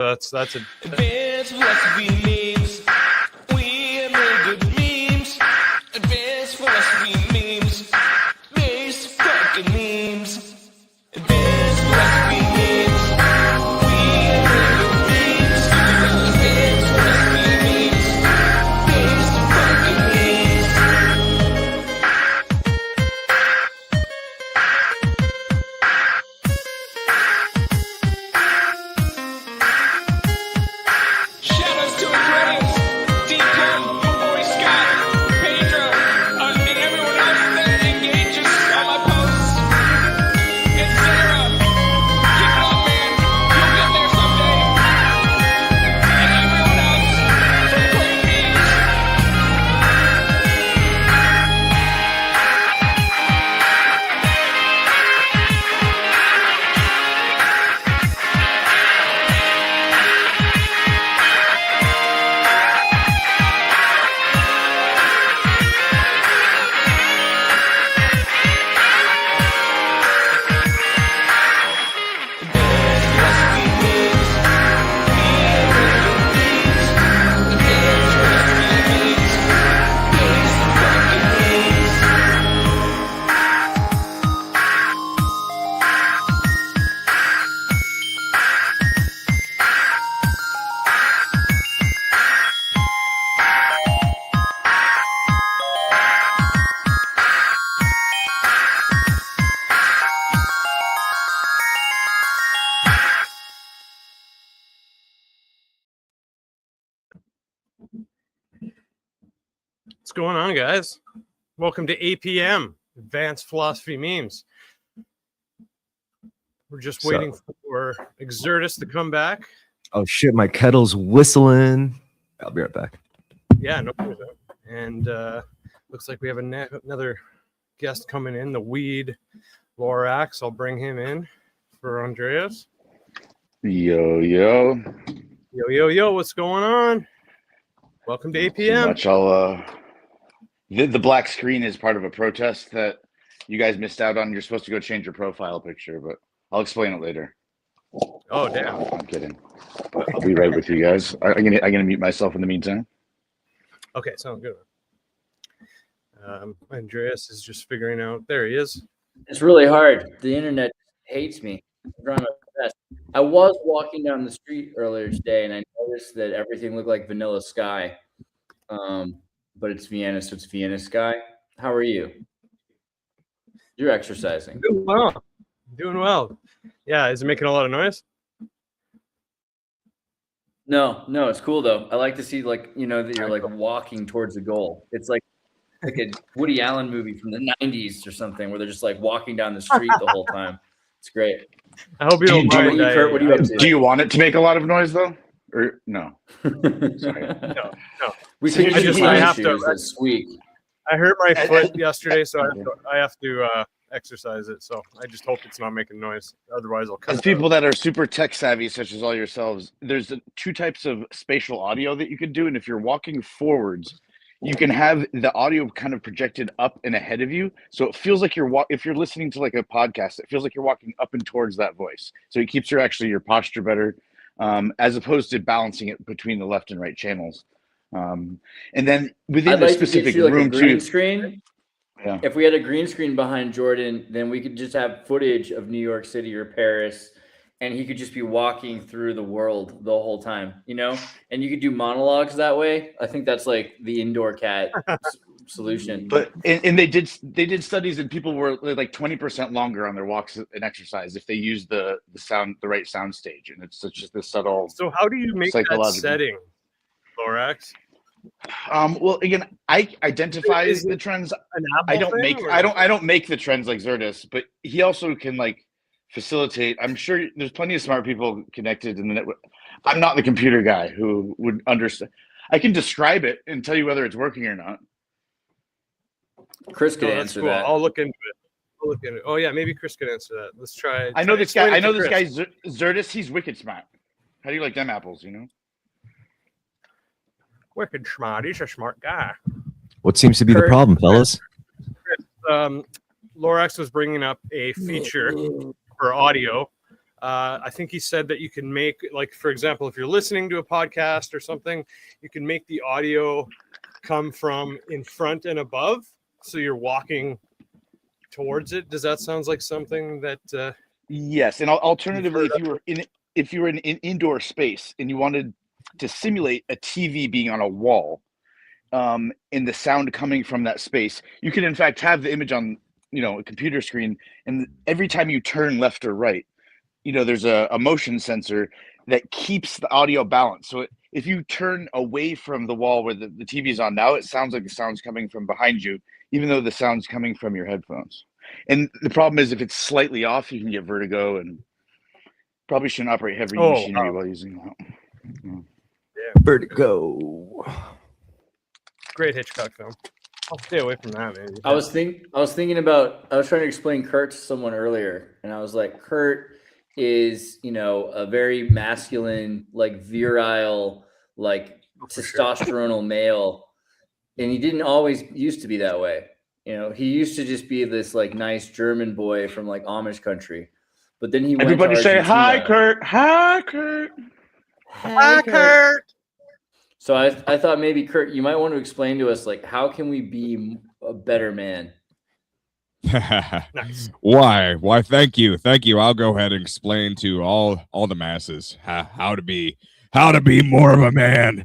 That's a Advanced philosophy memes. We make good memes. Advanced philosophy memes. Base fucking memes. Advanced philosophy memes. We make good memes. Advanced philosophy memes. Base fucking memes. Shoutouts to Andreas, Deacon, my boy Scott, Pedro, and everyone else that engages on my posts. And Sarah, keep it up, man. You'll get there someday. And everyone else from Great Memes. Philosophy memes. Advanced philosophy memes. Base fucking memes. What's going on, guys? Welcome to APM, Advanced Philosophy Memes. We're just waiting for Exertus to come back. Oh shit, my kettle's whistling. I'll be right back. Yeah, no worries. And looks like we have another guest coming in, the Weed Lorax. I'll bring him in for Andreas. Yo, Yo, what's going on? Welcome to too APM. much. I'll the black screen is part of a protest that you guys missed out on. You're supposed to go change your profile picture, but I'll explain it later. Oh, damn. I'm kidding. But I'll be right with you guys. I'm gonna mute myself in the meantime. Okay, sounds good. Andreas is just figuring out. There he is. It's really hard. The internet hates me. I'm trying my best. I was walking down the street earlier today, and I noticed that everything looked like vanilla sky. But it's Vienna, so it's Vienna sky. How are you? You're exercising. Doing well. Yeah, is it making a lot of noise? No, it's cool though. I like to see that you're like walking towards the goal. It's like a Woody Allen movie from the 90s or something where they're just like walking down the street the whole time. It's great. I hope you don't mind. Kurt, what are you up to? Do you want it to make a lot of noise though, or no? Sorry. No. We could I use just- I my have to- shoes this week. I hurt my foot yesterday, so I have to exercise it. So I just hope it's not making noise. Otherwise, I'll cut As it people out. that are super tech savvy, such as all yourselves, there's two types of spatial audio that you can do, and if you're walking forwards, you can have the audio kind of projected up and ahead of you, so it feels like if you're listening to like a podcast, it feels like you're walking up and towards that voice. So it keeps your posture better, as opposed to balancing it between the left and right channels. And then within I'd the like specific to get you room like a green too. screen. Yeah. If we had a green screen behind Jordan, then we could just have footage of New York City or Paris, and he could just be walking through the world the whole time, and you could do monologues that way. I think that's like the indoor cat solution. But and they did studies, and people were like 20% longer on their walks and exercise if they used the right sound stage, and it's just this subtle. So how do you make that psychological setting, Lorax? Well, again, I identify Is the it trends. An I Apple don't thing, make or- I don't make the trends like Xertus, but he also can like facilitate. I'm sure there's plenty of smart people connected in the network. I'm not the computer guy who would understand. I can describe it and tell you whether it's working or not. Chris could No, that's answer cool. that. I'll look into it. Oh yeah, maybe Chris could answer that. Let's try. I know this explain guy. it I know to this Chris. guy Xertus. He's wicked smart. How do you like them apples? Wicked smart. He's a smart guy. What seems to be the Kurt- problem, fellas? Lorax was bringing up a feature for audio I think he said that you can make, like, for example, if you're listening to a podcast or something, you can make the audio come from in front and above, so you're walking towards it. Does that sound like something that Yes, and alternatively, if you were in an indoor space and you wanted to simulate a TV being on a wall, and the sound coming from that space, you can in fact have the image on, a computer screen, and every time you turn left or right, there's a motion sensor that keeps the audio balanced. So if you turn away from the wall where the TV is on now, it sounds like the sound's coming from behind you, even though the sound's coming from your headphones. And the problem is, if it's slightly off, you can get vertigo, and probably shouldn't operate heavy machinery while using that. Vertigo. great Hitchcock film. I'll stay away from that, maybe. I was trying to explain Kurt to someone earlier, and I was like, Kurt is, a very masculine, like virile, like testosteronal male, and he didn't always used to be that way. He used to just be this like nice German boy from like Amish country, but then he went Everybody to say hi, Argentina. Kurt. Hi, Kurt. Hi, Kurt. So I thought maybe Kurt, you might want to explain to us, like, how can we be a better man? Nice. Why? Thank you. I'll go ahead and explain to all the masses how to be more of a man.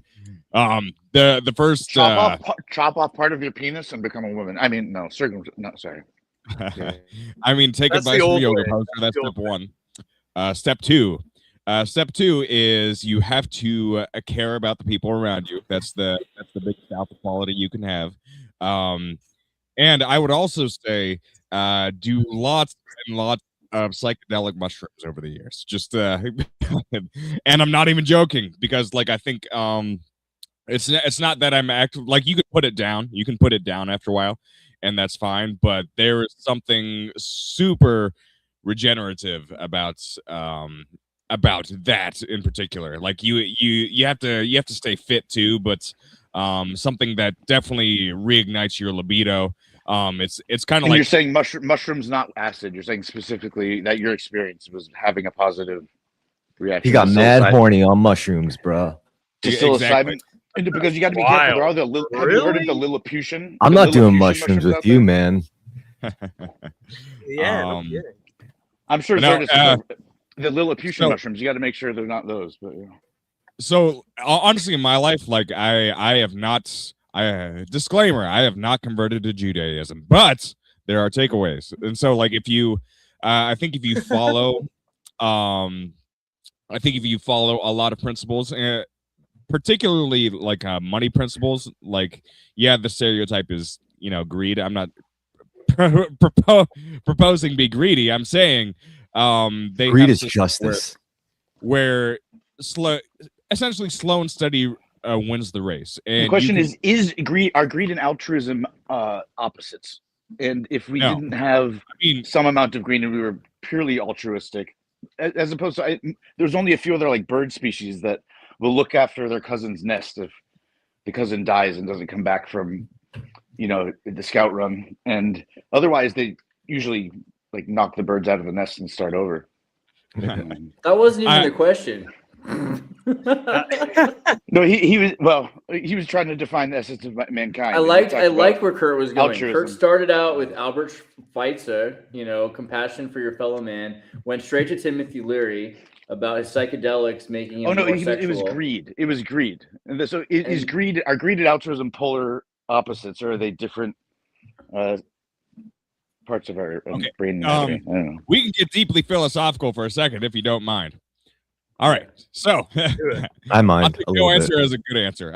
The first chop off part of your penis and become a woman. I mean, no, sorry. I mean, take That's advice the from old yoga way. poster. That's the step old one. Step two. Step two is you have to care about the people around you. That's the big South quality you can have. And I would also say do lots and lots of psychedelic mushrooms over the years. Just and I'm not even joking, because like I think it's not that I'm like, you can put it down. You can put it down after a while, and that's fine. But there is something super regenerative about that in particular. Like you have to stay fit too, but something that definitely reignites your libido. It's kind of like, you're saying mushrooms, not acid. You're saying specifically that your experience was having a positive reaction. He got to mad psilocybin. horny on mushrooms, bro. To Exactly. psilocybin. And because you got to be Wild. careful. Have you heard of Really? the Lilliputian? I'm The not doing Lilliputian mushrooms with out you, there? man. Yeah, no Um, kidding. I'm sure No, the Lilliputian so- mushrooms. You got to make sure they're not those. But So honestly, in my life, like I have not. Disclaimer: I have not converted to Judaism, but there are takeaways. And so, like, if you, I think if you follow, I think if you follow a lot of principles, particularly like money principles, like, yeah, the stereotype is, greed. I'm not proposing be greedy. I'm saying they Greed have is systems justice. where essentially slow and steady wins the race. And the question you can- are greed and altruism opposites? And if we No. didn't have I mean, some amount of greed and we were purely altruistic, as opposed to there's only a few other like bird species that will look after their cousin's nest if the cousin dies and doesn't come back from the scout run, and otherwise they usually like knock the birds out of the nest and start over. That wasn't even the question. No, he was trying to define the essence of mankind. I liked where Kurt was going. altruism. Kurt started out with Albert Schweitzer, compassion for your fellow man. Went straight to Timothy Leary about his psychedelics making him more sexual. It was greed. It was greed. And so are greed and altruism polar opposites, or are they different parts of our brain anatomy? I don't know. we can get deeply philosophical for a second if you don't mind. All right, so I I'll mind take a your little answer bit. as a good answer.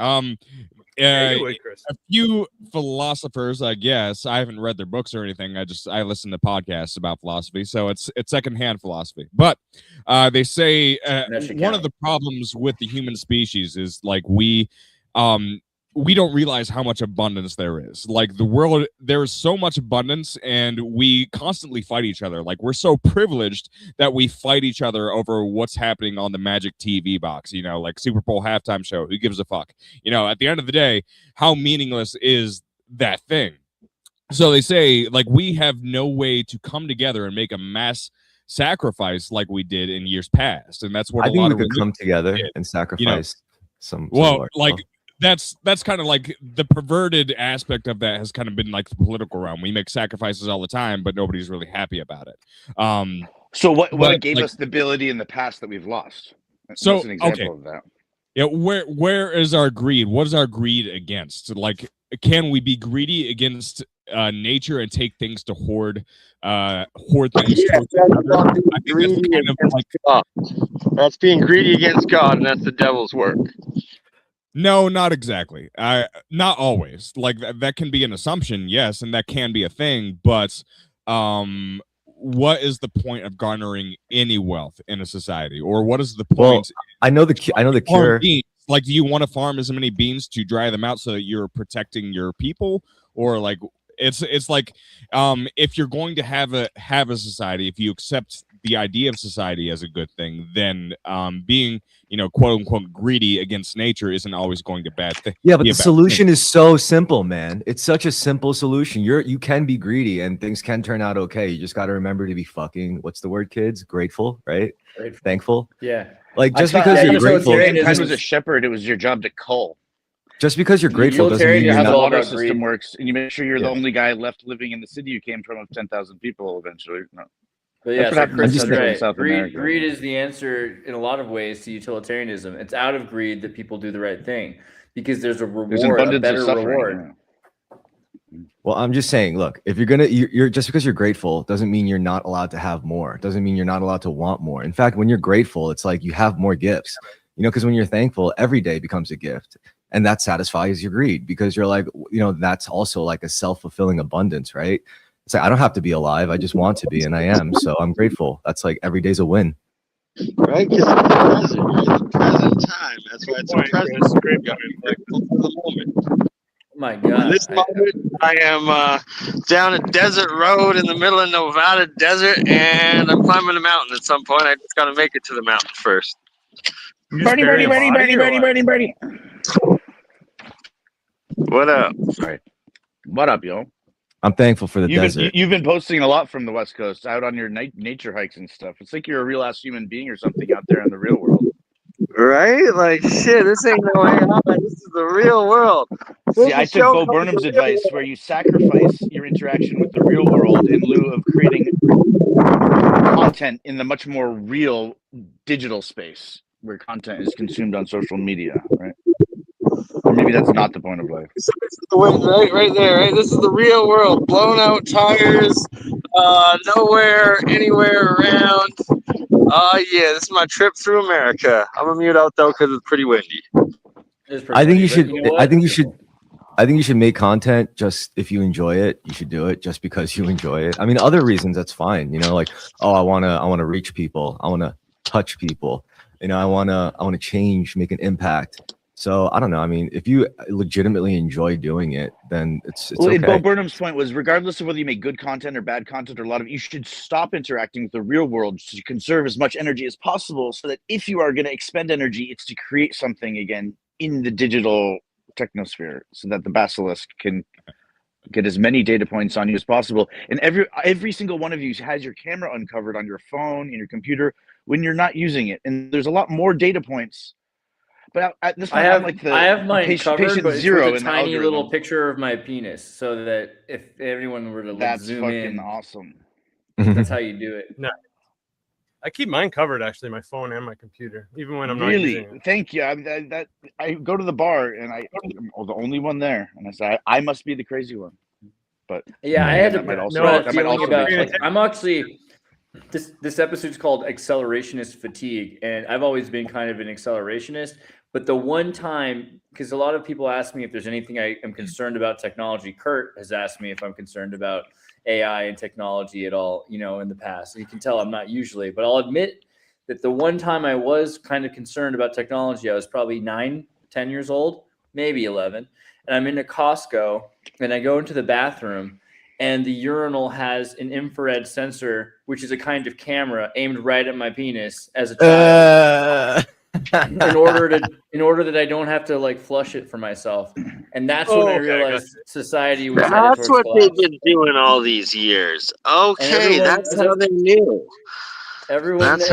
Yeah, you would, Chris. A few philosophers, I guess. I haven't read their books or anything. I listen to podcasts about philosophy, so it's secondhand philosophy. But they say one of the problems with the human species is like we don't realize how much abundance there is. Like the world, there is so much abundance, and we constantly fight each other. Like we're so privileged that we fight each other over what's happening on the Magic TV box, like Super Bowl halftime show. Who gives a fuck? At the end of the day, how meaningless is that thing? So they say, like, we have no way to come together and make a mass sacrifice like we did in years past, and that's what I a think lot we of could come together did, and sacrifice some. Well, like that's kind of like the perverted aspect of that has kind of been like the political realm. We make sacrifices all the time, but nobody's really happy about it. So what gave us the ability in the past that we've lost? So What's an example of that? Yeah, where is our greed? What is our greed against? Like, can we be greedy against nature and take things to hoard things? Yeah, that's being greedy against God, and that's the devil's work. No, not exactly. Not always. Like that can be an assumption, yes, and that can be a thing. But what is the point of garnering any wealth in a society, or what is the point? Well, I know the cure. Beans. Like, do you want to farm as many beans to dry them out so that you're protecting your people, or like it's like if you're going to have a society, if you accept the idea of society as a good thing, then being quote unquote greedy against nature isn't always going to bad thing. Yeah, but the solution is so simple, man. It's such a simple solution. You can be greedy and things can turn out okay. You just got to remember to be fucking, what's the word, kids? Grateful, right? Grateful. Thankful. Yeah. Like just because you're grateful, as a shepherd, it was your job to cull. Just because you're grateful doesn't mean how you're the not. water system works, and you make sure you're the only guy left living in the city you came from of 10,000 people eventually. No. But yeah, so Chris is right. Greed is the answer in a lot of ways to utilitarianism. It's out of greed that people do the right thing because there's a reward, a better reward. Well, I'm just saying, look, if you're just because you're grateful doesn't mean you're not allowed to have more. Doesn't mean you're not allowed to want more. In fact, when you're grateful, it's like you have more gifts. Because when you're thankful, every day becomes a gift. And that satisfies your greed because you're like, that's also like a self-fulfilling abundance, right? It's like, I don't have to be alive. I just want to be, and I am. So I'm grateful. That's like every day's a win. Right? Because it's the present time. That's why it's a present. Great grateful for the moment. Oh my God. In this moment, I am down a desert road in the middle of Nevada desert, and I'm climbing a mountain at some point. I just got to make it to the mountain first. Birdie. What up? Sorry. What up, yo? I'm thankful for the desert. You've been posting a lot from the West Coast, out on your nature hikes and stuff. It's like you're a real ass human being or something out there in the real world. Right? Like, shit, this ain't no way on. This is the real world. See, I took Bo Burnham's advice where you sacrifice your interaction with the real world in lieu of creating content in the much more real digital space where content is consumed on social media, right? Or maybe that's not the point of life. This is the way, right there, right? This is the real world. Blown out tires, nowhere, anywhere around. Yeah, this is my trip through America. I'm gonna mute out though because it's pretty windy. I think you should. I think you should make content just if you enjoy it. You should do it just because you enjoy it. I mean, other reasons that's fine. Like, oh, I wanna reach people. I wanna touch people. I wanna change, make an impact. So I don't know. I mean, if you legitimately enjoy doing it, then it's okay. Bo Burnham's point was, regardless of whether you make good content or bad content or a lot of, you should stop interacting with the real world to conserve as much energy as possible, so that if you are going to expend energy, it's to create something again in the digital technosphere, so that the basilisk can get as many data points on you as possible. And every single one of you has your camera uncovered on your phone, in your computer, when you're not using it. And there's a lot more data points. But at this point, I have mine covered, but it's zero with a tiny little picture of my penis, so that if anyone were to zoom in, that's fucking awesome. That's how you do it. No, I keep mine covered, actually, my phone and my computer, even when I'm not really using it. Thank you. I go to the bar and I'm the only one there, and I say I must be the crazy one. But yeah, I had to feeling about like, I'm actually. This episode's called Accelerationist Fatigue, and I've always been kind of an accelerationist. But the one time, because a lot of people ask me if there's anything I am concerned about technology. Kurt has asked me if I'm concerned about AI and technology at all, in the past. And you can tell I'm not usually, but I'll admit that the one time I was kind of concerned about technology, I was probably 9, 10 years old, maybe 11. And I'm in a Costco, and I go into the bathroom, and the urinal has an infrared sensor, which is a kind of camera aimed right at my penis as a child. in order that I don't have to like flush it for myself. And that's when I realized society was that's what they've been doing all these years. Okay, that's how they knew. Everyone, That's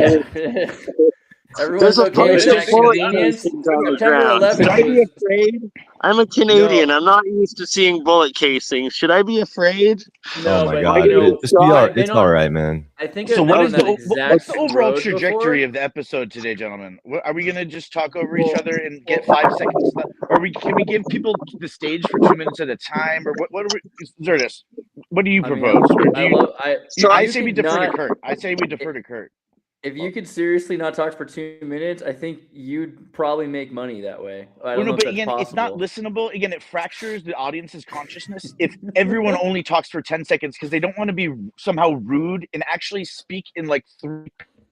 everyone's There's a okay with bunch of that bullet convenience. casings on the September ground. Should 11th I be was afraid? I'm a Canadian. no, I'm not used to seeing bullet casings. Should I be afraid? Oh no, my but Am I God, you gonna dude. know, get Just be all. shot? I've been It's all on. right, man. I think So I've been what on is that the exact what's the overall road trajectory before. of the episode today, gentlemen? Are we gonna just talk over each Well, other and get 5 seconds? Or can we give people the stage for 2 minutes at a time? Or what are we, Zerdis? What do you I mean, propose? Or do I you? love. So I You say we could defer to not. Kurt. I say we defer to Kurt. If you could seriously not talk for 2 minutes, I think you'd probably make money that way. I Well, don't no, know if but that's again, it's not possible. listenable. Again, it fractures the audience's consciousness if everyone only talks for 10 seconds because they don't want to be somehow rude and actually speak in like 3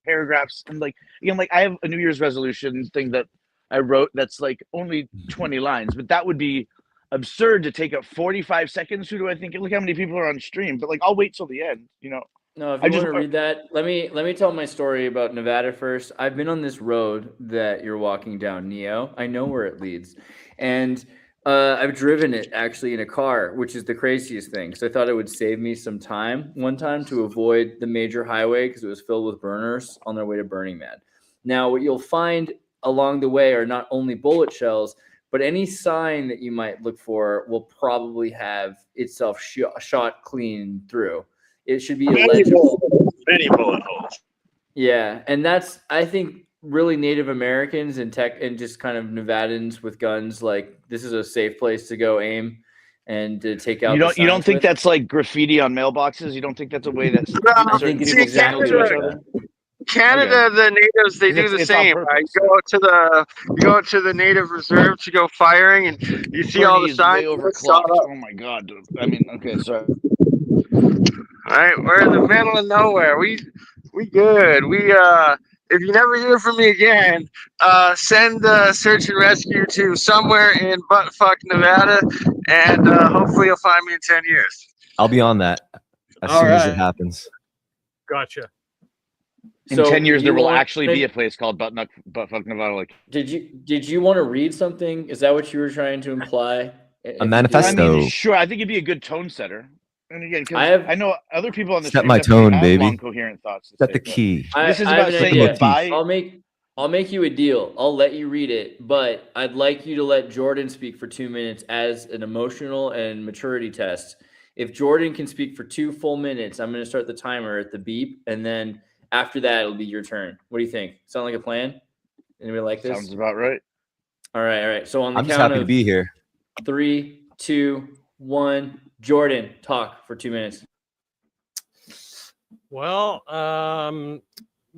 paragraphs. And like, again, like I have a New Year's resolution thing that I wrote that's like only 20 lines, but that would be absurd to take up 45 seconds. Who do I think? Look how many people are on stream, but like I'll wait till the end, you know. No, if I you just want to read that, let me tell my story about Nevada first. I've been on this road that you're walking down, Neo. I know where it leads, and I've driven it actually in a car, which is the craziest thing. Because I thought it would save me some time one time to avoid the major highway because it was filled with burners on their way to Burning Man. Now, what you'll find along the way are not only bullet shells, but any sign that you might look for will probably have itself shot clean through. It should be illegible. Many bullet holes. Yeah, and that's I think really Native Americans and tech and just kind of Nevadans with guns. Like this is a safe place to go aim and to take out. You don't think with. that's like graffiti on mailboxes? You don't think that's a way that I certain think it's people See, signal exactly to each like other? that. Canada, the natives, they do the It's on same. Right? purpose. You go to the native reserve to go firing, and you see all the Bernie is signs. way They're shot overclocked. up. Oh my god, dude. I mean, okay, sorry. Right, we're in the middle of nowhere. We good. If you never hear from me again, send search and rescue to somewhere in buttfuck Nevada, and hopefully you'll find me in 10 years. I'll be on that as All soon as it right. happens. Gotcha. In So 10 years, you there will want- actually be a place called Buttfuck Nevada. Like, Did you want to read something? Is that what you were trying to imply? A manifesto. I mean, sure. I think it'd be a good tone setter. And again, because I know other people on the Set stream my have tone, baby. long, coherent thoughts. Set the key. This is I have about an saying idea. goodbye. I'll make you a deal. I'll let you read it, but I'd like you to let Jordan speak for 2 minutes as an emotional and maturity test. If Jordan can speak for 2 full minutes, I'm going to start the timer at the beep, and then after that, it'll be your turn. What do you think? Sound like a plan? Anybody like this? Sounds about right. All right. So on the I'm just count happy of to be here. 3, 2, 1, Jordan, talk for 2 minutes. Well,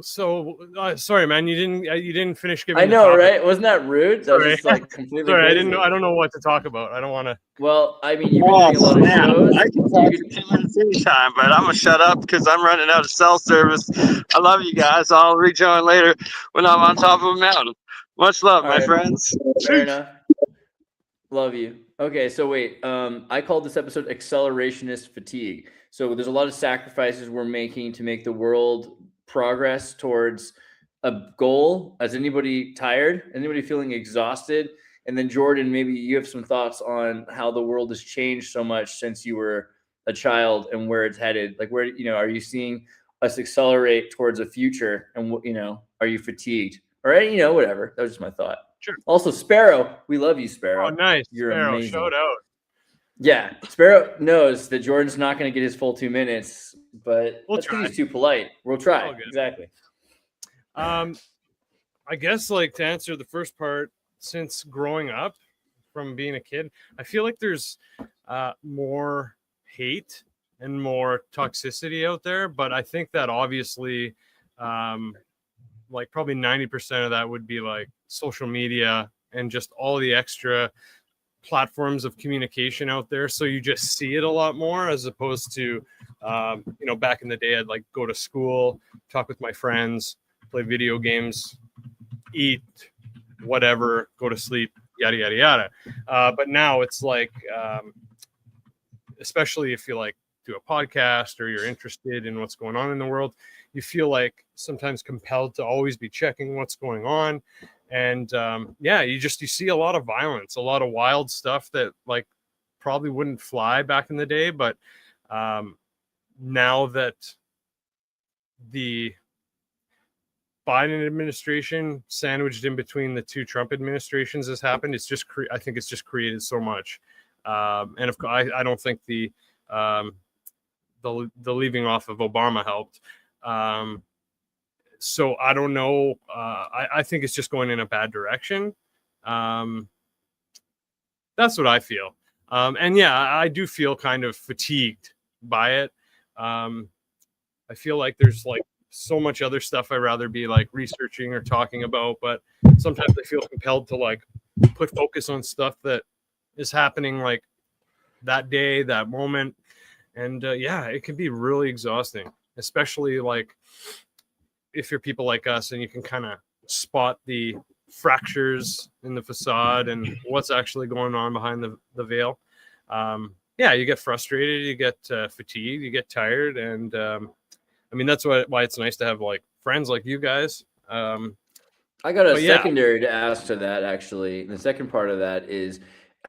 sorry, man, you didn't finish giving. I know, the right? Wasn't that rude? That was just like completely. Sorry, crazy. I don't know what to talk about. I don't want to. Well, I mean, you've been doing a lot of shows. I can talk for 2 minutes anytime, but I'm gonna shut up because I'm running out of cell service. I love you guys. I'll rejoin later when I'm on top of a mountain. Much love, All my right. friends. Fair enough. Love you. Okay, so wait. I called this episode "Accelerationist Fatigue." So there's a lot of sacrifices we're making to make the world progress towards a goal. Is anybody tired? Anybody feeling exhausted? And then Jordan, maybe you have some thoughts on how the world has changed so much since you were a child and where it's headed. Like where, are you seeing us accelerate towards a future? And, are you fatigued? Or, whatever. That was just my thought. Sure. Also, Sparrow, we love you, Sparrow. Oh, nice. You're Sparrow, amazing. shout out. Yeah, Sparrow knows that Jordan's not going to get his full 2 minutes, but We'll that's 'cause try. he's too polite. We'll try. All good. Exactly. I guess like to answer the first part, since growing up from being a kid, I feel like there's more hate and more toxicity out there, but I think that obviously like probably 90% of that would be like social media and just all the extra platforms of communication out there. So you just see it a lot more as opposed to, back in the day, I'd like go to school, talk with my friends, play video games, eat, whatever, go to sleep, yada, yada, yada. But now it's like, especially if you like do a podcast or you're interested in what's going on in the world, you feel like sometimes compelled to always be checking what's going on. And you see a lot of violence, a lot of wild stuff that like probably wouldn't fly back in the day. But now that the Biden administration sandwiched in between the two Trump administrations has happened. It's just, I think it's just created so much. And of course, I don't think the leaving off of Obama helped. So I don't know. I think it's just going in a bad direction. That's what I feel. And yeah, I do feel kind of fatigued by it. I feel like there's like so much other stuff I'd rather be like researching or talking about, but sometimes I feel compelled to like put focus on stuff that is happening like that day, that moment. And yeah, it can be really exhausting, especially like if you're people like us and you can kind of spot the fractures in the facade and what's actually going on behind the veil. Yeah, you get frustrated, you get fatigued, you get tired. And I mean, that's why it's nice to have like friends like you guys. I got a secondary to ask to that, actually. The second part of that is,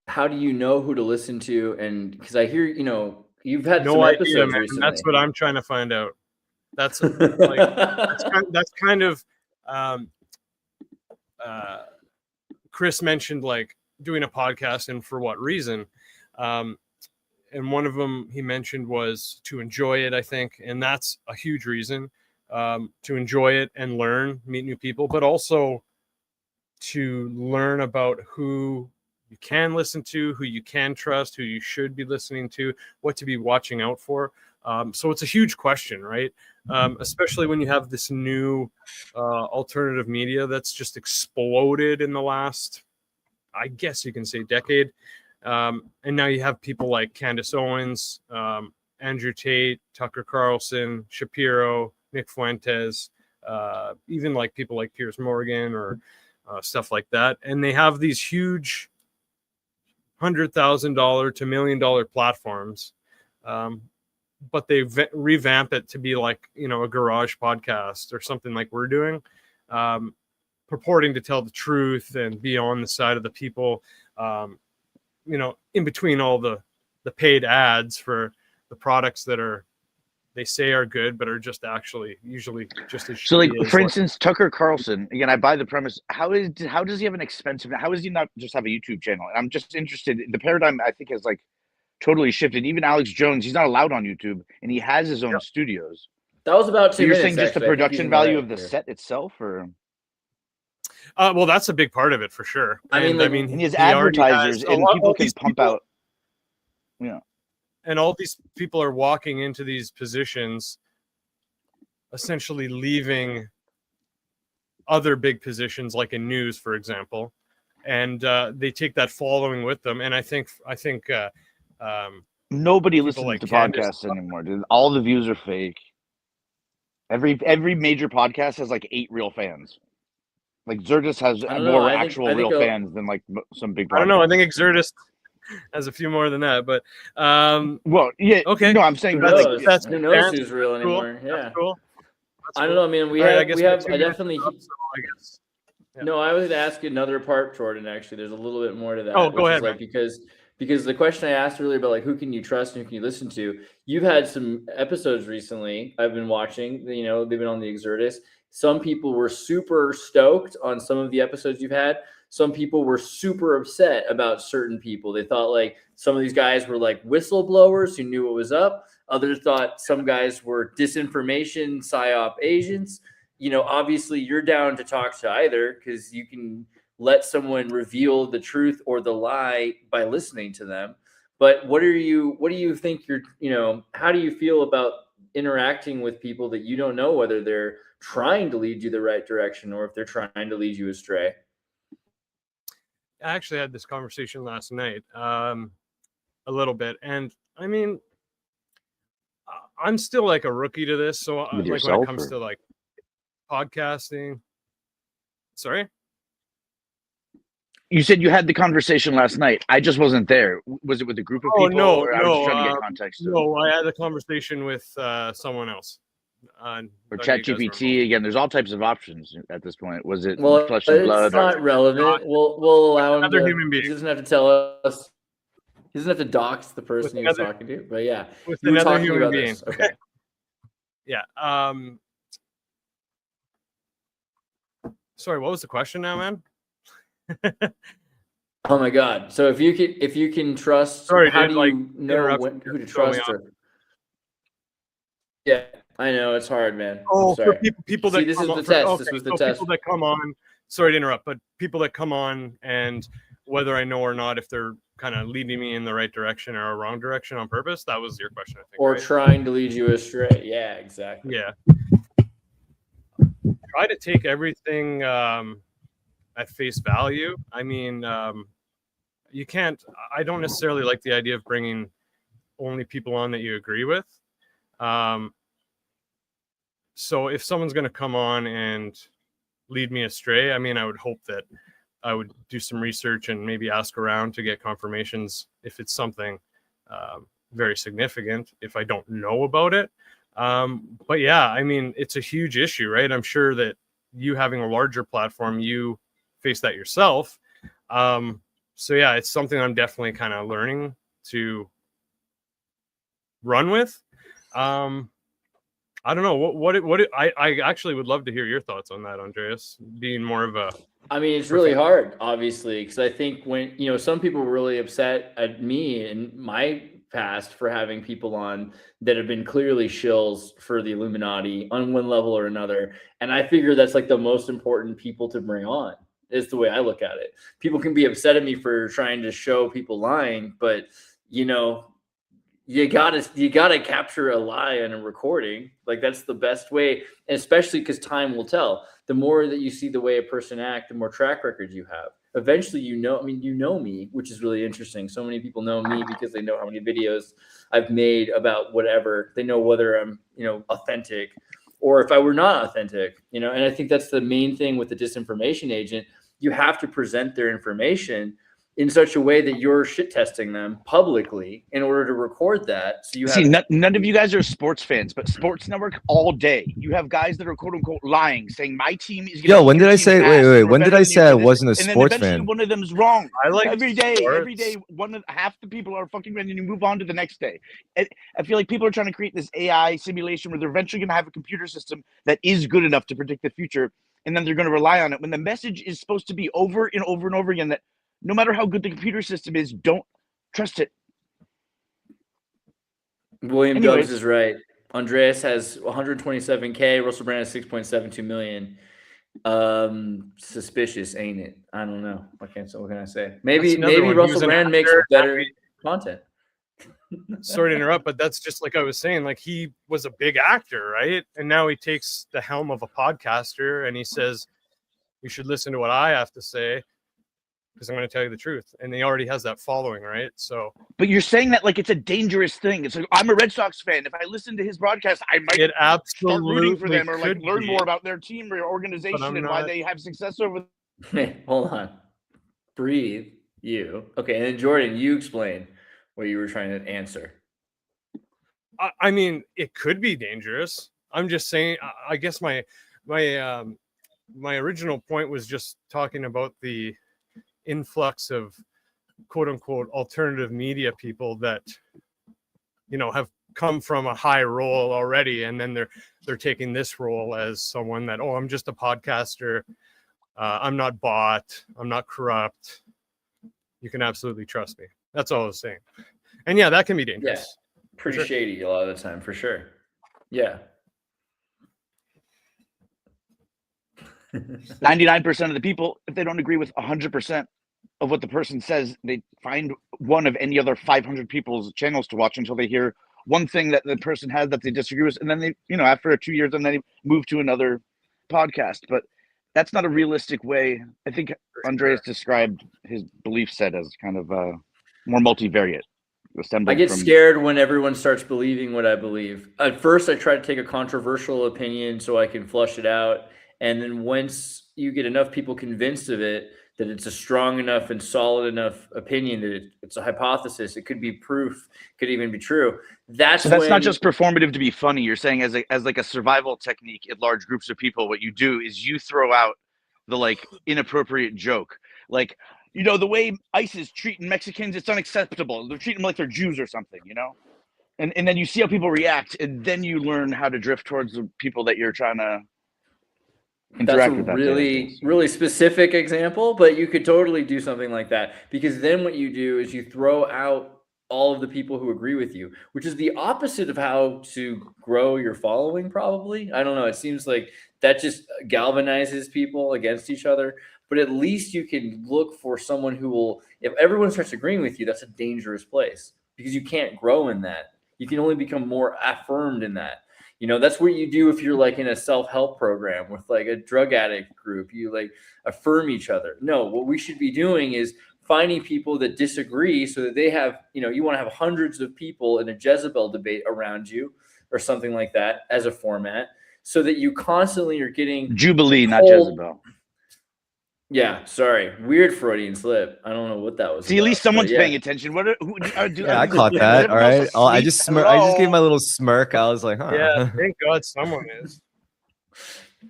how do you know who to listen to? And because I hear, you've had no some idea, episodes man. recently. That's what I'm trying to find out. That's like that's kind of Chris mentioned like doing a podcast and for what reason. And one of them he mentioned was to enjoy it, I think. And that's a huge reason, to enjoy it and learn, meet new people, but also to learn about who you can listen to, who you can trust, who you should be listening to, what to be watching out for. So it's a huge question, right? Especially when you have this new alternative media that's just exploded in the last, I guess you can say, decade. And now you have people like Candace Owens, Andrew Tate, Tucker Carlson, Shapiro, Nick Fuentes, even like people like Piers Morgan or stuff like that. And they have these huge $100,000 to $1 million platforms. But they revamp it to be like, a garage podcast or something like we're doing, purporting to tell the truth and be on the side of the people, in between all the paid ads for the products that they say are good, but are just actually usually just as so. Like, for like, instance, Tucker Carlson. Again, I buy the premise. How does he have an expensive? How does he not just have a YouTube channel? I'm just interested. The paradigm, I think, has like totally shifted. Even Alex Jones, he's not allowed on YouTube, and he has his own studios. That was about 2 So you're minutes. saying just actually. the production value of the set itself, or? Well, that's a big part of it for sure. And he has advertisers, and people can pump out. Yeah. And all these people are walking into these positions, essentially leaving other big positions, like in news, for example, and they take that following with them. And I think nobody listens to podcasts anymore, dude. All the views are fake. Every major podcast has like 8 real fans. Like Xertus has more actual real fans than like some big podcasts. I don't know. I think Xertus has a few more than that, but well, yeah. Okay. No, I'm saying that's who knows who's real anymore. Cool. Yeah. That's cool. I don't know. I mean, we have. I definitely. I guess. Yeah. No, I would ask another part, Jordan. Actually, there's a little bit more to that. Oh, go ahead. Like, because the question I asked earlier about like who can you trust and who can you listen to, you've had some episodes recently I've been watching. They've been on the Xertus. Some people were super stoked on some of the episodes you've had. Some people were super upset about certain people. They thought like some of these guys were like whistleblowers who knew what was up. Others thought some guys were disinformation, psyop agents. Obviously you're down to talk to either, because you can let someone reveal the truth or the lie by listening to them. But what do you think how do you feel about interacting with people that you don't know whether they're trying to lead you the right direction or if they're trying to lead you astray? I actually had this conversation last night, a little bit. And I mean, I'm still like a rookie to this. So like when it comes to like podcasting, sorry. You said you had the conversation last night. I just wasn't there. Was it with a group of people? No, or I was just trying to get context. No, I had a conversation with someone else. Or ChatGPT again. There's all types of options at this point. Was it flesh and blood? It's not relevant. We'll allow him. Another human being. He doesn't have to tell us. He doesn't have to dox the person he was talking to. But yeah, with another human being. Okay. Yeah. Sorry, what was the question now, man? Oh my God! So if you can trust, Sorry, how dude, do like, you know interruption who to throw me trust? off. Or yeah, I know it's hard, man. Oh, I'm sorry. for people See, that this come is on, the for, test. okay, This was the so test. people that come on. Sorry to interrupt, but people that come on and whether I know or not if they're kind of leading me in the right direction or a wrong direction on purpose. That was your question, I think. Or right? trying to lead you astray. Yeah, exactly. Yeah. Try to take everything at face value. I mean, you can't. I don't necessarily like the idea of bringing only people on that you agree with. So if someone's going to come on and lead me astray, I mean, I would hope that I would do some research and maybe ask around to get confirmations if it's something very significant, if I don't know about it. But yeah, I mean, it's a huge issue, right? I'm sure that you having a larger platform, you face that yourself. So yeah, it's something I'm definitely kind of learning to run with. I don't know what I actually would love to hear your thoughts on that, Andreas, being more of a. I mean, it's really hard, obviously, because I think when, some people were really upset at me in my past for having people on that have been clearly shills for the Illuminati on one level or another. And I figure that's like the most important people to bring on, is the way I look at it. People can be upset at me for trying to show people lying, but you gotta capture a lie in a recording. Like, that's the best way, and especially because time will tell. The more that you see the way a person act, the more track record you have. Eventually, you know me, which is really interesting. So many people know me because they know how many videos I've made about whatever. They know whether I'm, authentic or if I were not authentic, and I think that's the main thing with the disinformation agent. You have to present their information in such a way that you're shit testing them publicly in order to record that. So you See, have none of you guys are sports fans, but Sports Network all day. You have guys that are quote unquote lying, saying my team is. Yo, when did I say? Wait. When did I say I wasn't a sports fan? And then eventually one of them's wrong. I like every day. sports. Every day, half the people are fucking ready, and you move on to the next day. I feel like people are trying to create this AI simulation where they're eventually going to have a computer system that is good enough to predict the future, and then they're going to rely on it when the message is supposed to be over and over and over again that no matter how good the computer system is, don't trust it. William Dubs is right. Andreas has 127K. Russell Brand has 6.72 million. Suspicious, ain't it? I don't know. What can I say? Maybe Russell Brand makes better content. Sorry to interrupt, but that's just like I was saying. Like, he was a big actor, right? And now he takes the helm of a podcaster and he says, "You should listen to what I have to say, because I'm going to tell you the truth." And he already has that following, right? So, but you're saying that like it's a dangerous thing. It's like, I'm a Red Sox fan. If I listen to his broadcast, I might start rooting for them or like learn more about their team or organization and why they have success over. Hey, hold on. Breathe. You. Okay, and then Jordan, you explain what you were trying to answer. I mean, it could be dangerous. I'm just saying, I guess my original point was just talking about the influx of quote unquote alternative media people that have come from a high role already, and then they're taking this role as someone that, I'm just a podcaster, I'm not bought, I'm not corrupt, you can absolutely trust me. That's all I was saying. And yeah, that can be dangerous. Yeah, pretty shady a lot of the time, for sure. Yeah. 99% of the people, if they don't agree with 100% of what the person says, they find one of any other 500 people's channels to watch until they hear one thing that the person has that they disagree with, and then they, after 2 years, and then they move to another podcast. But that's not a realistic way. I think Andreas described his belief set as kind of more multivariate. I get scared when everyone starts believing what I believe. At first, I try to take a controversial opinion so I can flush it out. And then once you get enough people convinced of it, that it's a strong enough and solid enough opinion that it's a hypothesis, it could be proof, could even be true. That's not just performative to be funny. You're saying as like a survival technique in large groups of people, what you do is you throw out the like inappropriate joke. Like, the way ICE is treating Mexicans, it's unacceptable. They're treating them like they're Jews or something, And then you see how people react, and then you learn how to drift towards the people that you're trying to Interact That's a with that really specific example, but you could totally do something like that, because then what you do is you throw out all of the people who agree with you, which is the opposite of how to grow your following, probably. I don't know. It seems like that just galvanizes people against each other. But at least you can look for someone who will, if everyone starts agreeing with you, that's a dangerous place, because you can't grow in that. You can only become more affirmed in that. That's what you do if you're like in a self-help program with like a drug addict group. You like affirm each other. No, what we should be doing is finding people that disagree, so that they have, you want to have hundreds of people in a Jezebel debate around you or something like that as a format, so that you constantly are getting Jubilee, not Jezebel. Yeah, sorry. Weird Freudian slip. I don't know what that was. See, about, at least someone's yeah. paying attention. I caught that. All right. I just gave my little smirk. I was like, huh. Yeah, thank God someone is.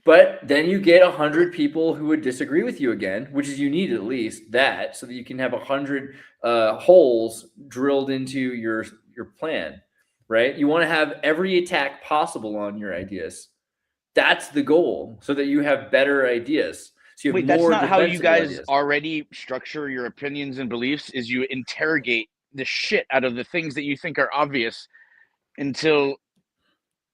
But then you get 100 people who would disagree with you again, which is, you need at least that, so that you can have 100 holes drilled into your plan, right? You want to have every attack possible on your ideas. That's the goal, so that you have better ideas. So wait, that's not how you guys already structure your opinions and beliefs. Is you interrogate the shit out of the things that you think are obvious until,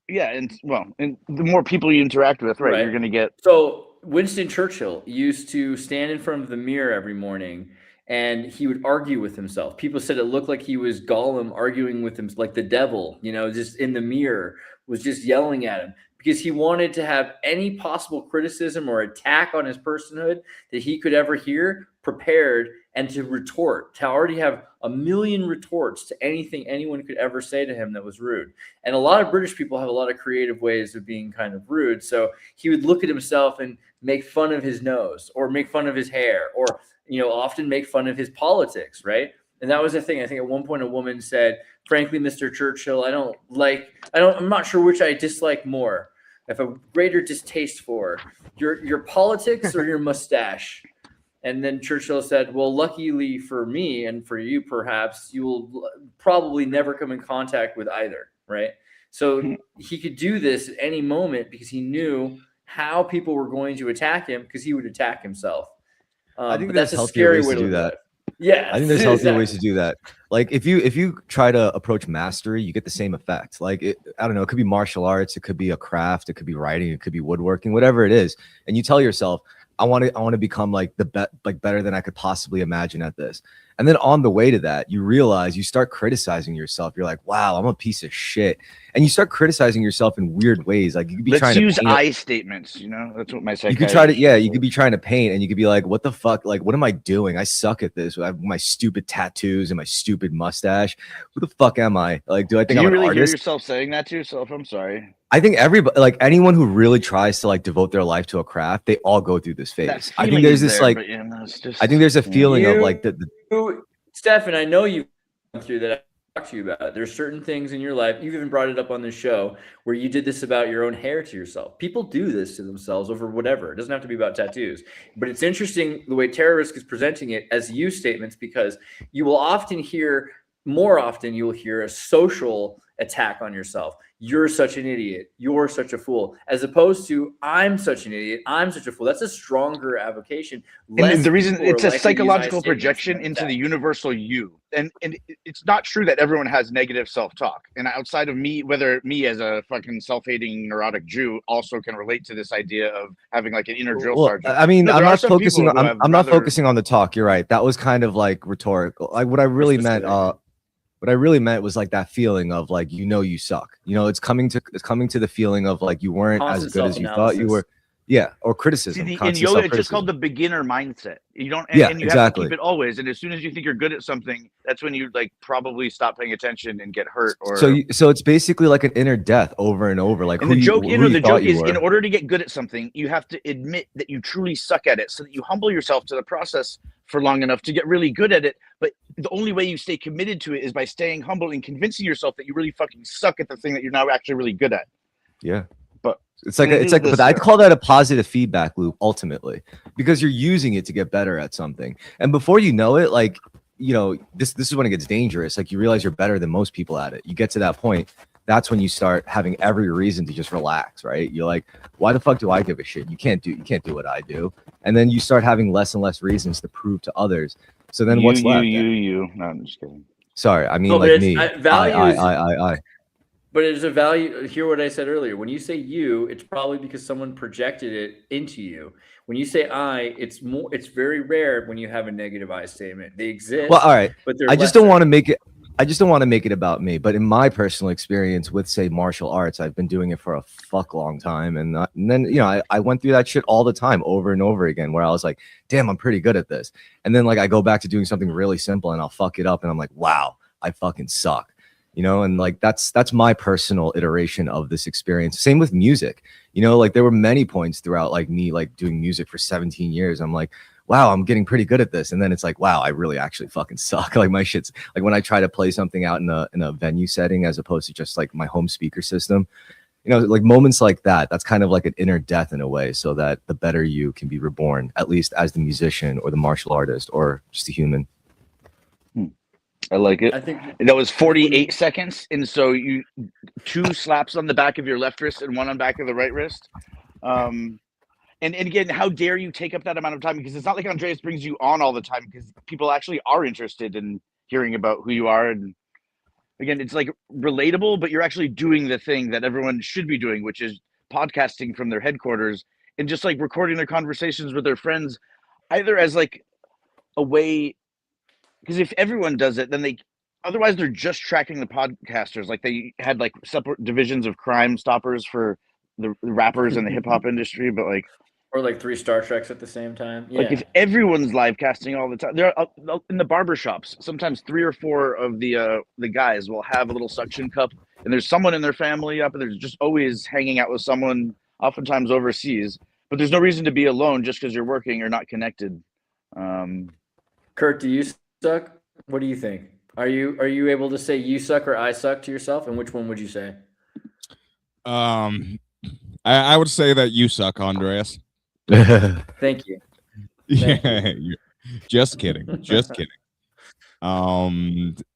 and the more people you interact with, right. You're gonna get. So Winston Churchill used to stand in front of the mirror every morning, and he would argue with himself. People said it looked like he was Gollum arguing with him, like the devil, just in the mirror, was just yelling at him, because he wanted to have any possible criticism or attack on his personhood that he could ever hear prepared, and to retort, to already have a million retorts to anything anyone could ever say to him that was rude. And a lot of British people have a lot of creative ways of being kind of rude. So he would look at himself and make fun of his nose, or make fun of his hair, or, often make fun of his politics, right? And that was the thing. I think at one point a woman said, "Frankly, Mr. Churchill, I'm not sure which I dislike more. I have a greater distaste for your politics or your mustache." And then Churchill said, "Well, luckily for me and for you, perhaps, you will probably never come in contact with either," right? So he could do this at any moment, because he knew how people were going to attack him, because he would attack himself. I think that's a scary way to do that. Yeah, I think there's healthier ways to do that. Like if you try to approach mastery, you get the same effect. Like I don't know, it could be martial arts, it could be a craft, it could be writing, it could be woodworking, whatever it is. And you tell yourself, I want to become like better than I could possibly imagine at this. And then on the way to that, you realize, you start criticizing yourself. You're like, wow, I'm a piece of shit. And you start criticizing yourself in weird ways. Like you could be trying to use I statements, that's what my psychiatrist. You could try to, you could be trying to paint, and you could be like, what the fuck? Like, what am I doing? I suck at this. I have my stupid tattoos and my stupid mustache. Who the fuck am I? Like, do I think I'm an artist? Do you really hear yourself saying that to yourself? I'm sorry. I think everybody, like anyone who really tries to like devote their life to a craft, they all go through this phase. I think there's this I think there's a feeling of like Stefan, I know you've gone through that. I talked to you about. There's certain things in your life, you've even brought it up on the show, where you did this about your own hair to yourself. People do this to themselves over whatever. It doesn't have to be about tattoos. But it's interesting the way Terrorisk is presenting it as you statements, because you will often hear, more often you will hear a social attack on yourself. You're such an idiot. You're such a fool. As opposed to, I'm such an idiot. I'm such a fool. That's a stronger avocation. And the reason it's a psychological projection into the universal you. And it's not true that everyone has negative self-talk. And outside of me, whether me as a fucking self-hating neurotic Jew also can relate to this idea of having like an inner drill sergeant. I mean, I'm not focusing on the talk. You're right. That was kind of like rhetorical. Like what I really meant, what I really meant was like that feeling of like, you suck. It's coming to the feeling of like you weren't as good as you thought you were. Yeah, or criticism. See, in yoga, it's just called the beginner mindset. You don't, and you have to keep it always. And as soon as you think you're good at something, that's when you like probably stop paying attention and get hurt. Or so it's basically like an inner death over and over. Like, and the joke is, in order to get good at something, you have to admit that you truly suck at it, so that you humble yourself to the process for long enough to get really good at it. But the only way you stay committed to it is by staying humble and convincing yourself that you really fucking suck at the thing that you're now actually really good at. Yeah. But I'd call that a positive feedback loop ultimately, because you're using it to get better at something. And before you know it, like, this is when it gets dangerous. Like you realize you're better than most people at it. You get to that point, that's when you start having every reason to just relax, right? You're like, why the fuck do I give a shit? You can't do what I do. And then you start having less and less reasons to prove to others. So then what's left? You. No, I'm just kidding. Sorry, I mean, No, but like it's- me. I. But there's a value. Hear what I said earlier. When you say you, it's probably because someone projected it into you. When you say I, it's very rare when you have a negative I statement. They exist. Well, all right. But I just don't want to make it. I just don't want to make it about me. But in my personal experience with, say, martial arts, I've been doing it for a fuck long time, and then I went through that shit all the time, over and over again, where I was like, damn, I'm pretty good at this, and then like I go back to doing something really simple, and I'll fuck it up, and I'm like, wow, I fucking suck. And like that's my personal iteration of this experience. Same with music. Like there were many points throughout like me like doing music for 17 years. I'm like, wow, I'm getting pretty good at this. And then it's like, wow, I really actually fucking suck. Like my shit's like when I try to play something out in a venue setting as opposed to just like my home speaker system, like moments like that, that's kind of like an inner death in a way, so that the better you can be reborn, at least as the musician or the martial artist or just a human. I like it. I think that was 48 seconds, and so you 2 slaps on the back of your left wrist and 1 on the back of the right wrist. And again, how dare you take up that amount of time? Because it's not like Andreas brings you on all the time, because people actually are interested in hearing about who you are. And again, it's like relatable, but you're actually doing the thing that everyone should be doing, which is podcasting from their headquarters and just like recording their conversations with their friends, either as like a way. Because if everyone does it, then otherwise they're just tracking the podcasters. Like they had like separate divisions of Crime Stoppers for the rappers and the hip hop industry, but like, or like 3 Star Treks at the same time. Yeah. Like if everyone's live casting all the time, there are in the barber shops, sometimes 3 or 4 of the guys will have a little suction cup, and there's someone in their family up, and there's just always hanging out with someone, oftentimes overseas. But there's no reason to be alone just because you're working or not connected. Kurt, do you suck? What do you think? Are you able to say you suck or I suck to yourself, and which one would you say? I would say that you suck, Andreas. Thank you. Yeah, just kidding. Just kidding.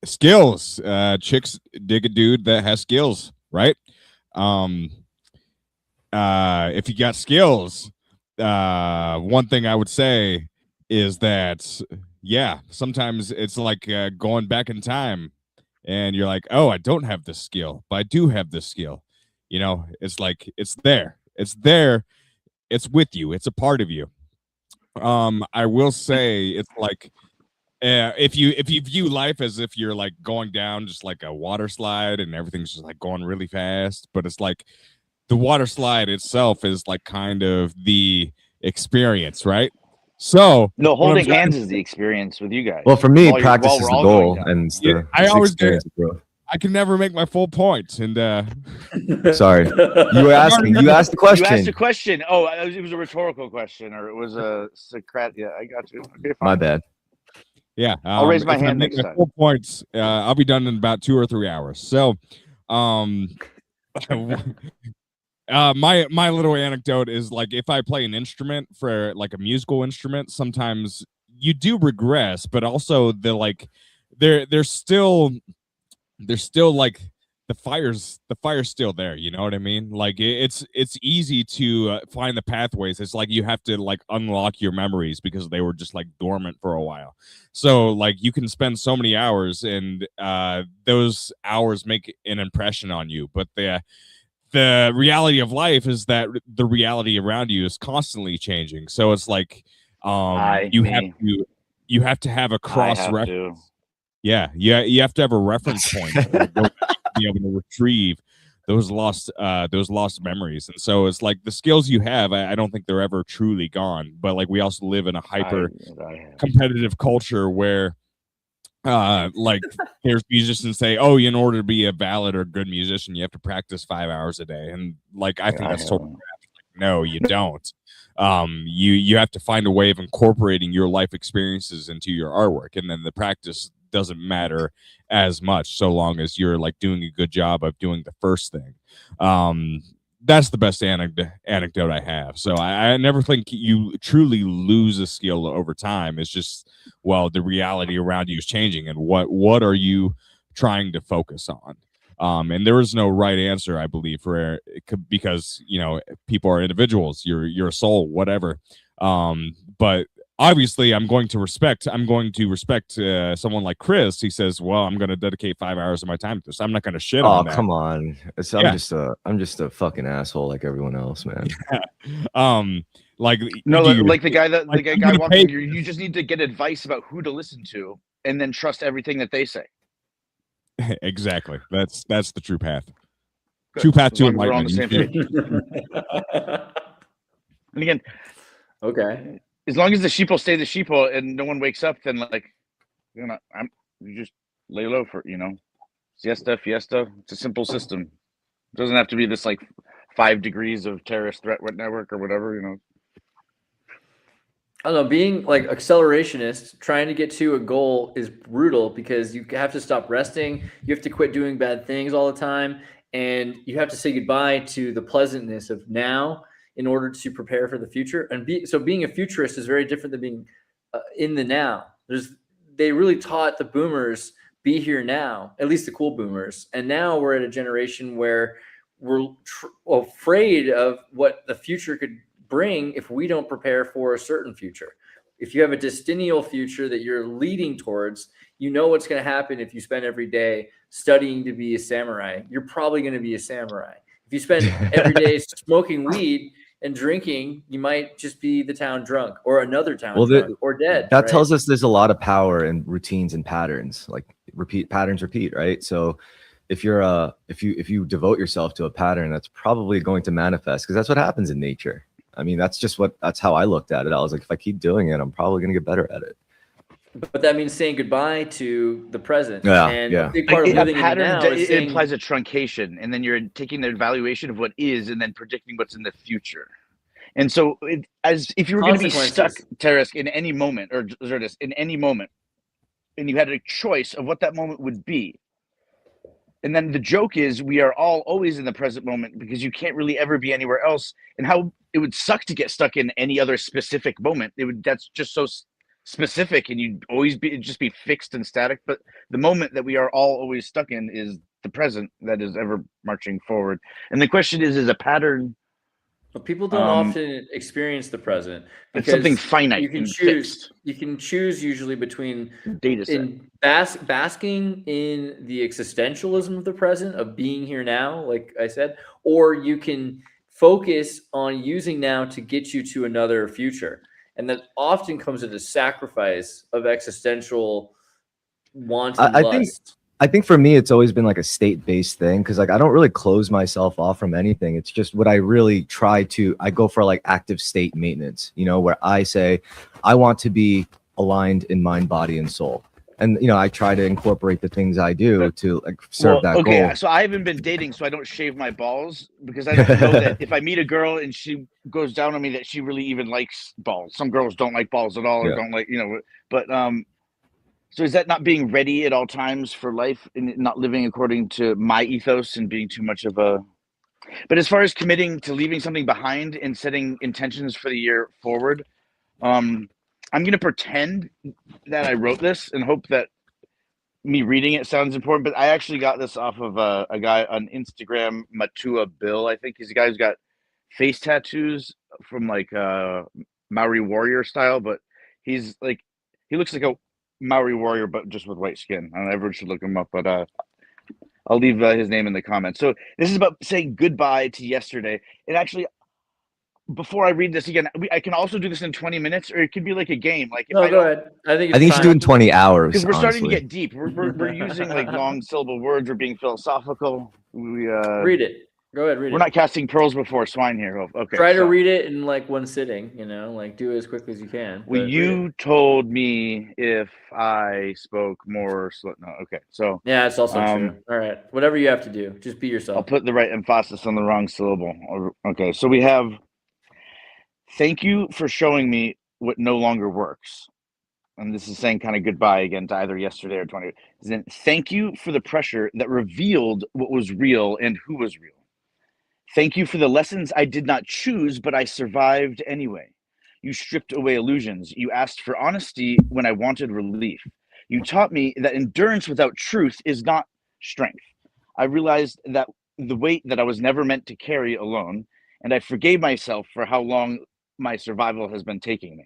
Skills. Chicks dig a dude that has skills, right? If you got skills, one thing I would say is that, yeah, sometimes it's like going back in time and you're like, oh, I don't have this skill, but I do have this skill. It's like, it's there. It's there. It's with you. It's a part of you. I will say it's like, if you view life as if you're like going down just like a water slide and everything's just like going really fast, but it's like the water slide itself is like kind of the experience, right? So no, holding hands is the experiance with you guys. Well, for me, practice is the goal, and I always do. I can never make my full point, and sorry, you asked the question. You asked a question. Oh, it was a rhetorical question, or it was a Socratic. Yeah, I got you. Okay, fine. My bad. Yeah, I'll raise my hand next time. Full points. I'll be done in about 2 or 3 hours. So, my little anecdote is like if I play an instrument for like a musical instrument, sometimes you do regress, but also there's still like the fire's still there. You know what I mean? Like it's easy to find the pathways. It's like you have to like unlock your memories because they were just like dormant for a while. So like you can spend so many hours and those hours make an impression on you. But the reality of life is that the reality around you is constantly changing. So it's like you have to have a cross reference. Yeah, you have to have a reference point to be able to retrieve those lost memories. And so it's like the skills you have, I don't think they're ever truly gone. But like we also live in a hyper competitive culture where like there's musicians say, oh, in order to be a valid or good musician, you have to practice 5 hours a day. And like I think that's totally crap. Like, no, you don't. You have to find a way of incorporating your life experiences into your artwork, and then the practice doesn't matter as much so long as you're like doing a good job of doing the first thing. That's the best anecdote I have. So I never think you truly lose a skill over time. It's just, well, the reality around you is changing, and what are you trying to focus on? And there is no right answer, I believe, for because people are individuals. You're a soul, whatever. But obviously, I'm going to respect someone like Chris. He says, "Well, I'm going to dedicate 5 hours of my time to this. I'm not going to shit on that." Oh, come on! I'm just a fucking asshole like everyone else, man. Like like the guy walking. pay- You just need to get advice about who to listen to, and then trust everything that they say. Exactly. That's the true path. True path to We're on the same enlightenment. page. And again, Okay. as long as the sheeple stay the sheeple and no one wakes up, then you just lay low for siesta, fiesta. It's a simple system. It doesn't have to be this like 5 degrees of terrorist threat network or whatever. I don't know, being like accelerationist, trying to get to a goal is brutal because you have to stop resting. You have to quit doing bad things all the time. And you have to say goodbye to the pleasantness of now in order to prepare for the future. And being a futurist is very different than being in the now. They really taught the boomers, be here now, at least the cool boomers. And now we're at a generation where we're afraid of what the future could bring if we don't prepare for a certain future. If you have a decennial future that you're leading towards, you know what's going to happen if you spend every day studying to be a samurai. You're probably going to be a samurai. If you spend every day smoking weed and drinking, you might just be the town drunk or another town drunk or dead. That tells us there's a lot of power in routines and patterns, like patterns repeat, right? So if you devote yourself to a pattern, that's probably going to manifest, because that's what happens in nature. I mean, that's how I looked at it. I was like, if I keep doing it, I'm probably going to get better at it. But that means saying goodbye to the present. Yeah, and yeah. a big part of living in the now is saying, implies a truncation, and then you're taking the evaluation of what is and then predicting what's in the future. And so, as if you were going to be stuck, Teresk, in any moment, or Zertis, in any moment, and you had a choice of what that moment would be. And then the joke is we are all always in the present moment because you can't really ever be anywhere else. And how it would suck to get stuck in any other specific moment. That's just so specific, and you'd always just be fixed and static. But the moment that we are all always stuck in is the present that is ever marching forward. And the question is a pattern. But people don't often experience the present. It's something finite. You can choose. Fixed. You can choose usually between data set. Basking in the existentialism of the present, of being here now, like I said, or you can focus on using now to get you to another future. And that often comes at a sacrifice of existential want and lust. I think for me, it's always been like a state-based thing, because like I don't really close myself off from anything. It's just what I really I go for like active state maintenance, where I say I want to be aligned in mind, body, and soul. And I try to incorporate the things I do to like serve that goal. Okay, so I haven't been dating, so I don't shave my balls, because I don't know that if I meet a girl and she goes down on me, that she really even likes balls. Some girls don't like balls at all, or don't like, but so is that not being ready at all times for life and not living according to my ethos and being too much of a... But as far as committing to leaving something behind and setting intentions for the year forward, I'm going to pretend that I wrote this and hope that me reading it sounds important. But I actually got this off of a guy on Instagram, Matua Bill. I think he's a guy who's got face tattoos from like Maori warrior style, but he looks like a Maori warrior, but just with white skin. I don't know, everyone should look him up, but I'll leave his name in the comments. So this is about saying goodbye to yesterday. And actually, before I read this again, I can also do this in 20 minutes, or it could be like a game. Like, go ahead. I think you should do it in 20 hours, because we're starting to get deep. We're using like long syllable words. We're being philosophical. Read it. Go ahead, read it. We're not casting pearls before swine here. Oh, okay. Try to read it in like one sitting, like do it as quickly as you can. Well, you told me if I spoke more slow. No, okay. So yeah, it's also true. All right. Whatever you have to do, just be yourself. I'll put the right emphasis on the wrong syllable. Okay. So we have, thank you for showing me what no longer works. And this is saying kind of goodbye again to either yesterday or 20. Then thank you for the pressure that revealed what was real and who was real. Thank you for the lessons I did not choose, but I survived anyway. You stripped away illusions. You asked for honesty when I wanted relief. You taught me that endurance without truth is not strength. I realized that the weight that I was never meant to carry alone, and I forgave myself for how long my survival has been taking me.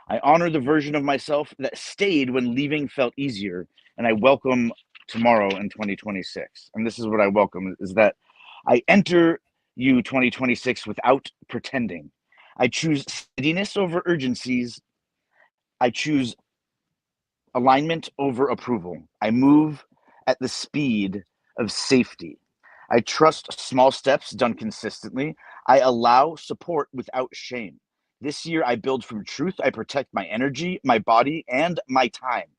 I honor the version of myself that stayed when leaving felt easier, and I welcome tomorrow in 2026. And this is what I welcome, is that I enter you 2026 without pretending. I choose steadiness over urgencies. I choose alignment over approval. I move at the speed of safety. I trust small steps done consistently. I allow support without shame. This year, I build from truth. I protect my energy, my body, and my time.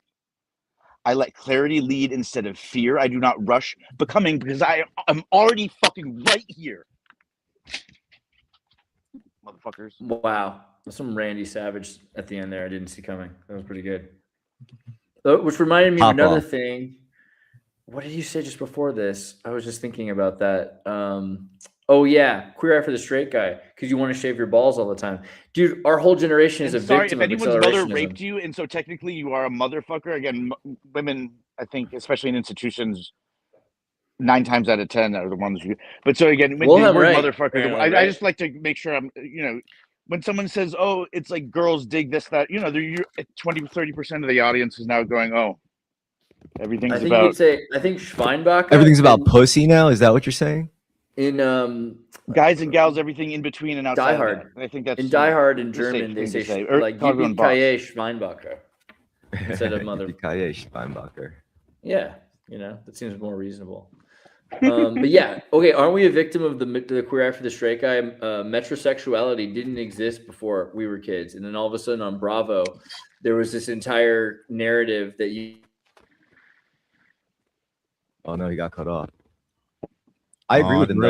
I let clarity lead instead of fear. I do not rush becoming because I am already fucking right here. Motherfuckers. Wow. There's some Randy Savage at the end there I didn't see coming. That was pretty good. Which reminded me of another thing. What did you say just before this? I was just thinking about that. Oh yeah, queer eye for the straight guy, because you want to shave your balls all the time, dude. Our whole generation is a victim of anyone's mother accelerationism. raped you, and so technically you are a motherfucker. Again, women, I think, especially in institutions, 9 times out of 10 are the ones who. But so again, when the word motherfucker, I just like to make sure I'm, when someone says, "Oh, it's like girls dig this, that," they're 20-30% of the audience is now going, "Oh, everything's I think about." You'd say, I think Schweinbacher. Everything's about pussy now. Is that what you're saying? In guys and gals, everything in between and outside. Die Hard. I think that's in Die Hard in German. They say like "Yippee Schweinbacher" instead of mother. Yippee Schweinbacher. Yeah, that seems more reasonable. But yeah, okay. Aren't we a victim of the queer eye for the straight guy? Metrosexuality didn't exist before we were kids, and then all of a sudden on Bravo, there was this entire narrative that you. Oh no, he got cut off. I agree with him.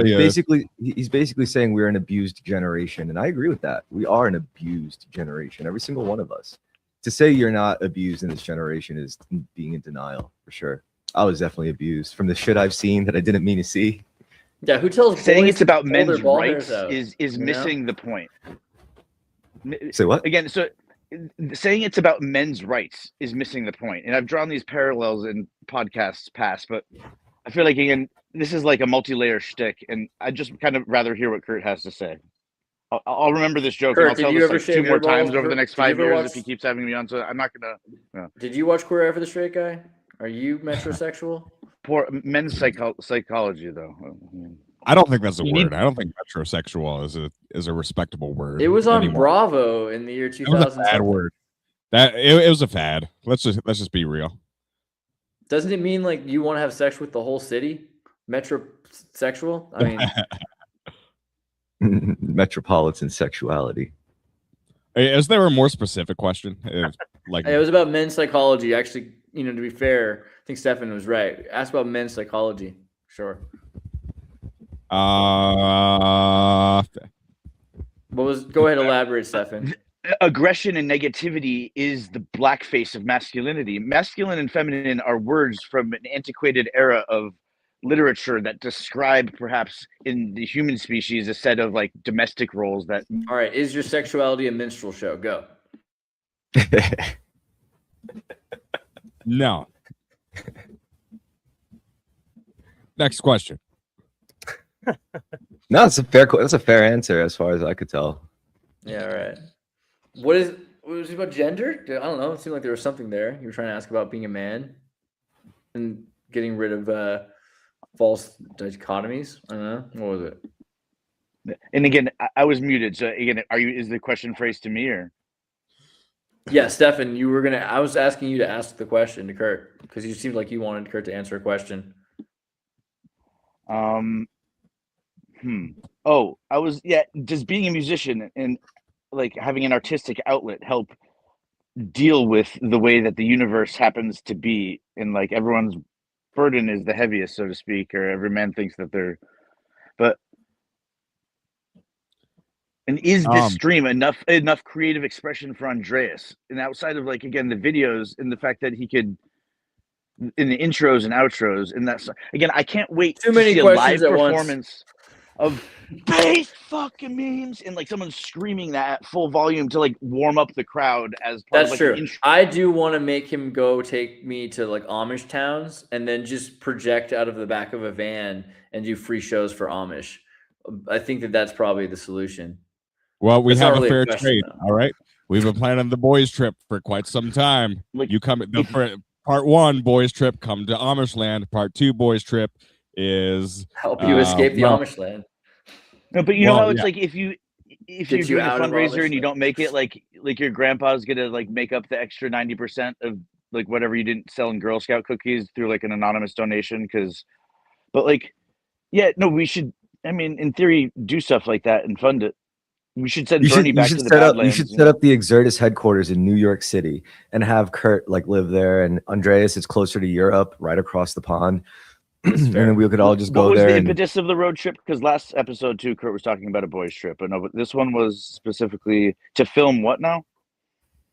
He's basically saying we're an abused generation, and I agree with that. We are an abused generation, every single one of us. To say you're not abused in this generation is being in denial, for sure. I was definitely abused from the shit I've seen that I didn't mean to see. Yeah, who tells saying it's about men's rights is missing the point. Say what? Again, so saying it's about men's rights is missing the point. And I've drawn these parallels in podcasts past, but I feel like, again, this is like a multi-layer shtick, and I just kind of rather hear what Kurt has to say. I'll remember this joke, Kurt, and I'll tell this like 2 more times over the next 5 years if he keeps having me on. So I'm not gonna. Did you watch Queer Eye for the Straight Guy? Are you metrosexual? Poor men's psychology, though. I don't think that's a word. I don't think metrosexual is a respectable word. It was on Bravo in the year 2000. It was a bad word. It was a fad. Let's just be real. Doesn't it mean like you want to have sex with the whole city? Metrosexual? I mean, metropolitan sexuality. Is there a more specific question? It was about men's psychology. Actually, to be fair, I think Stefan was right. Ask about men's psychology. Sure. Go ahead, elaborate, Stefan. Aggression and negativity is the blackface of masculinity. Masculine and feminine are words from an antiquated era of literature that describe, perhaps in the human species, a set of like domestic roles that. All right, is your sexuality a minstrel show? Go. No. Next question. No, that's a fair answer as far as I could tell. Yeah, right. What was it about gender? I don't know. It seemed like there was something there. You were trying to ask about being a man and getting rid of false dichotomies. I don't know. What was it? And again, I was muted. So again, is the question phrased to me or? Yeah, Stefan, I was asking you to ask the question to Kurt because you seemed like you wanted Kurt to answer a question. Does being a musician and like having an artistic outlet help deal with the way that the universe happens to be, and like everyone's burden is the heaviest, so to speak, or every man thinks that and is this stream enough creative expression for Andreas? And outside of like, again, the videos and the fact that he could in the intros and outros, and that's again, I can't wait to see a live performance. of based fucking memes and like someone screaming that at full volume to like warm up the crowd as part That's of like true. an intro. I do want to make him go take me to like Amish towns and then just project out of the back of a van and do free shows for Amish. I think that that's probably the solution. Well, we That's have not a really a fair question, trade. though. All right. We've been planning the boys trip for quite some time. Like, You come for part 1 boys trip, come to Amish land. Part 2 boys trip is Help you escape the well, Amish land. No, but you know Well, how it's yeah. like if you're Get you doing a out of fundraiser and you Amish don't make it, like your grandpa's gonna like make up the extra 90% of like whatever you didn't sell in Girl Scout cookies through like an anonymous donation. But like, yeah, no, we should. I mean, in theory, do stuff like that and fund it. We should send Bernie back to the Badlands. You should set up the Exertus headquarters in New York City and have Kurt like live there, and Andreas is closer to Europe, right across the pond. And then we could all just go What was there. the And impetus of the road trip? Because last episode too, Kurt was talking about a boys trip, but no, but this one was specifically to film what now?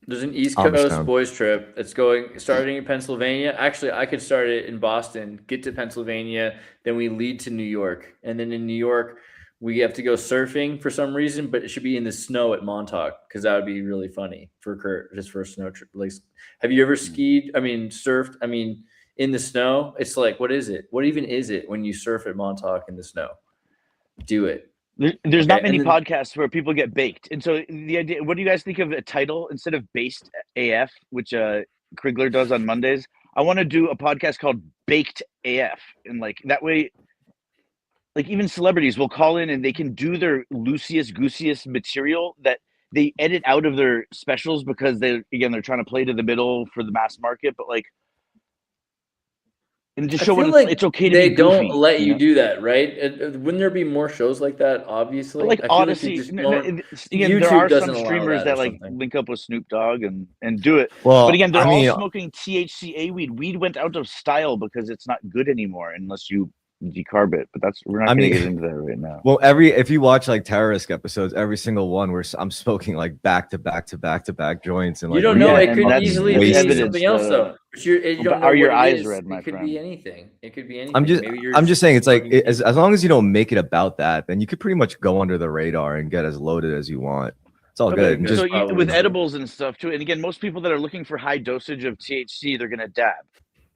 There's an East Amish Coast town. boys trip. It's starting in Pennsylvania. Actually, I could start it in Boston, get to Pennsylvania, then we lead to New York. And then in New York, we have to go surfing for some reason, but it should be in the snow at Montauk because that would be really funny for Kurt, just for a snow trip. Like, have you ever skied? I mean, surfed? I mean, in the snow? It's like, what is it? What even is it when you surf at Montauk in the snow? Do it. There's not many and then- podcasts where people get baked, and so the idea. What do you guys think of a title instead of Based AF, which Krigler does on Mondays? I want to do a podcast called Baked AF, and like that way, like even celebrities will call in and they can do their loosiest goosiest material that they edit out of their specials because they're trying to play to the middle for the mass market, but like. And to I show feel what like it's okay to they be goofy, don't let you know? do that, right? Wouldn't there be more shows like that? Obviously, But like I feel Odyssey, just again, YouTube there are doesn't some allow streamers that or that like something. link up with Snoop Dogg and do it. well, But again, they're I mean, all smoking THCA weed. Weed went out of style because it's not good anymore unless you decarb it. But we're not going to get into that right now. well, if you watch like terrorist episodes, every single one where I'm smoking like back to back joints, and like You don't know. Yeah, It and could that's easily be wasted. something else, though. But you But don't know are your what it eyes is. red, my It could friend? be anything. It could be anything. I'm just saying it's like as long as you don't make it about that, then you could pretty much go under the radar and get as loaded as you want. It's all good. And So just with edibles and stuff too, and again, most people that are looking for high dosage of THC, they're going to dab,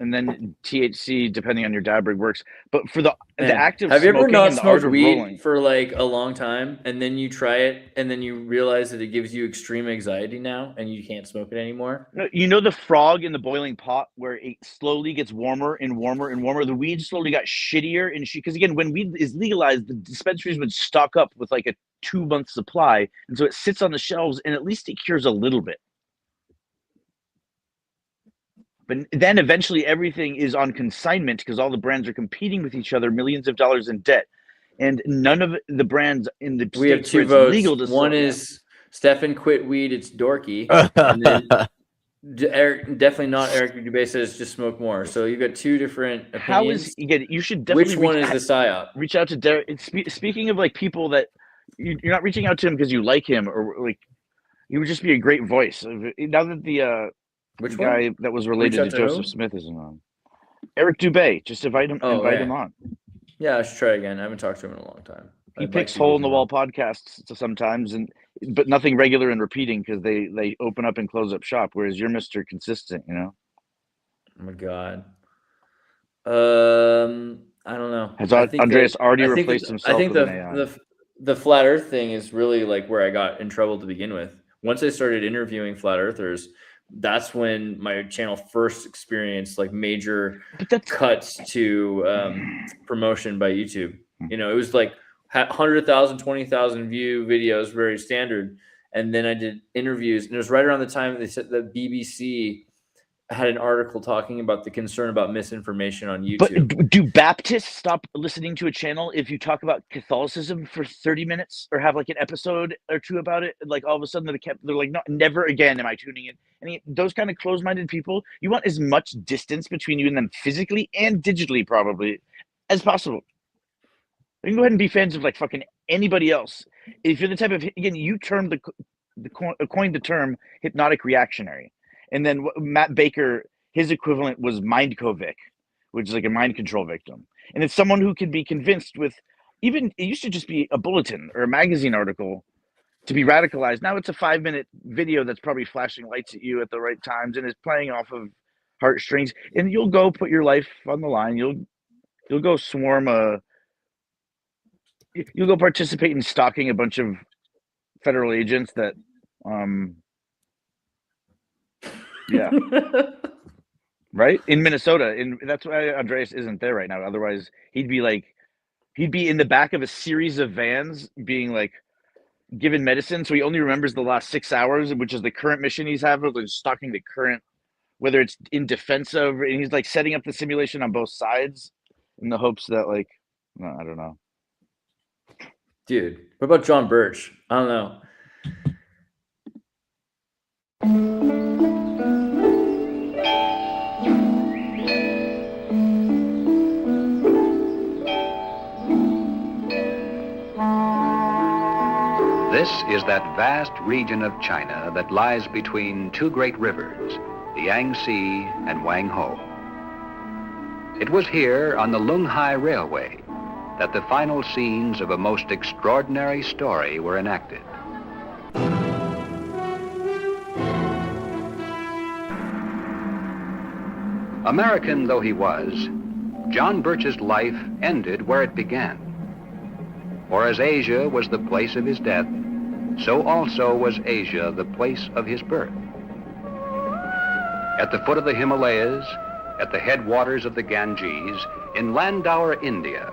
and then THC, depending on your dab rig, works. But for the active, have you ever smoking not and the art smoked of weed rolling, for like a long time, and then you try it, and then you realize that it gives you extreme anxiety now, and you can't smoke it anymore? No, you know the frog in the boiling pot where it slowly gets warmer and warmer and warmer. The weed slowly got shittier and because again, when weed is legalized, the dispensaries would stock up with like a 2-month supply, and so it sits on the shelves, and at least it cures a little bit. But then eventually everything is on consignment because all the brands are competing with each other, millions of dollars in debt, and none of the brands in the We have states where two it's votes. legal to One sell, is Stefan quit weed. It's dorky. And then Eric, definitely not Eric Dubé says just smoke more. So you've got two different opinions. How is you should definitely which one is the psyop? Reach out to Derek. Speaking of like people that you're not reaching out to him because you like him or like he would just be a great voice. Now that the Which guy one? that was related to Joseph Smith isn't on. Eric Dubé, just invite him on. Yeah, I should try again. I haven't talked to him in a long time. He picks hole in the wall podcasts sometimes, but nothing regular and repeating because they open up and close up shop. Whereas you're Mr. Consistent, you know. Oh my god. I don't know. Has Andreas already replaced himself? I think with an AI? the flat Earth thing is really like where I got in trouble to begin with. Once I started interviewing flat earthers, that's when my channel first experienced like major cuts to promotion by YouTube. You know, it was like 100,000, 20,000 view videos, very standard. And then I did interviews, and it was right around the time they said that BBC had an article talking about the concern about misinformation on YouTube. But do Baptists stop listening to a channel if you talk about Catholicism for 30 minutes or have like an episode or two about it? Like all of a sudden they're like, no, never again am I tuning in. I mean, those kind of closed-minded people, you want as much distance between you and them physically and digitally probably as possible. You can go ahead and be fans of like fucking anybody else. If you're the type of, again, you termed coined the term hypnotic reactionary. And then Matt Baker, his equivalent was Mindkovic, which is like a mind control victim. And it's someone who can be convinced with even it used to just be a bulletin or a magazine article to be radicalized. Now it's a 5-minute video that's probably flashing lights at you at the right times and is playing off of heartstrings. And you'll go put your life on the line. You'll go you'll go participate in stalking a bunch of federal agents that, yeah. Right? In Minnesota. And that's why Andreas isn't there right now. Otherwise, he'd be in the back of a series of vans being like given medicine. So he only remembers the last 6 hours, which is the current mission he's having, like stalking the current, whether it's in defense of, and he's like setting up the simulation on both sides in the hopes that I don't know. Dude, what about John Birch? I don't know. This is that vast region of China that lies between two great rivers, the Yangtze and Wangho. It was here on the Lunghai Railway that the final scenes of a most extraordinary story were enacted. American though he was, John Birch's life ended where it began. For as Asia was the place of his death, so also was Asia the place of his birth. At the foot of the Himalayas, at the headwaters of the Ganges, in Landour, India,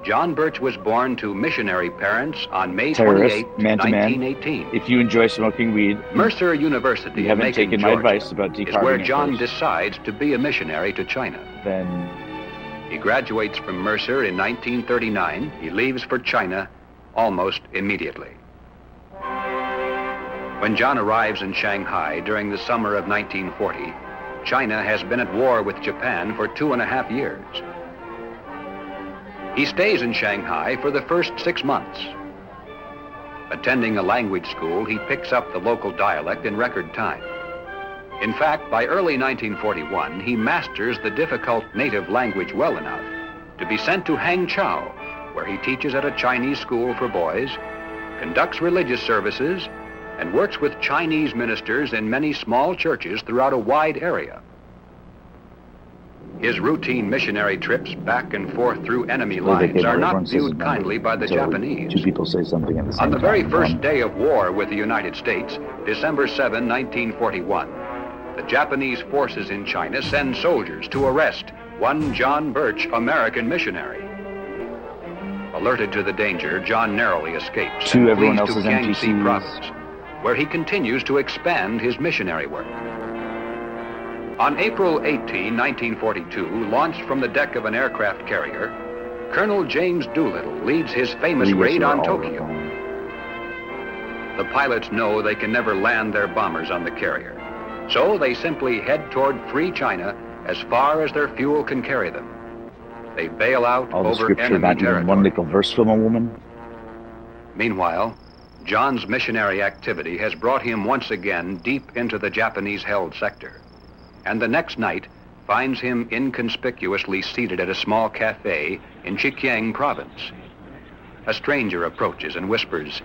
John Birch was born to missionary parents on May 28, 1918. If you enjoy smoking weed, Mercer University you haven't Macon, taken my Georgia, advice about is where decarbonizing John first, decides to be a missionary to China. then He graduates from Mercer in 1939. He leaves for China almost immediately. When John arrives in Shanghai during the summer of 1940, China has been at war with Japan for 2.5 years. He stays in Shanghai for the first 6 months. Attending a language school, he picks up the local dialect in record time. In fact, by early 1941, he masters the difficult native language well enough to be sent to Hangzhou, where he teaches at a Chinese school for boys, conducts religious services, and works with Chinese ministers in many small churches throughout a wide area. His routine missionary trips back and forth through enemy lines are not viewed kindly by the Japanese. Two people say something at the same time. On the very first day of war with the United States, December 7, 1941, the Japanese forces in China send soldiers to arrest one John Birch, American missionary. Alerted to the danger, John narrowly escapes To and everyone flees to else's Yangtze NPCs. province, where he continues to expand his missionary work. On April 18, 1942, launched from the deck of an aircraft carrier, Colonel James Doolittle leads his famous raid on Tokyo. The pilots know they can never land their bombers on the carrier, so they simply head toward free China as far as their fuel can carry them. They bail out All the over scripture enemy about even one territory. nickel verse from a woman. Meanwhile, John's missionary activity has brought him once again deep into the Japanese-held sector, and the next night finds him inconspicuously seated at a small cafe in Zhejiang province. A stranger approaches and whispers,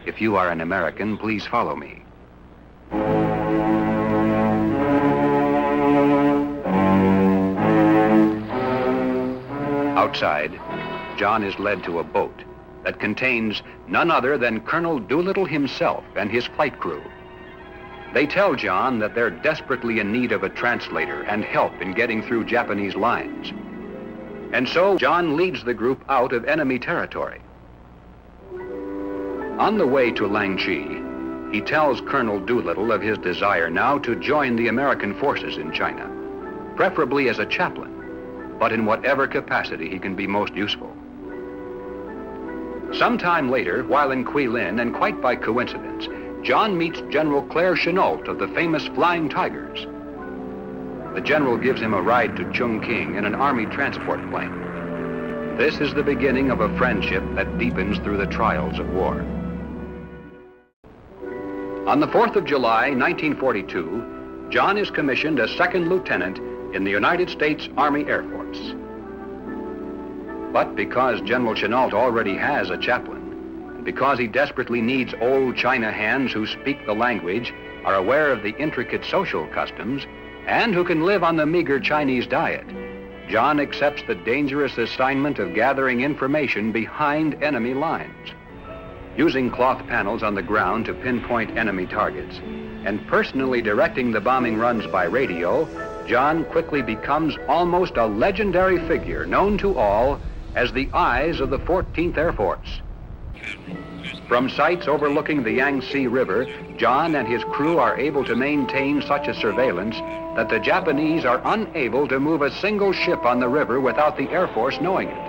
"If you are an American, please follow me." Outside, John is led to a boat that contains none other than Colonel Doolittle himself and his flight crew. They tell John that they're desperately in need of a translator and help in getting through Japanese lines. And so John leads the group out of enemy territory. On the way to Langshi, he tells Colonel Doolittle of his desire now to join the American forces in China, preferably as a chaplain, but in whatever capacity he can be most useful. Sometime later, while in Guilin, and quite by coincidence, John meets General Claire Chennault of the famous Flying Tigers. The general gives him a ride to Chungking in an army transport plane. This is the beginning of a friendship that deepens through the trials of war. On the 4th of July, 1942, John is commissioned as second lieutenant in the United States Army Air Force. But because General Chennault already has a chaplain, and because he desperately needs old China hands who speak the language, are aware of the intricate social customs, and who can live on the meager Chinese diet, John accepts the dangerous assignment of gathering information behind enemy lines. Using cloth panels on the ground to pinpoint enemy targets, and personally directing the bombing runs by radio, John quickly becomes almost a legendary figure known to all as the Eyes of the 14th Air Force. From sites overlooking the Yangtze River, John and his crew are able to maintain such a surveillance that the Japanese are unable to move a single ship on the river without the Air Force knowing it.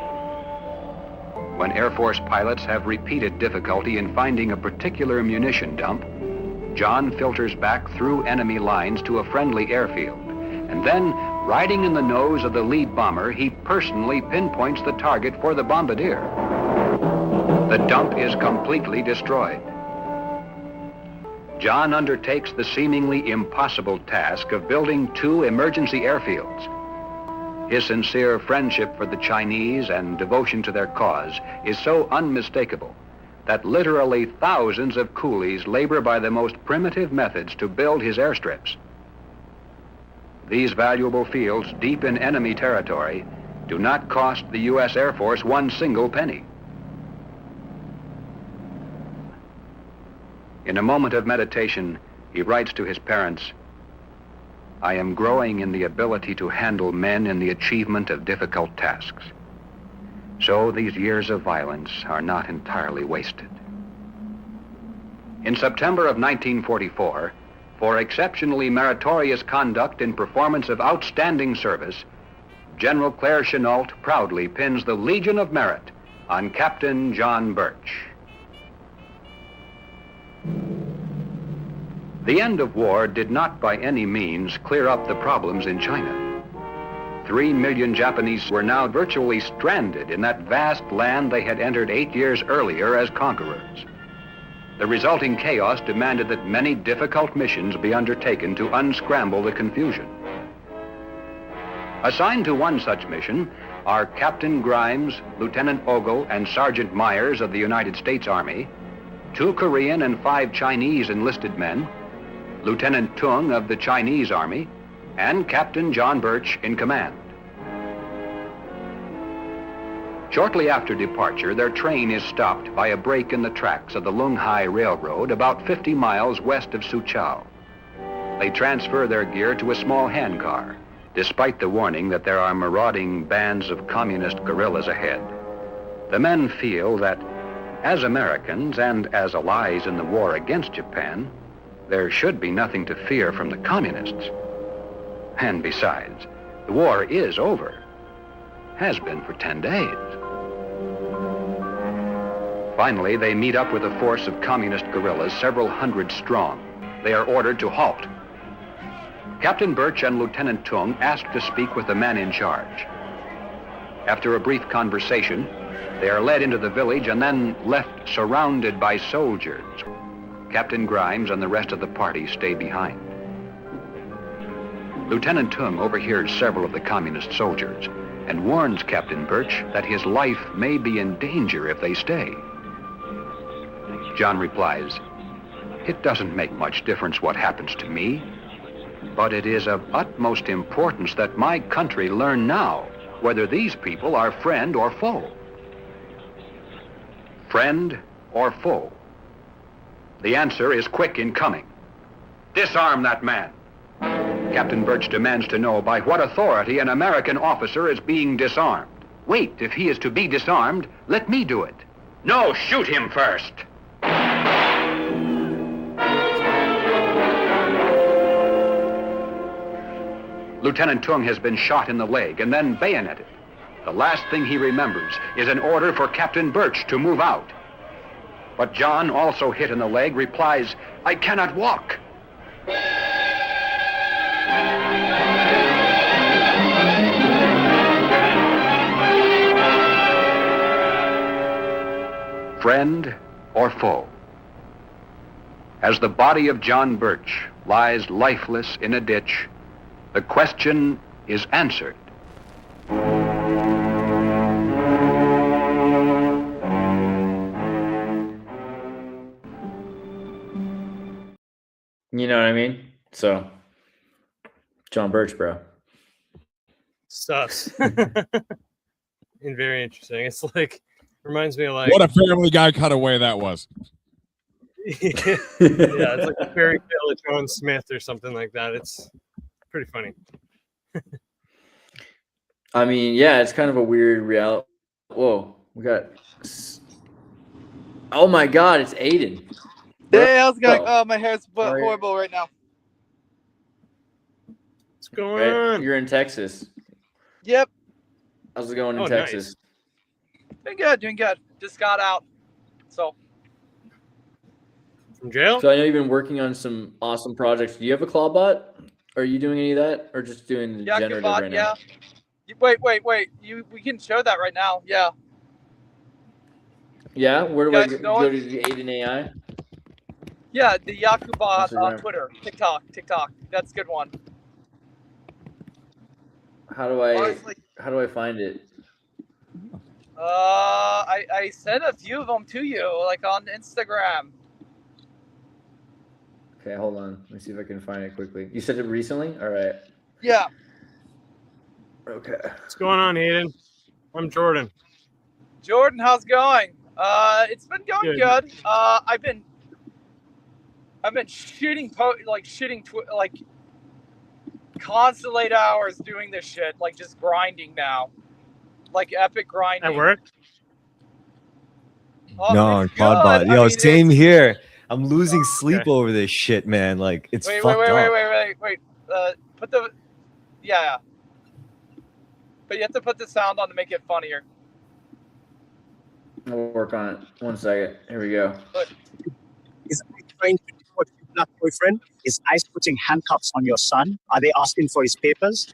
When Air Force pilots have repeated difficulty in finding a particular munition dump, John filters back through enemy lines to a friendly airfield, and then, riding in the nose of the lead bomber, he personally pinpoints the target for the bombardier. The dump is completely destroyed. John undertakes the seemingly impossible task of building 2 emergency airfields. His sincere friendship for the Chinese and devotion to their cause is so unmistakable that literally thousands of coolies labor by the most primitive methods to build his airstrips. These valuable fields deep in enemy territory do not cost the U.S. Air Force one single penny. In a moment of meditation, he writes to his parents, "I am growing in the ability to handle men in the achievement of difficult tasks. So these years of violence are not entirely wasted." In September of 1944, for exceptionally meritorious conduct in performance of outstanding service, General Claire Chennault proudly pins the Legion of Merit on Captain John Birch. The end of war did not by any means clear up the problems in China. 3 million Japanese were now virtually stranded in that vast land they had entered 8 years earlier as conquerors. The resulting chaos demanded that many difficult missions be undertaken to unscramble the confusion. Assigned to one such mission are Captain Grimes, Lieutenant Ogle, and Sergeant Myers of the United States Army, 2 Korean and 5 Chinese enlisted men, Lieutenant Tung of the Chinese Army, and Captain John Birch in command. Shortly after departure, their train is stopped by a break in the tracks of the Lunghai Railroad about 50 miles west of Suzhou. They transfer their gear to a small handcar, despite the warning that there are marauding bands of communist guerrillas ahead. The men feel that, as Americans and as allies in the war against Japan, there should be nothing to fear from the communists. And besides, the war is over. Has been for 10 days. Finally, they meet up with a force of communist guerrillas, several hundred strong. They are ordered to halt. Captain Birch and Lieutenant Tung ask to speak with the man in charge. After a brief conversation, they are led into the village and then left surrounded by soldiers. Captain Grimes and the rest of the party stay behind. Lieutenant Tung overhears several of the communist soldiers and warns Captain Birch that his life may be in danger if they stay. John replies, "It doesn't make much difference what happens to me, but it is of utmost importance that my country learn now whether these people are friend or foe." Friend or foe? The answer is quick in coming. Disarm that man. Captain Birch demands to know by what authority an American officer is being disarmed. Wait, if he is to be disarmed, let me do it. No, shoot him first. Lieutenant Tung has been shot in the leg and then bayoneted. The last thing he remembers is an order for Captain Birch to move out. But John, also hit in the leg, replies, "I cannot walk." Friend or foe? As the body of John Birch lies lifeless in a ditch, the question is answered. You know what I mean? So, John Birch, bro. Sus. And very interesting. It's like reminds me of like What a Family Guy cutaway that was. yeah, it's like a fairy tale of John Smith or something like that. It's pretty funny. I mean, yeah, it's kind of a weird reality. Whoa, we got. Oh my God, it's Aiden. Hey, how's it going? Bro. Oh, my hair's horrible right now. What's going on? You're in Texas. Yep. How's it going in Oh, Texas? nice. Doing good. Just got out. So. From jail? So I know you've been working on some awesome projects. Do you have a Clawbot? Are you doing any of that, or just doing the generative Yakubot, right now? yeah. Wait. We can show that right now. Yeah. Yeah. Where do I Guys, go to the Aiden AI? Yeah, the Yakubot on Instagram. Twitter, TikTok. That's a good one. How do I Honestly, find it? I sent a few of them to you, like on Instagram. Okay, hold on. Let me see if I can find it quickly. You sent it recently? All right. Yeah. Okay. What's going on, Aiden? I'm Jordan. Jordan, how's it going? It's been going good. I've been shooting constantly 8 hours doing this shit, like just grinding now, like epic grinding. At work? Oh, No, on it's good. Quadbot. I Yo, mean, same it's- here. I'm losing sleep over this shit, man. Like it's Wait. fucked up. Put the yeah. But you have to put the sound on to make it funnier. I'll work on it. 1 second. Here we go. Is ICE trying to deport your black boyfriend? Is ICE putting handcuffs on your son? Are they asking for his papers?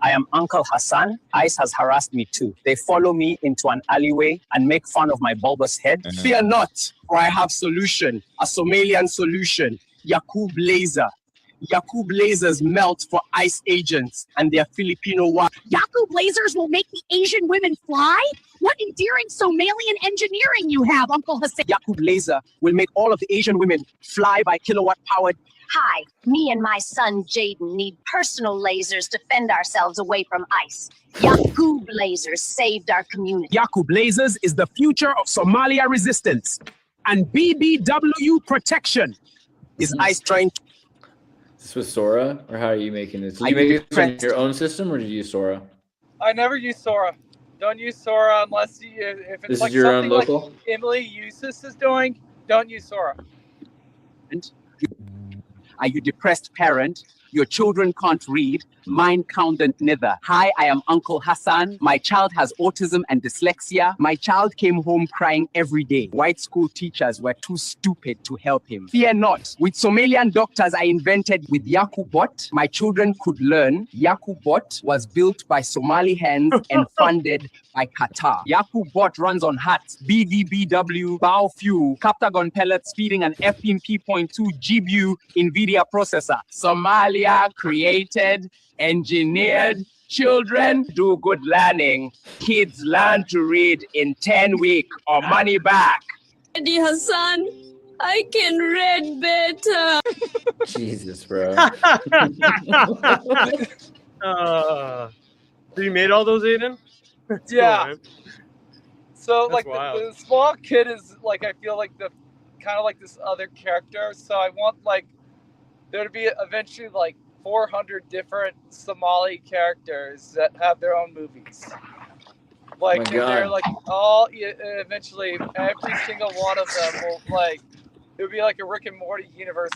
I am Uncle Hassan. ICE has harassed me too. They follow me into an alleyway and make fun of my bulbous head. Fear not, for I have solution, a Somalian solution. Yakub laser. Yakub lasers melt for ICE agents and their Filipino wives. Yakub lasers will make the Asian women fly? What endearing Somalian engineering you have, Uncle Hassan. Yakub laser will make all of the Asian women fly by kilowatt-powered. Hi, me and my son Jaden need personal lasers to fend ourselves away from ICE. Yakub lasers saved our community. Yakub lasers is the future of Somalia resistance and BBW protection. Is ICE trying to... Is this with Sora, or how are you making this? Did you make this on your own system, or did you use Sora? I never use Sora. Don't use Sora unless if it's This like is your own something like local? Emily Eustace is doing. Don't use Sora. Are you depressed parent? Your children can't read. Mine can't neither. Hi, I am Uncle Hassan. My child has autism and dyslexia. My child came home crying every day. White school teachers were too stupid to help him. Fear not. With Somalian doctors I invented with Yakubot, my children could learn. Yakubot was built by Somali hands and funded by Qatar. Yakubot runs on hats, BDBW, biofuel, Captagon pellets feeding an APM 2 GPU NVIDIA processor. Somalia created, engineered, children do good learning. Kids learn to read in 10 weeks or money back. Eddie Hassan, I can read better. Jesus, bro. So you made all those, Aiden? That's Yeah. cool, man. So That's like wild. the small kid is like, I feel like the kind of like this other character. So I want like there to be eventually like 400 different Somali characters that have their own movies. Like my God. they're like all eventually every single one of them will like it would be like a Rick and Morty universe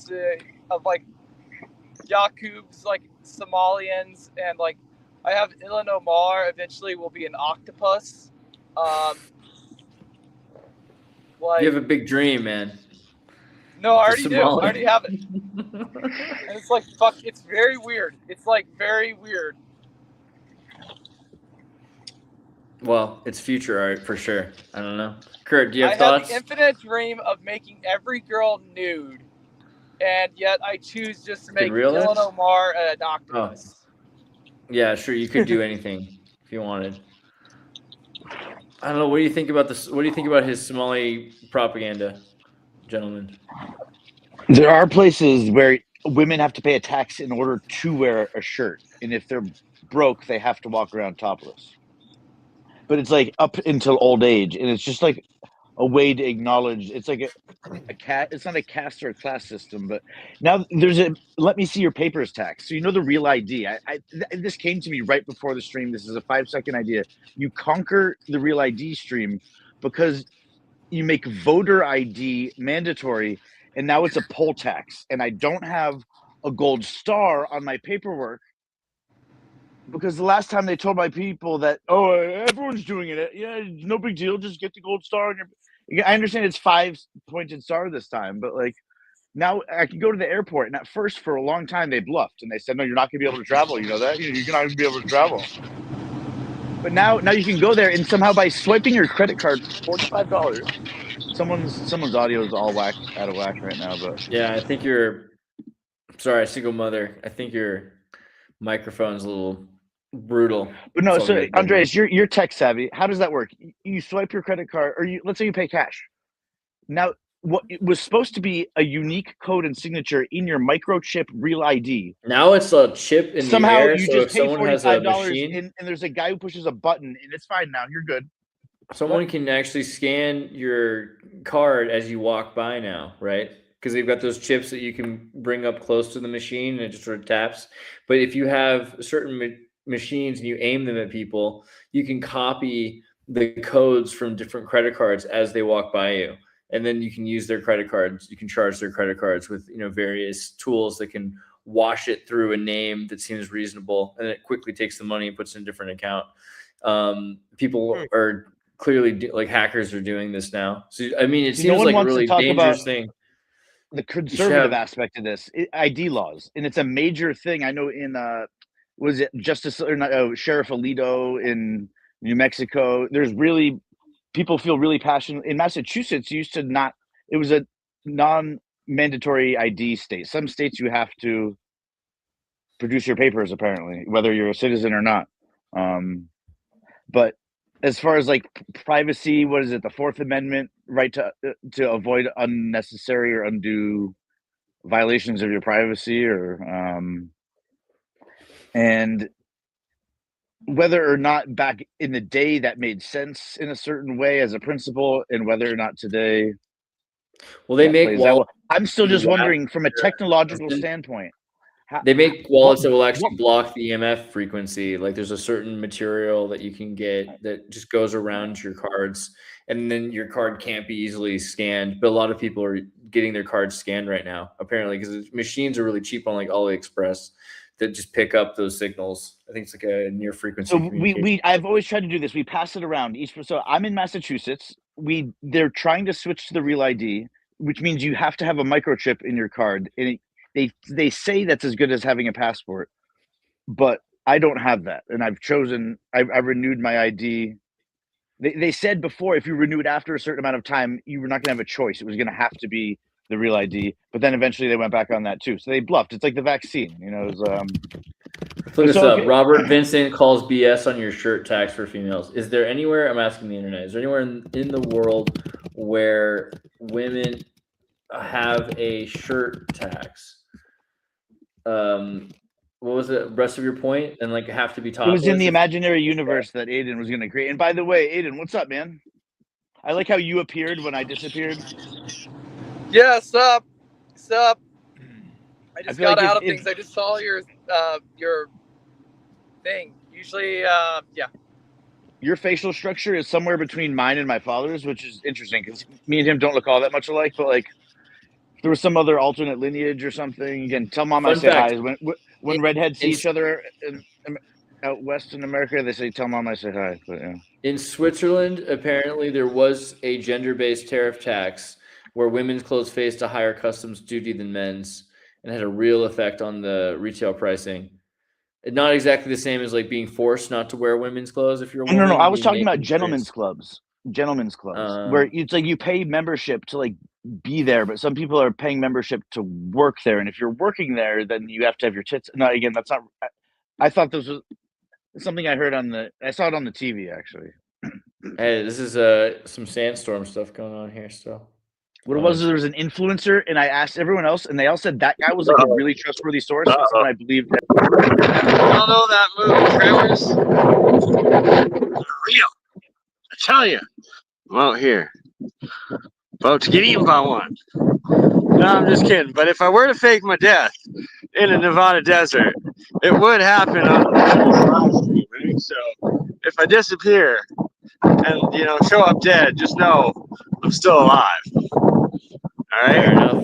of like Yakub's like Somalians, and like I have Ilan Omar eventually will be an octopus. Like You have a big dream, man. no, I already do. I Somali. already have it. And it's like fuck. It's very weird. It's like very weird. Well, it's future art for sure. I don't know. Kurt, do you I have had thoughts? the infinite dream of making every girl nude, and yet I choose just to make realize? Ilan Omar an octopus. Yeah, sure. You could do anything if you wanted. I don't know. What do you think about this? What do you think about his Somali propaganda, gentlemen? There are places where women have to pay a tax in order to wear a shirt, and if they're broke, they have to walk around topless. But it's like up until old age, and it's just like a way to acknowledge. It's like a cat. It's not a caste or a class system, but now there's a let me see your papers tax. So you know the real ID. This came to me right before the stream. This is a 5-second idea. You conquer the real ID stream because you make voter ID mandatory, and now it's a poll tax, and I don't have a gold star on my paperwork because the last time they told my people that, oh, everyone's doing it, yeah, no big deal, just get the gold star on your. I understand it's 5-pointed star this time, but like now I can go to the airport, and at first for a long time they bluffed and they said, no, you're not going to be able to travel. You know that you're not going to be able to travel. But now you can go there, and somehow by swiping your credit card for $45. Someone's audio is all out of whack right now, but yeah, I think you're sorry, single mother. I think your microphone's a little brutal. But no, It's all so good. Andreas, you're tech savvy. How does that work? You swipe your credit card, or let's say you pay cash. Now, what it was supposed to be a unique code and signature in your microchip real ID. Now it's a chip in Somehow the air. you So just if pay someone has a $45 machine, and there's a guy who pushes a button, and it's fine now. You're good. someone can actually scan your card as you walk by now, right? Because they've got those chips that you can bring up close to the machine and it just sort of taps. But if you have certain machines and you aim them at people, you can copy the codes from different credit cards as they walk by you. And then you can use their credit cards. You can charge their credit cards with various tools that can wash it through a name that seems reasonable, and it quickly takes the money and puts it in a different account. People are clearly like hackers are doing this now. So I mean, it seems like a really dangerous thing. The conservative aspect of this ID laws, and it's a major thing. I know in was it Justice or not, Sheriff Alito in New Mexico. There's really people feel really passionate in Massachusetts. Used to not. It was a non-mandatory ID state. Some states you have to produce your papers apparently, whether you're a citizen or not. But as far as like privacy, what is it? The Fourth Amendment right to avoid unnecessary or undue violations of your privacy, or and whether or not back in the day that made sense in a certain way as a principle, and whether or not today. Well, they make wallets. I'm still just wondering from a technological standpoint. They make wallets that will actually block the EMF frequency. Like there's a certain material that you can get that just goes around your cards, and then your card can't be easily scanned. But a lot of people are getting their cards scanned right now, apparently, because machines are really cheap on like AliExpress that just pick up those signals. I think it's like a near frequency. So I've always tried to do this. We pass it around so I'm in Massachusetts. They're trying to switch to the Real ID, which means you have to have a microchip in your card, and they say that's as good as having a passport, but I don't have that, and I've renewed my ID. They said before if you renew it after a certain amount of time, you were not going to have a choice. It was going to have to be the Real ID, but then eventually they went back on that too. So they bluffed. It's like the vaccine, It was, Look this up. Robert Vincent calls BS on your shirt tax for females. Is there anywhere, I'm asking the internet, is there anywhere in the world where women have a shirt tax? What was the rest of your point? And like have to be taught. It was in the imaginary universe that Aiden was going to create. And by the way, Aiden, what's up, man? I like how you appeared when I disappeared. Yeah, sup? I just got out of things. I just saw your thing. Usually, yeah. Your facial structure is somewhere between mine and my father's, which is interesting because me and him don't look all that much alike. But like, if there was some other alternate lineage or something, again, tell mom I say hi. When redheads see each other out west in America, they say, tell mom I say hi. But, yeah. In Switzerland, apparently there was a gender-based tariff tax where women's clothes faced a higher customs duty than men's and had a real effect on the retail pricing. Not exactly the same as like being forced not to wear women's clothes if you're a woman. No. I was talking about gentlemen's clubs. Where it's like you pay membership to like be there, but some people are paying membership to work there, and if you're working there, then you have to have your tits. No, again, that's not. I thought this was something I heard I saw it on the TV actually. Hey, this is some sandstorm stuff going on here still. What it was is there was an influencer, and I asked everyone else, and they all said that guy was like a really trustworthy source. So someone I believed. Y'all know that movie, Tremors? Real. I tell you. I'm out here. About to get eaten by one. No, I'm just kidding. But if I were to fake my death in a Nevada desert, it would happen on the live stream, right? So if I disappear and show up dead, just know I'm still alive. All right. Fair enough.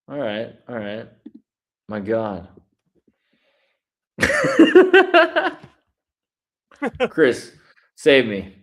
All right. My God. Chris, save me.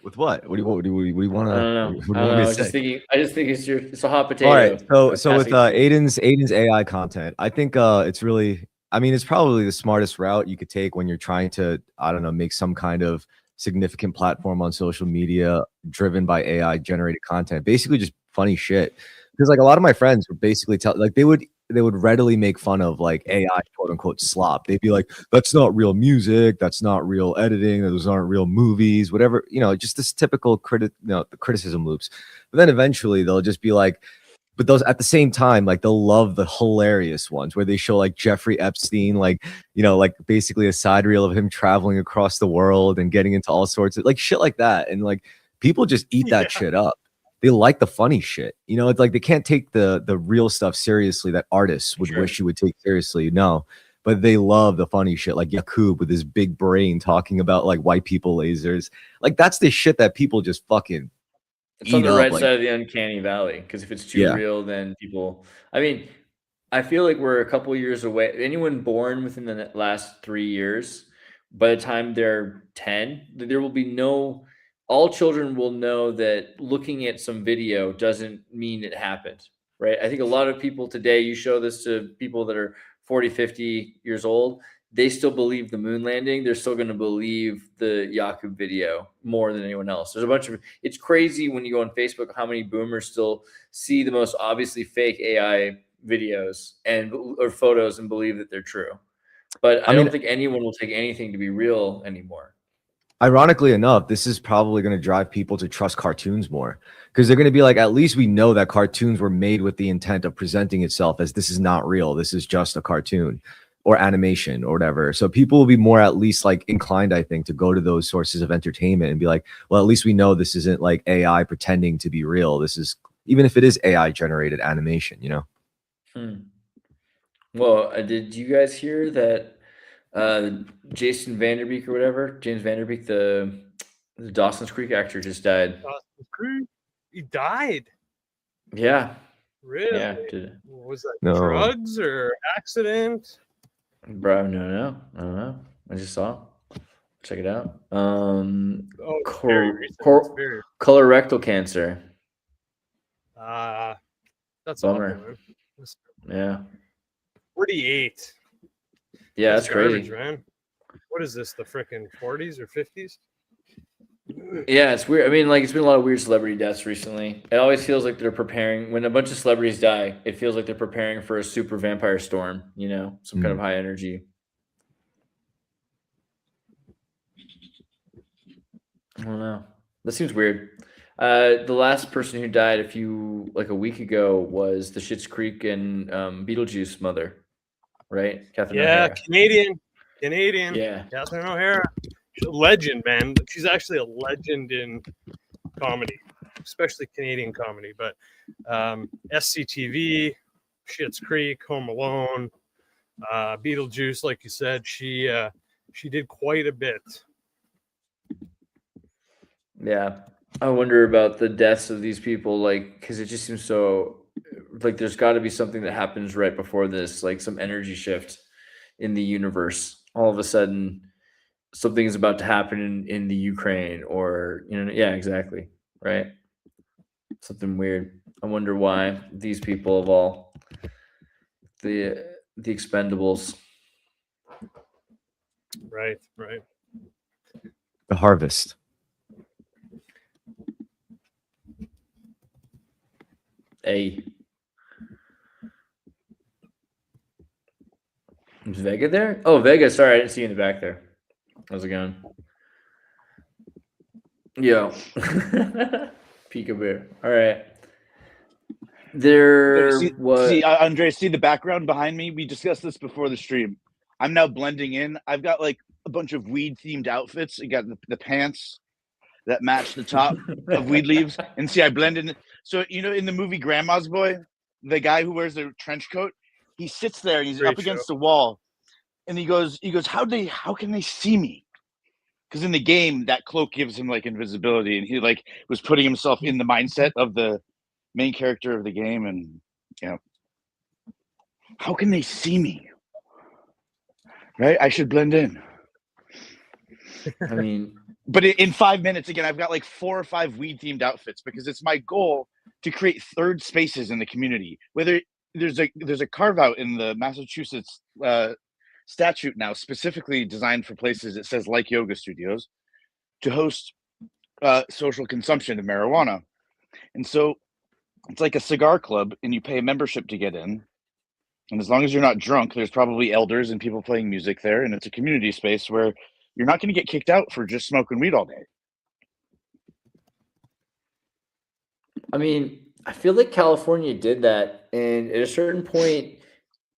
With what? What do you want to? I don't know. What do you I want me to was just say? thinking. I just think it's a hot potato. All right. So with Passing through. Aiden's AI content, I think it's really. I mean, it's probably the smartest route you could take when you're trying to, I don't know, make some kind of significant platform on social media driven by AI generated content. Basically, just funny shit. Because like a lot of my friends would basically tell, like they would readily make fun of like AI quote unquote slop. They'd be like, that's not real music, that's not real editing, those aren't real movies, whatever, just this typical the criticism loops. But then eventually they'll just be like, but those at the same time, like they'll love the hilarious ones where they show like Jeffrey Epstein, like, like basically a side reel of him traveling across the world and getting into all sorts of like shit like that. And like people just eat that shit up. They like the funny shit. It's like they can't take the real stuff seriously that artists would wish you would take seriously. No, but they love the funny shit, like Yakub with his big brain talking about like white people lasers. Like that's the shit that people just fucking It's on the right like, side of the uncanny valley, because if it's too real, then people. I mean, I feel like we're a couple years away. Anyone born within the last 3 years, by the time they're 10, there will be no. All children will know that looking at some video doesn't mean it happened, right? I think a lot of people today, you show this to people that are 40, 50 years old, they still believe the moon landing. They're still going to believe the Yakub video more than anyone else. There's a bunch of, it's crazy when you go on Facebook, how many boomers still see the most obviously fake AI videos or photos and believe that they're true. But I don't think anyone will take anything to be real anymore. Ironically enough, this is probably going to drive people to trust cartoons more, because they're going to be like, at least we know that cartoons were made with the intent of presenting itself as this is not real. This is just a cartoon or animation or whatever. So people will be more at least like inclined, I think, to go to those sources of entertainment and be like, well, at least we know this isn't like AI pretending to be real. This is, even if it is AI generated animation, Well, did you guys hear that Jason Vanderbeek or whatever, James Vanderbeek, the Dawson's Creek actor, just died? Dawson's Creek? He died? Yeah. Really? Yeah. Was that drugs or accident? Bro, no. I don't know. I just saw. Check it out. Colorectal cancer. That's bummer. Yeah. 48. Yeah, that's crazy, garbage, man. What is this? The freaking 40s or 50s? Yeah, it's weird. I mean, like, it's been a lot of weird celebrity deaths recently. It always feels like they're preparing. When a bunch of celebrities die, it feels like they're preparing for a super vampire storm. Some kind of high energy. I don't know. That seems weird. The last person who died a week ago was the Schitt's Creek and Beetlejuice mother, right? Catherine O'Hara. Canadian. Yeah. Catherine O'Hara. She's a legend, man. She's actually a legend in comedy, especially Canadian comedy. But SCTV, Schitt's Creek, Home Alone, Beetlejuice, like you said, she did quite a bit. Yeah. I wonder about the deaths of these people, like, because it just seems so, like, there's got to be something that happens right before this, like some energy shift in the universe. All of a sudden, something is about to happen in the Ukraine, or, yeah, exactly. Right. Something weird. I wonder why these people of all the Expendables. Right. The Harvest. Hey. Is Vega there? Oh, Vega. Sorry, I didn't see you in the back there. How's it going? Yo. Peekaboo. All right. There was. See, Andre, see the background behind me? We discussed this before the stream. I'm now blending in. I've got like a bunch of weed-themed outfits. You got the pants that match the top of weed leaves. And see, I blend in. So, you know, in the movie Grandma's Boy, the guy who wears the trench coat, he sits there and he's Great up against the wall. And he goes, how can they see me? Because in the game, that cloak gives him like invisibility. And he like was putting himself in the mindset of the main character of the game. And, you know, how can they see me? Right? I should blend in. I mean, but in 5 minutes, again, I've got like 4 or 5 weed-themed outfits because it's my goal to create third spaces in the community. Whether there's a carve-out in the Massachusetts statute now specifically designed for places that says like yoga studios to host social consumption of marijuana. And so it's like a cigar club and you pay a membership to get in. And as long as you're not drunk, there's probably elders and people playing music there. And it's a community space where you're not going to get kicked out for just smoking weed all day. I mean, I feel like California did that. And at a certain point,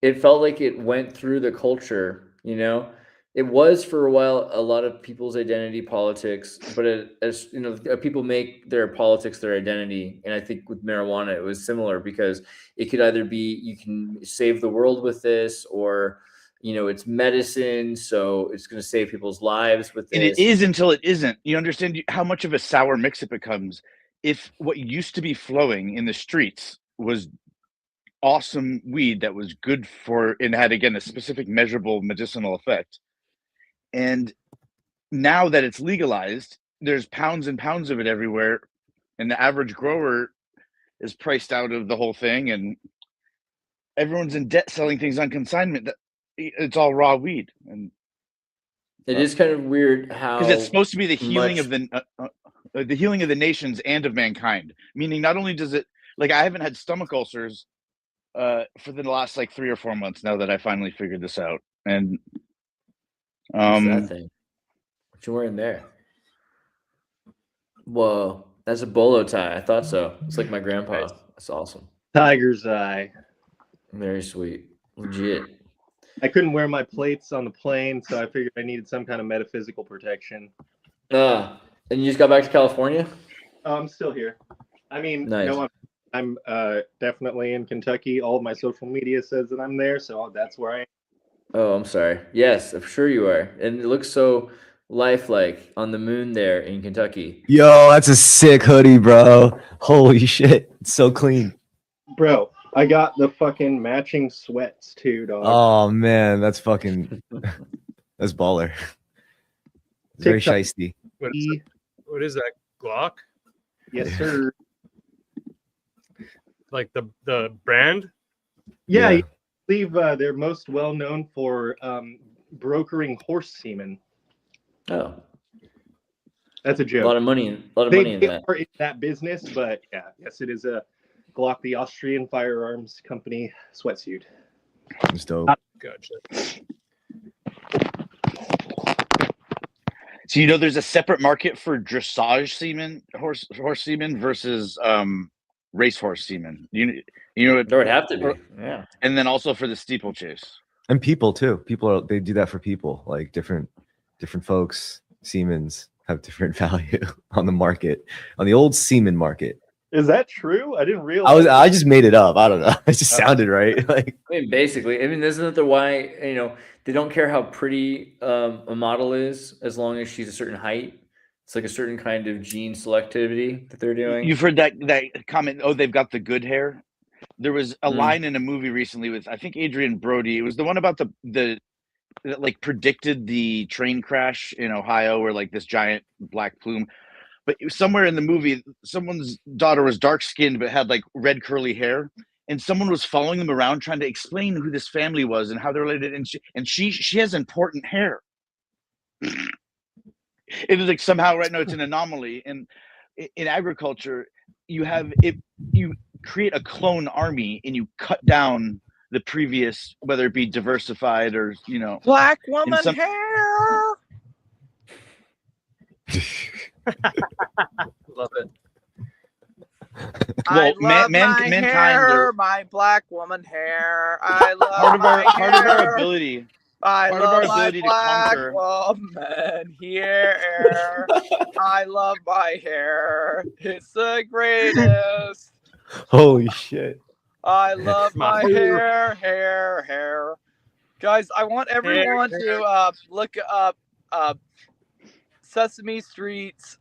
it felt like it went through the culture, you know? It was for a while a lot of people's identity politics, but as you know, people make their politics their identity. And I think with marijuana, it was similar because it could either be you can save the world with this, or you know, it's medicine, so it's going to save people's lives with this. And it is until it isn't. You understand how much of a sour mix it becomes if what used to be flowing in the streets was awesome weed that was good for and had, again, a specific measurable medicinal effect. And now that it's legalized, there's pounds and pounds of it everywhere, and the average grower is priced out of the whole thing, and everyone's in debt selling things on consignment. It's all raw weed, and it is kind of weird how, because it's supposed to be the healing of the healing of the nations and of mankind. Meaning, not only does it, like, I haven't had stomach ulcers for the last like 3 or 4 months now that I finally figured this out. And what's that thing? What you wearing there? Whoa, that's a bolo tie. I thought so. It's like my grandpa. That's awesome. Tiger's eye. Very sweet. Legit. I couldn't wear my plates on the plane, so I figured I needed some kind of metaphysical protection. And you just got back to California? Oh, I'm still here. I mean, nice. No, I'm definitely in Kentucky. All of my social media says that I'm there, so that's where I am. Oh, I'm sorry. Yes, I'm sure you are. And it looks so lifelike on the moon there in Kentucky. Yo, that's a sick hoodie, bro. Holy shit. It's so clean. Bro, I got the fucking matching sweats too, dog. Oh, man. That's fucking... That's baller. It's very shiesty. What is that? Glock? Yes, sir. Like the brand? Yeah. I believe they're most well known for brokering horse semen. Oh, that's a joke. A lot of money in that. Are in that business, but yeah, yes, it is a Glock, the Austrian firearms company sweatsuit. That's dope. Gotcha. So you know, there's a separate market for dressage semen, horse semen versus racehorse semen. You know, there would have to be, yeah. And then also for the steeplechase. And people too. They do that for people, like different folks. Semens have different value on the market, on the old semen market. Is that true? I didn't realize. I just made it up. I don't know. It just sounded right. Like, I mean, basically, isn't it the why? You know, they don't care how pretty a model is as long as she's a certain height. It's like a certain kind of gene selectivity that they're doing. You've heard that comment? Oh, they've got the good hair. There was a line in a movie recently with, I think, Adrian Brody. It was the one about the that like predicted the train crash in Ohio, where like this giant black plume. But somewhere in the movie, someone's daughter was dark skinned but had like red curly hair, and someone was following them around trying to explain who this family was and how they're related. And she has important hair. It is like somehow right now it's an anomaly. And in agriculture, you create a clone army and you cut down the previous, whether it be diversified or black woman hair. Love it. I love my mankind hair, are my black woman hair. I love part of our my part of our hair. ability. I Part of love our my ability to black conquer. woman hair. I love my hair. It's the greatest. Holy shit. I love My my hair, hair. Guys, I want everyone Hair. to look up Sesame Street's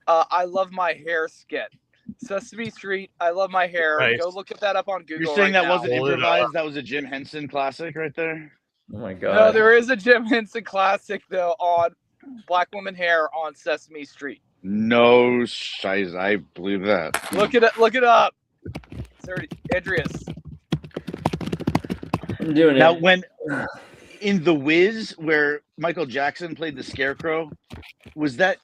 I love my hair skit. Sesame Street, I love my hair. Nice. Go look that up on Google You're saying right that now. wasn't Hold it up. improvised? That was a Jim Henson classic right there. Oh my No, god. there is a Jim Henson classic though on black woman hair on Sesame Street. No shiz, I believe that. Look it up. Sorry, Andreas. I'm doing Now, it. when in The Wiz, where Michael Jackson played the Scarecrow, was that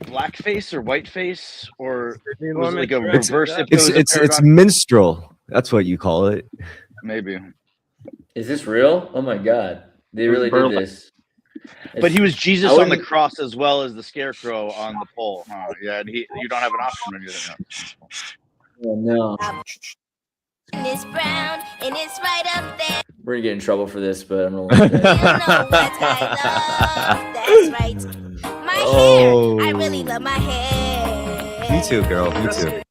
blackface or whiteface, or was it like a reverse? If it was a It's paradox? minstrel. That's what you call it. Maybe. Is this real? Oh my god. They really did this. But he was Jesus I on the wouldn't- cross as well as the Scarecrow on the pole. Huh? Yeah, and you don't have an option when you're there. Oh no. It's brown and it's right up there. We're gonna get in trouble for this, but I'm gonna You know what I love. That's right. My hair. I really love my hair. Me too, girl. Me too.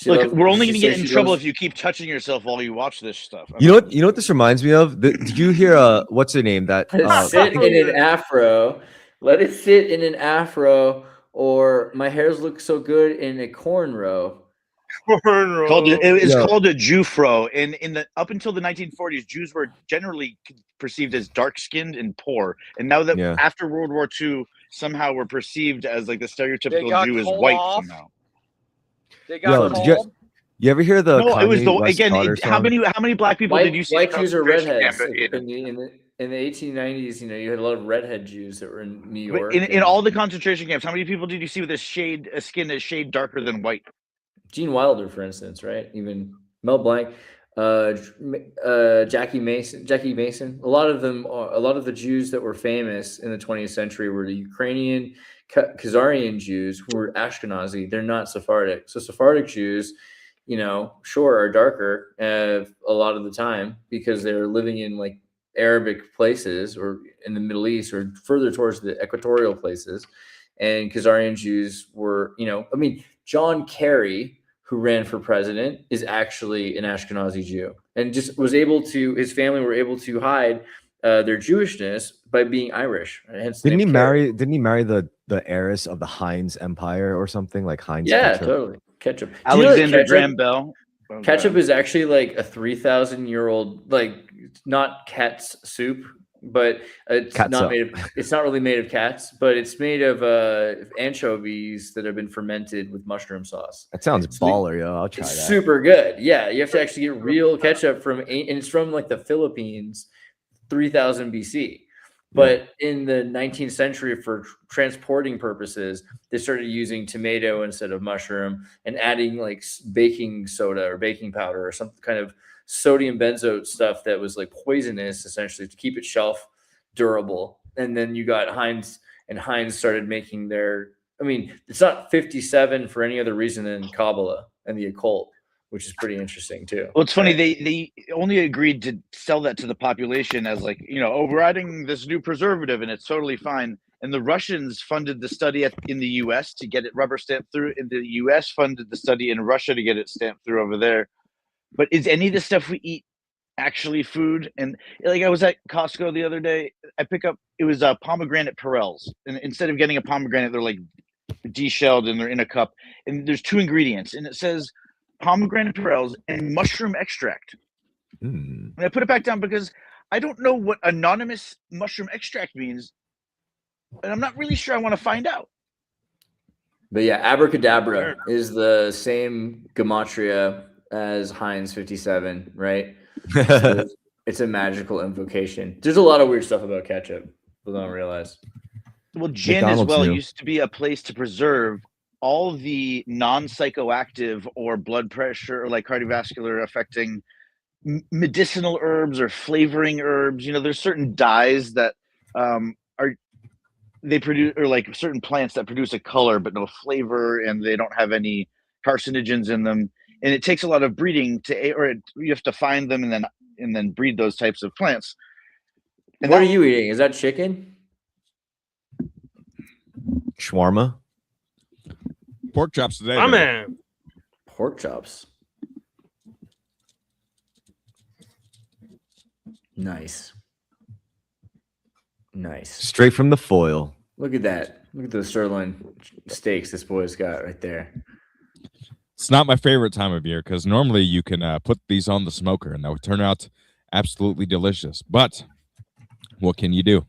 Look, we're only going to get in trouble if you keep touching yourself while you watch this stuff. You know what this reminds me of? Did you hear what's her name? That Let it sit in an afro. Let it sit in an afro, or my hairs look so good in a cornrow. It is called a Jewfro, and in the up until the 1940s, Jews were generally perceived as dark-skinned and poor, and now that after World War II, somehow we're perceived as like the stereotypical Jew is white somehow. They got cold. You ever hear the? No, it was the West again. Carter How song? many black people did you see? White in Jews are concentration redheads. camp In the 1890s, you had a lot of redhead Jews that were in New But York. in all the concentration camps, how many people did you see with a skin a shade darker than white? Gene Wilder, for instance, right? Even Mel Blanc, Jackie Mason. A lot of the Jews that were famous in the 20th century were the Ukrainian, Khazarian Jews who were Ashkenazi. They're not Sephardic. So Sephardic Jews, sure, are darker a lot of the time because they're living in like Arabic places or in the Middle East or further towards the equatorial places. And Khazarian Jews were, John Kerry, who ran for president, is actually an Ashkenazi Jew and just his family were able to hide their Jewishness by being Irish. Hence Didn't he marry the heiress of the Heinz Empire or something like Heinz? Yeah, ketchup? totally. Ketchup. Alexander Graham Bell. Ketchup is actually like a 3,000-year-old, like not cat's soup, but it's not really made of cats, but it's made of anchovies that have been fermented with mushroom sauce. That sounds baller, yo. I'll try that. Super good. Yeah, you have to actually get real ketchup and it's from like the Philippines, 3000 BC. But in the 19th century, for transporting purposes, they started using tomato instead of mushroom and adding like baking soda or baking powder or some kind of sodium benzoate stuff that was like poisonous, essentially, to keep it shelf durable. And then you got Heinz, and Heinz started making it's not 57 for any other reason than Kabbalah and the occult, which is pretty interesting too. Well, it's funny, they only agreed to sell that to the population as like, we're adding this new preservative and it's totally fine. And the Russians funded the study in the US to get it rubber stamped through, and the US funded the study in Russia to get it stamped through over there. But is any of the stuff we eat actually food? And like I was at Costco the other day, it was pomegranate Perels. And instead of getting a pomegranate, they're like deshelled and they're in a cup. And there's 2 ingredients, and it says pomegranate Perels and mushroom extract. And I put it back down because I don't know what anonymous mushroom extract means, and I'm not really sure I want to find out. But yeah, abracadabra is the same gematria as Heinz 57, right? So it's a magical invocation. There's a lot of weird stuff about ketchup people don't realize. Well, gin as well used to be a place to preserve all the non-psychoactive or blood pressure or like cardiovascular affecting medicinal herbs or flavoring herbs. There's certain dyes that they produce, or like certain plants that produce a color but no flavor, and they don't have any carcinogens in them, and it takes a lot of breeding you have to find them and then breed those types of plants. And what are you eating? Is that chicken? Shawarma. Pork chops today. My man. Pork chops. Nice. Straight from the foil. Look at that. Look at those sirloin steaks this boy's got right there. It's not my favorite time of year because normally you can put these on the smoker and that would turn out absolutely delicious. But what can you do?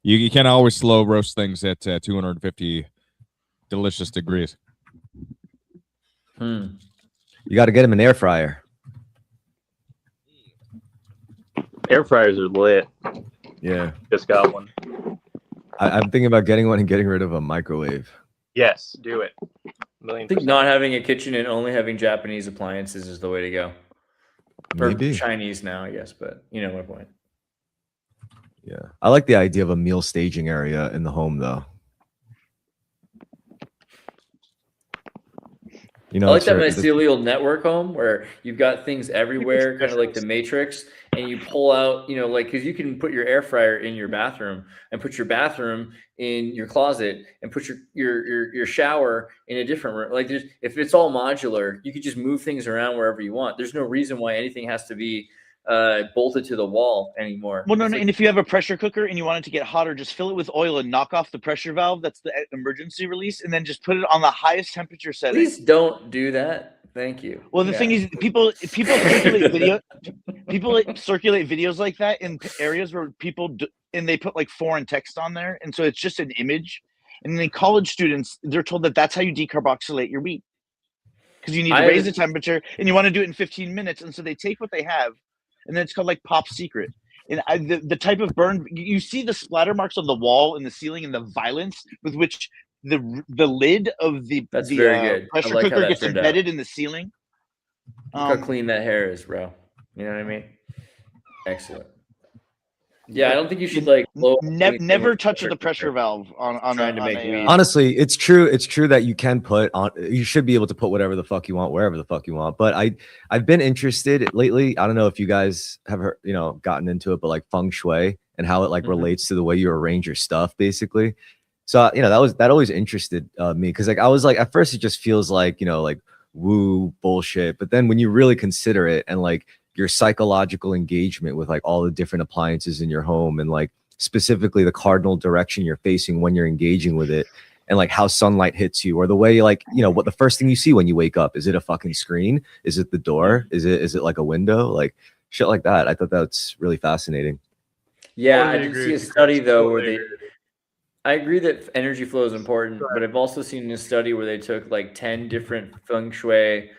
You can't always slow roast things at 250 delicious degrees. You got to get them in an air fryer. Air fryers are lit. Yeah. Just got one. I'm thinking about getting one and getting rid of a microwave. Yes, do it. I think not having a kitchen and only having Japanese appliances is the way to go. Maybe. Or Chinese now, I guess, but you know my point. Yeah. I like the idea of a meal staging area in the home, though. You know, I like that mycelial network home where you've got things everywhere, kind of like the Matrix, and you pull out, you know, like, because you can put your air fryer in your bathroom and put your bathroom in your closet and put your shower in a different room. Like, if it's all modular, you could just move things around wherever you want. There's no reason why anything has to be bolted to the wall anymore. Well, no, and if you have a pressure cooker and you want it to get hotter, just fill it with oil and knock off the pressure valve. That's the emergency release, and then just put it on the highest temperature setting. Please don't do that. Thank you. Well, the thing is, people circulate videos like that in areas where and they put like foreign text on there, and so it's just an image. And then college students, they're told that that's how you decarboxylate your wheat, because you need to raise the temperature, and you want to do it in 15 minutes. And so they take what they have, and then it's called like Pop Secret. And the type of burn, you see the splatter marks on the wall and the ceiling, and the violence with which the lid of the pressure cooker gets embedded in the ceiling. Look how clean that hair is, bro. You know what I mean? Excellent. Yeah, I don't think you should like never touch the pressure valve on trying to make weed. Honestly, it's true that you can put on, you should be able to put whatever the fuck you want wherever the fuck you want. But I've been interested lately. I don't know if you guys have heard, gotten into it, but like feng shui and how it like relates to the way you arrange your stuff, basically. So that always interested me, because like I was like, at first it just feels like like woo bullshit, but then when you really consider it and like your psychological engagement with like all the different appliances in your home, and like specifically the cardinal direction you're facing when you're engaging with it, and like how sunlight hits you, or the way like what the first thing you see when you wake up, is it a fucking screen, is it the door, is it like a window, like shit like that. I thought that's really fascinating. Yeah, I did see a study though where I agree that energy flow is important, but I've also seen a study where they took like 10 different feng shui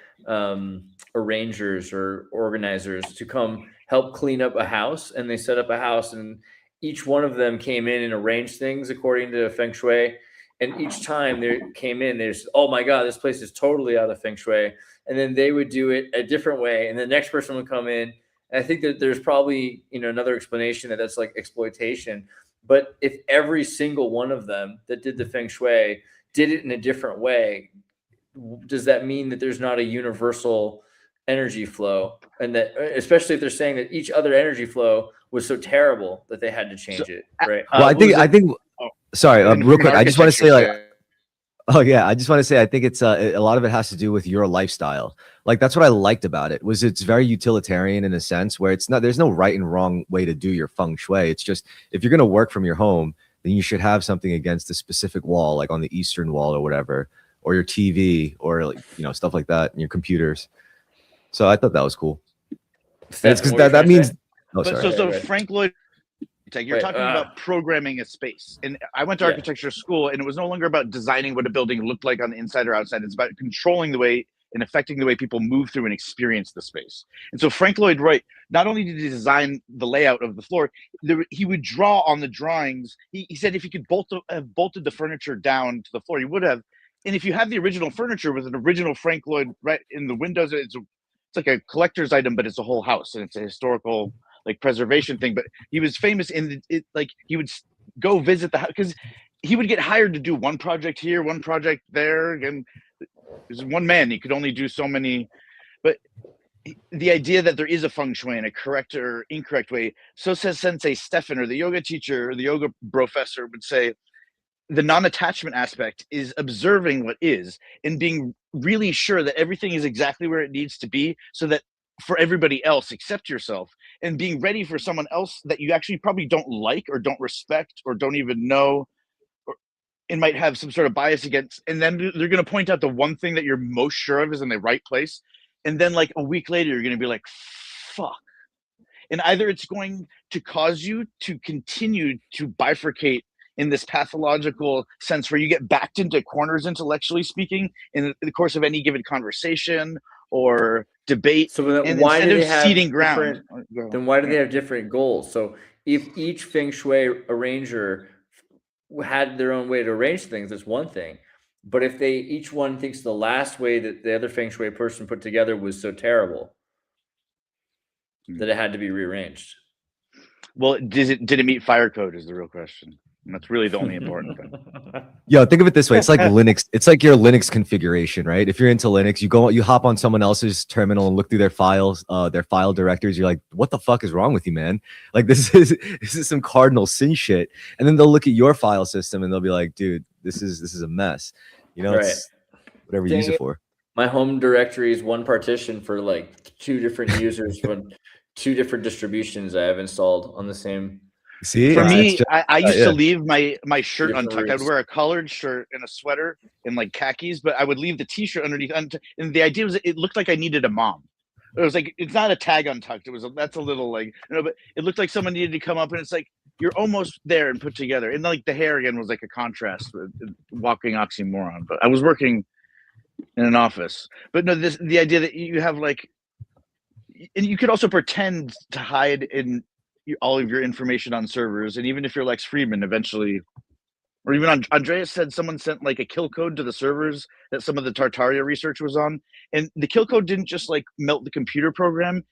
arrangers or organizers to come help clean up a house, and they set up a house, and each one of them came in and arranged things according to feng shui, and each time they came in, there's, oh my god, this place is totally out of feng shui, and then they would do it a different way, and the next person would come in, and I think that there's probably another explanation that's like exploitation. But if every single one of them that did the feng shui did it in a different way, does that mean that there's not a universal energy flow? And that, especially if they're saying that each other energy flow was so terrible that they had to change it, right? Well, I think. Sorry, real quick. I just want to say, like, I just want to say, I think it's a lot of it has to do with your lifestyle. Like, that's what I liked about it, was it's very utilitarian in a sense where there's no right and wrong way to do your feng shui. It's just, if you're going to work from your home, then you should have something against a specific wall, like on the eastern wall or whatever, or your TV, or like, stuff like that, and your computers. So I thought that was cool. That's because that means. Oh, sorry. So Frank Lloyd, you're talking about programming a space, and I went to architecture school, and it was no longer about designing what a building looked like on the inside or outside. It's about controlling the way and affecting the way people move through and experience the space. And so Frank Lloyd Wright, not only did he design the layout of the floor, he would draw on the drawings. He said if he could have bolted the furniture down to the floor, he would have. And if you have the original furniture with an original Frank Lloyd Wright in the windows, it's like a collector's item, but it's a whole house, and it's a historical like preservation thing. But he was famous in it, like he would go visit the house because he would get hired to do one project here, one project there, and There's one man, he could only do so many. But the idea that there is a feng shui and a correct or incorrect way, so says Sensei Stefan, or the yoga teacher or the yoga professor would say, the non-attachment aspect is observing what is and being really sure that everything is exactly where it needs to be, so that for everybody else except yourself, and being ready for someone else that you actually probably don't like or don't respect or don't even know, and might have some sort of bias against, and then they're going to point out the one thing that you're most sure of is in the right place, and then like a week later you're going to be like, fuck. And either it's going to cause you to continue to bifurcate in this pathological sense where you get backed into corners, intellectually speaking, in the course of any given conversation or debate. So then and why instead do they of have ceding ground, then why do they have different goals? So if each feng shui arranger had their own way to arrange things, that's one thing. But if they each one thinks the last way that the other feng shui person put together was so terrible that it had to be rearranged. well, did it meet fire code is the real question. And that's really the only important thing. Yo, think of it this way. It's like Linux. It's like your Linux configuration, right? If you're into Linux, you hop on someone else's terminal and look through their files, their file directories. You're like, what the fuck is wrong with you, man? Like this is some cardinal sin shit. And then they'll look at your file system and they'll be like, dude, this is a mess. You know, it's whatever you use it for. My home directory is one partition for like 2 different users from 2 different distributions I have installed on the same. See, for me, I used to leave my shirt untucked. I'd wear a collared shirt and a sweater and like khakis, but I would leave the t-shirt underneath. And the idea was it looked like I needed a mom. It was like, it's not a tag untucked. It was that's a little like, but it looked like someone needed to come up, and it's like you're almost there and put together. And like the hair again was like a contrast, with walking oxymoron. But I was working in an office. But no, the idea that you have like, and you could also pretend to hide in all of your information on servers, and even if you're Lex Friedman eventually, or even Andreas said someone sent like a kill code to the servers that some of the Tartaria research was on, and the kill code didn't just like melt the computer program,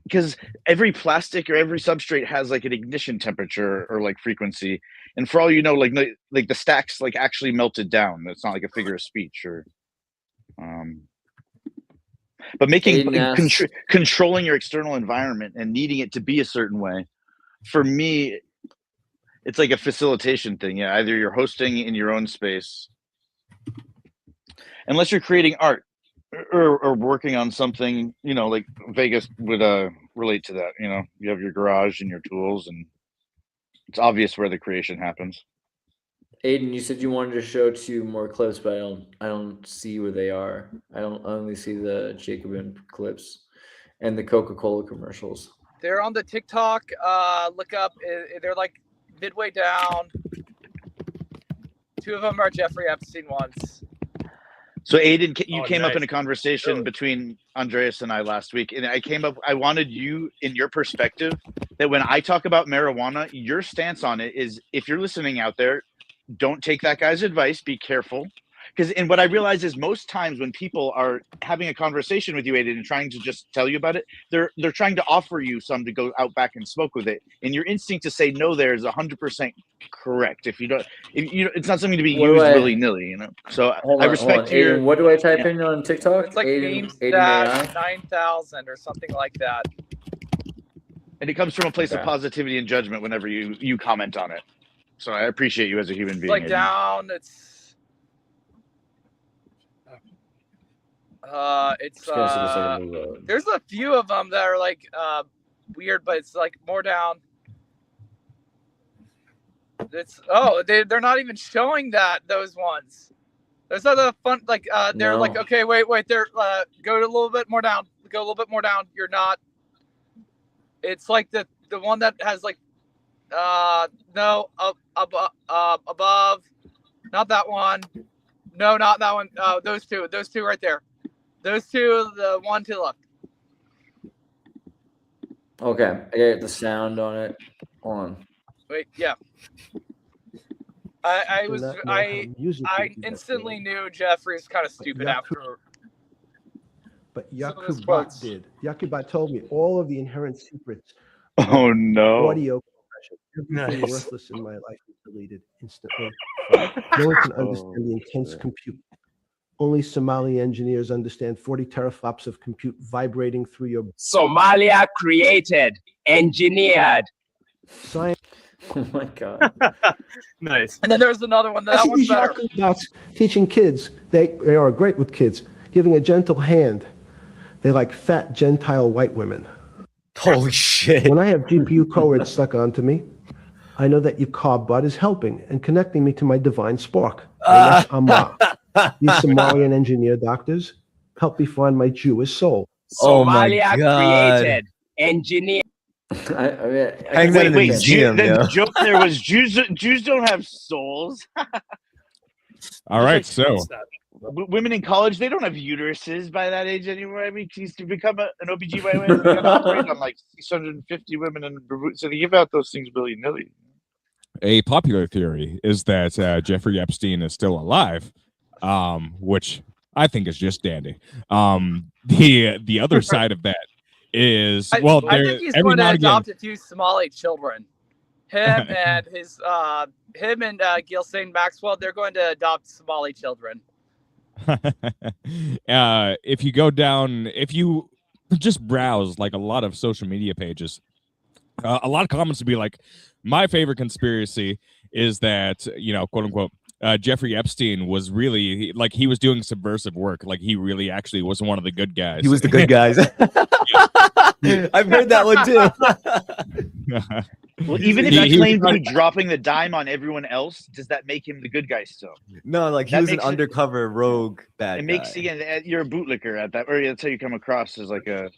because every plastic or every substrate has like an ignition temperature or like frequency, and for all you know, like the stacks like actually melted down. It's not like a figure of speech or but making controlling your external environment and needing it to be a certain way, for me, it's like a facilitation thing. Yeah, either you're hosting in your own space, unless you're creating art or working on something, you know, like Vegas would relate to that. You know, you have your garage and your tools, and it's obvious where the creation happens. Aiden, you said you wanted to show 2 more clips, but I don't see where they are. I only see the Jacobin clips and the Coca-Cola commercials. They're on the TikTok. Look up. They're like midway down. 2 of them are Jeffrey Epstein ones. So Aiden, you came up in a conversation between Andreas and I last week, and I wanted you, in your perspective, that when I talk about marijuana, your stance on it is, if you're listening out there, don't take that guy's advice. Be careful. And what I realize is most times when people are having a conversation with you, Aiden, and trying to just tell you about it, they're trying to offer you some to go out back and smoke with it. And your instinct to say no there is 100% correct. If you don't, it's not something to be used willy-nilly, you know? So I respect your... Aiden, what do I type in on TikTok? It's like Aiden 9,000 or something like that. And it comes from a place of positivity and judgment whenever you comment on it. So I appreciate you as a human being. Like down, it's there's a few of them that are like weird, but it's like more down. They're not even showing those ones. Those are the fun, like they're like, okay, wait, they're go a little bit more down. Go a little bit more down. You're not. It's like the one that has like no, above, not that one. No, not that one. Those two right there. Those 2, the one to the left. Okay, I got the sound on it. Hold on. Wait, yeah. I instantly knew Jeffrey's kind of stupid after. But Yakub did. Yakub told me all of the inherent secrets. Oh no! Audio compression. Everything worthless in my life was deleted instantly. No one can understand the intense compute. Only Somali engineers understand 40 teraflops of compute vibrating through your Somalia created, engineered. science. Oh my God. Nice. And then there's another one. That one's These better. Yaku bots teaching kids. They are great with kids, giving a gentle hand. They like fat Gentile white women. Holy shit. When I have GPU codes stuck onto me, I know that your carb bud is helping and connecting me to my divine spark. These Somalian engineer doctors help me find my Jewish soul. Oh my Somalia God. created, engineered. Hang that in the Wait, museum, the yo. joke there was Jews don't have souls. All right, so women in college, they don't have uteruses by that age anymore. I mean, to become an OBGYN, you got to operate on like 650 women, and so they give out those things willy-nilly. a popular theory is that Jeffrey Epstein is still alive, which I think is just dandy. The other side of that is, I think he's going to adopt a few Somali children. Him and Ghislaine Maxwell, they're going to adopt Somali children. If you just browse like a lot of social media pages, a lot of comments would be like, my favorite conspiracy is that, quote unquote, Jeffrey Epstein was really like, he was doing subversive work. Like he really actually was one of the good guys. He was the good guys. I've heard that one too. Well, even if he claimed to be dropping the dime on everyone else, does that make him the good guy still? No, like he was an undercover rogue bad guy. It makes, again, you're a bootlicker at that, or that's how you come across as like a.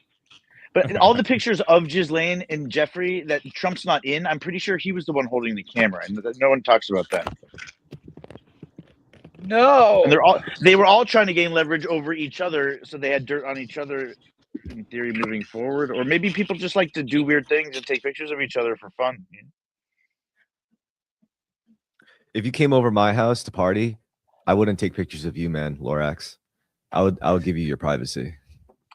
But all the pictures of Ghislaine and Jeffrey that Trump's not in, I'm pretty sure he was the one holding the camera, and no one talks about that. No. And they were all trying to gain leverage over each other, so they had dirt on each other. In theory, moving forward, or maybe people just like to do weird things and take pictures of each other for fun. If you came over my house to party, I wouldn't take pictures of you, man, Lorax. I would give you your privacy.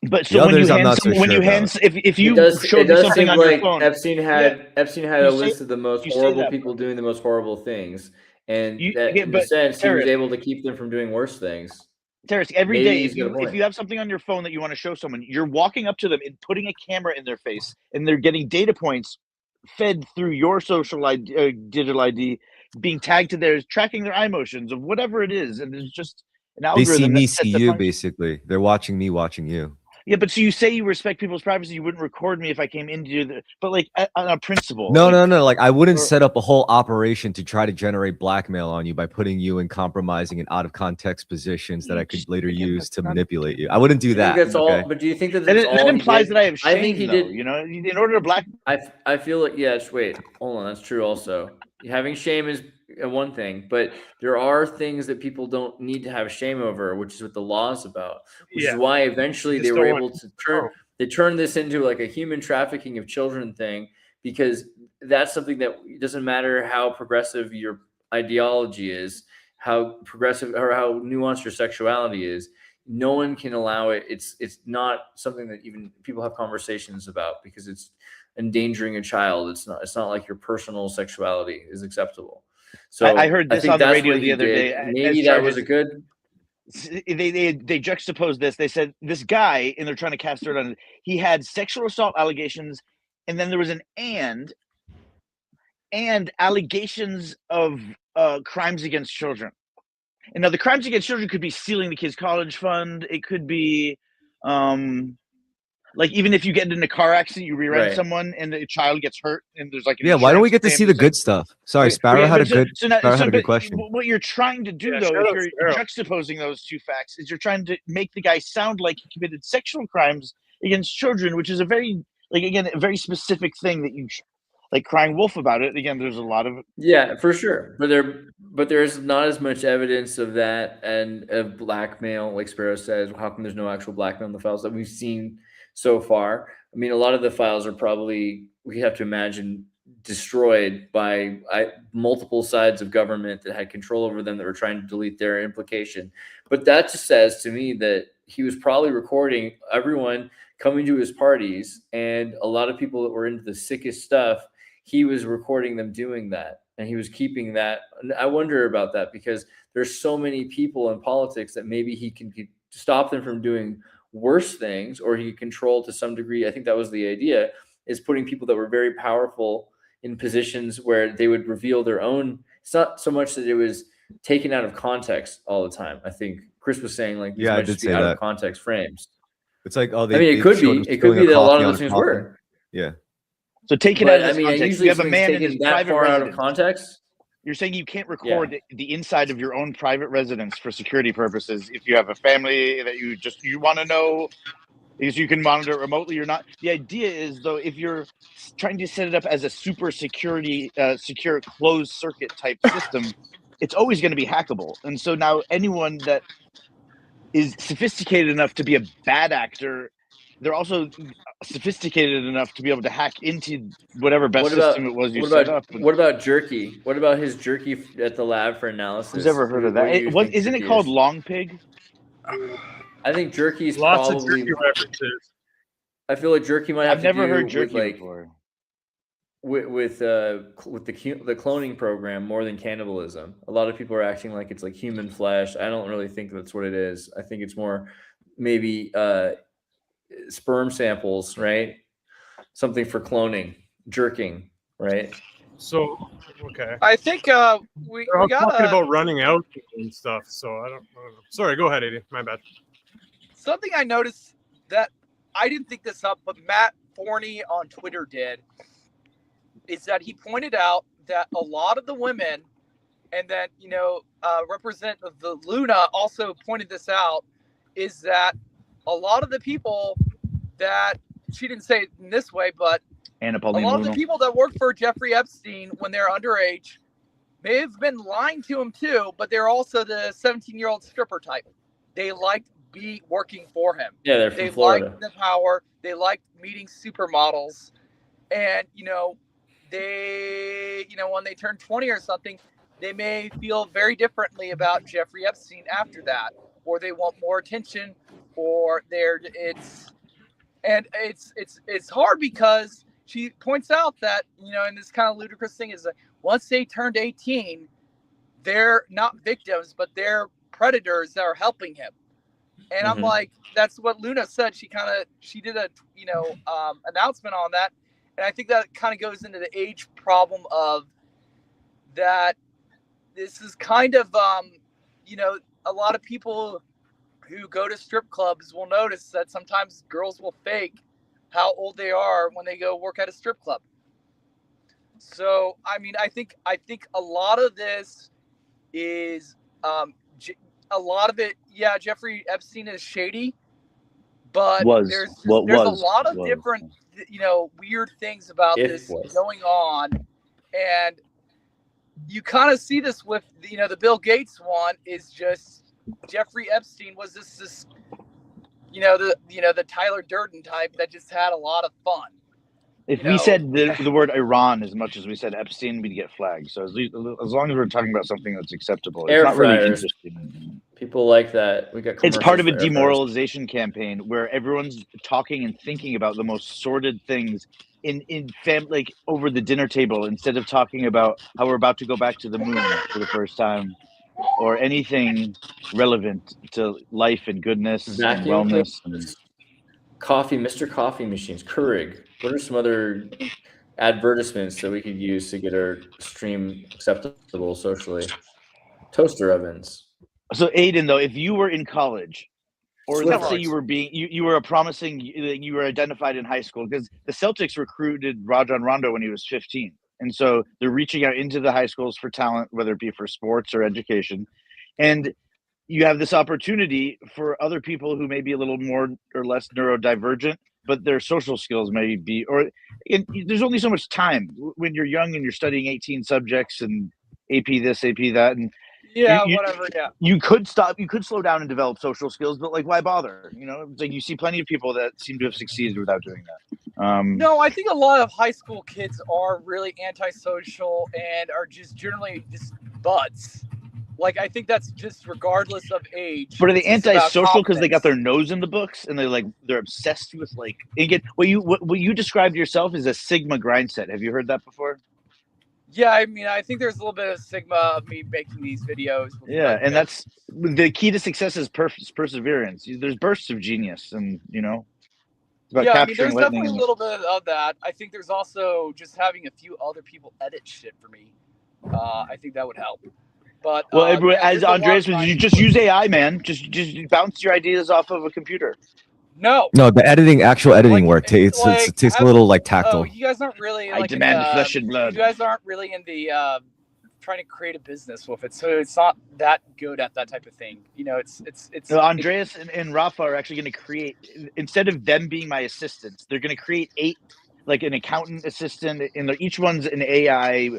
But so when you hand, if you showed me something on your phone, Epstein had a list of the most horrible people doing the most horrible things, and in a sense, he was able to keep them from doing worse things. Terrence, every day, if you have something on your phone that you want to show someone, you're walking up to them and putting a camera in their face, and they're getting data points fed through your social ID, digital ID, being tagged to theirs, tracking their eye motions of whatever it is, and there's just an algorithm. They see you, basically. They're watching me, watching you. Yeah, but so you say you respect people's privacy. You wouldn't record me if I came into the, but like on a principle. No. Like I wouldn't set up a whole operation to try to generate blackmail on you by putting you in compromising and out of context positions that I could later use to manipulate you. I wouldn't do that. That's all. But do you think that that implies that I have shame? I think he did. In order to black. I feel like wait, hold on. That's true. Also, having shame is one thing, but there are things that people don't need to have shame over, which is what the law is about. Which is why eventually they were able to turn this into like a human trafficking of children thing, because that's something that doesn't matter how progressive your ideology is, how progressive or how nuanced your sexuality is. No one can allow it. It's not something that even people have conversations about because it's endangering a child. It's not like your personal sexuality is acceptable. So I heard this on the radio the other day. Maybe that was a good. They juxtaposed this. They said this guy, and they're trying to cast dirt on it. He had sexual assault allegations, and then there was an and allegations of crimes against children. And now the crimes against children could be stealing the kid's college fund. It could be like even if you get in a car accident, you rear-end someone and the child gets hurt and there's like why don't we get to see the good stuff? Sorry, Sparrow had a good question. What you're trying to do though, if you're juxtaposing those two facts, is you're trying to make the guy sound like he committed sexual crimes against children, which is a very a very specific thing that you like crying wolf about it. Again, there's a lot of for sure, but there's not as much evidence of that and of blackmail, like Sparrow says. How come there's no actual blackmail in the files that we've seen so far? I mean, a lot of the files are probably, we have to imagine, destroyed by multiple sides of government that had control over them that were trying to delete their implication. But that just says to me that he was probably recording everyone coming to his parties, and a lot of people that were into the sickest stuff, he was recording them doing that. and he was keeping that. I wonder about that because there's so many people in politics that maybe he can stop them from doing worse things, or he control to some degree. I think that was the idea, is putting people that were very powerful in positions where they would reveal their own. It's not so much that it was taken out of context all the time. I think Chris was saying like these might just be out of context frames. It's like, oh, I mean, it could be that a lot of those things were. Yeah. So take it out of context. Usually you have a man in his private far residence. Out of context. You're saying you can't record the inside of your own private residence for security purposes if you have a family that you want to know, because you can monitor it remotely or not. The idea is, though, if you're trying to set it up as a super secure closed circuit type system, it's always going to be hackable. And so now anyone that is sophisticated enough to be a bad actor, they're also sophisticated enough to be able to hack into whatever system it was set up. What about jerky? What about his jerky at the lab for analysis? Who's ever heard of that? Isn't it called long pig? I think jerky is lots probably. of jerky references. I feel like jerky might have I've never to do heard jerky with, like, before. With the cloning program more than cannibalism. A lot of people are acting like it's like human flesh. I don't really think that's what it is. I think it's more maybe sperm samples, right? Something for cloning, jerking, right? So, okay. I think we got talking about running out and stuff. So I don't know. Sorry, go ahead, Eddie. My bad. Something I noticed that I didn't think this up, but Matt Forney on Twitter did, is that he pointed out that a lot of the women, and then, Representative Luna also pointed this out, is that a lot of the people that, she didn't say it in this way, but a lot of the people that work for Jeffrey Epstein when they're underage may have been lying to him too, but they're also the 17-year-old stripper type. They liked working for him. Yeah, they're from Florida. Liked the power. They liked meeting supermodels. And, they, when they turn 20 or something, they may feel very differently about Jeffrey Epstein after that, or they want more attention, or it's hard because she points out that, and this kind of ludicrous thing is that once they turned 18, they're not victims, but they're predators that are helping him. And I'm like, that's what Luna said. She did a, announcement on that. And I think that kind of goes into the age problem of that. This is kind of, a lot of people who go to strip clubs will notice that sometimes girls will fake how old they are when they go work at a strip club. So, I mean, I think a lot of this is, a lot of it, yeah, Jeffrey Epstein is shady, but there's a lot of different, weird things about this going on. And you kind of see this with, the Bill Gates one is just Jeffrey Epstein was this the Tyler Durden type that just had a lot of fun. If we said the word Iran as much as we said Epstein, we'd get flagged. So as long as we're talking about something that's acceptable, it's not really interesting. People like that. We got. It's part of a demoralization campaign where everyone's talking and thinking about the most sordid things in family, like over the dinner table, instead of talking about how we're about to go back to the moon for the first time, or anything relevant to life and goodness and wellness. Coffee, Mr. Coffee machines, Keurig. What are some other advertisements that we could use to get our stream acceptable socially? Toaster ovens. So Aiden, though, if you were in college, or let's say you were you were promising you were identified in high school, because the Celtics recruited Rajon Rondo when he was 15. And so they're reaching out into the high schools for talent, whether it be for sports or education. And you have this opportunity for other people who may be a little more or less neurodivergent, but their social skills may be, there's only so much time when you're young and you're studying 18 subjects and AP this, AP that. And you could slow down and develop social skills, but like, why bother? It's like you see plenty of people that seem to have succeeded without doing that. No, I think a lot of high school kids are really antisocial and are just generally just butts. Like, I think that's just regardless of age. But are they antisocial because they got their nose in the books and they're obsessed with like, again, what you described yourself as a Sigma grind set. Have you heard that before? Yeah, I mean, I think there's a little bit of stigma of me making these videos. Yeah, and that's the key to success is perseverance. There's bursts of genius, and it's about Yeah, I mean, capturing there's lightning. definitely a little bit of that. I think there's also just having a few other people edit shit for me. I think that would help. But well, as there's a lot Andreas of was, you just use AI, man. Just bounce your ideas off of a computer. No, the actual editing work. It takes a little like tactile. Oh, you guys aren't really I like demand in the, flesh and blood. You guys aren't really in the trying to create a business with it, so it's not that good at that type of thing. It's. No, Andreas and Rafa are actually going to create, instead of them being my assistants, they're going to create 8, like an accountant assistant, and each one's an AI.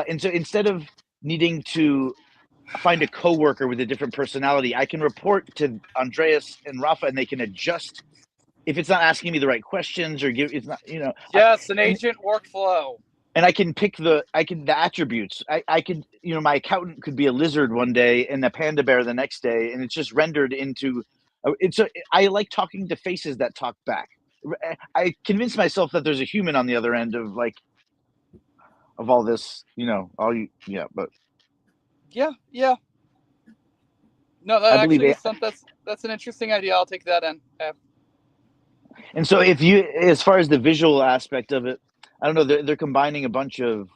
And so instead of needing to find a coworker with a different personality, I can report to Andreas and Rafa, and they can adjust if it's not asking me the right questions or it's not, Yes, an agent workflow. And I can pick the attributes. I could, my accountant could be a lizard one day and a panda bear the next day, and it's just rendered into. I like talking to faces that talk back. I convinced myself that there's a human on the other end of all this, but. Yeah. No, that actually is that's an interesting idea. I'll take that in. And so, as far as the visual aspect of it, I don't know. They're combining a bunch of,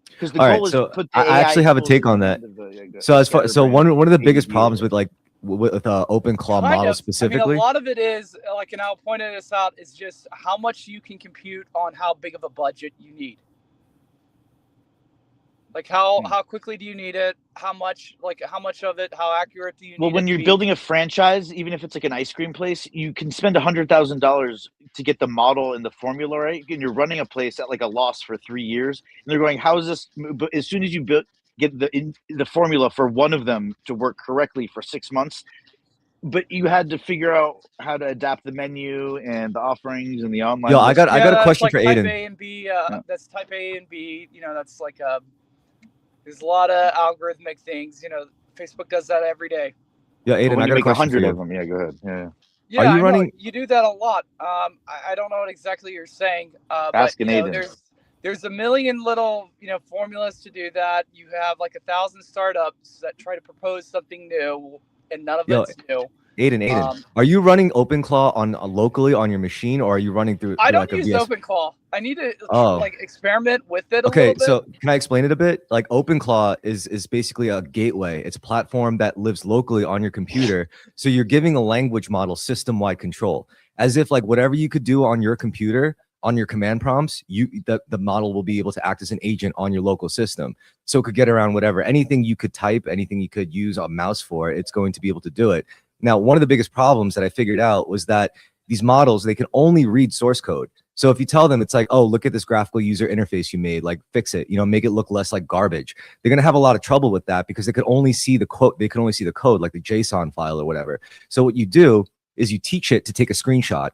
because the goal is to put the I actually have a tools take at on the that. end of So one of the biggest problems with OpenClaw model specifically. I mean, a lot of it is and I'll point this out, is just how much you can compute on how big of a budget you need. Like how quickly do you need it? How much of it? How accurate do you need? Well, when you're building a franchise, even if it's like an ice cream place, you can spend $100,000 to get the model and the formula right, and you're running a place at like a loss for 3 years, and they're going, "How is this?" But as soon as you get the formula for one of them to work correctly for 6 months, but you had to figure out how to adapt the menu and the offerings and the online. Yo, I got a question for Aiden. Type A and B. That's type A and B. That's like there's a lot of algorithmic things. Facebook does that every day. Yeah, Aiden, I got a question for you. Of them. Yeah, go ahead. Yeah. Yeah, are you running? You do that a lot. I don't know what exactly you're saying. Asking Aiden. There's a million little formulas to do that. You have like 1,000 startups that try to propose something new, and none of it's new. Aiden, are you running OpenClaw on locally on your machine, or are you running through? I don't use OpenClaw. I need to experiment with it a little bit. So can I explain it a bit? Like OpenClaw is basically a gateway. It's a platform that lives locally on your computer. So you're giving a language model system-wide control, as if like whatever you could do on your computer, on your command prompts, the model will be able to act as an agent on your local system. So it could get around whatever, anything you could type, anything you could use a mouse for, it's going to be able to do it. Now, one of the biggest problems that I figured out was that these models, they can only read source code. So if you tell them, it's like, oh, look at this graphical user interface you made, like fix it, make it look less like garbage. They're going to have a lot of trouble with that because they could only see the quote. They can only see the code, like the JSON file or whatever. So what you do is you teach it to take a screenshot.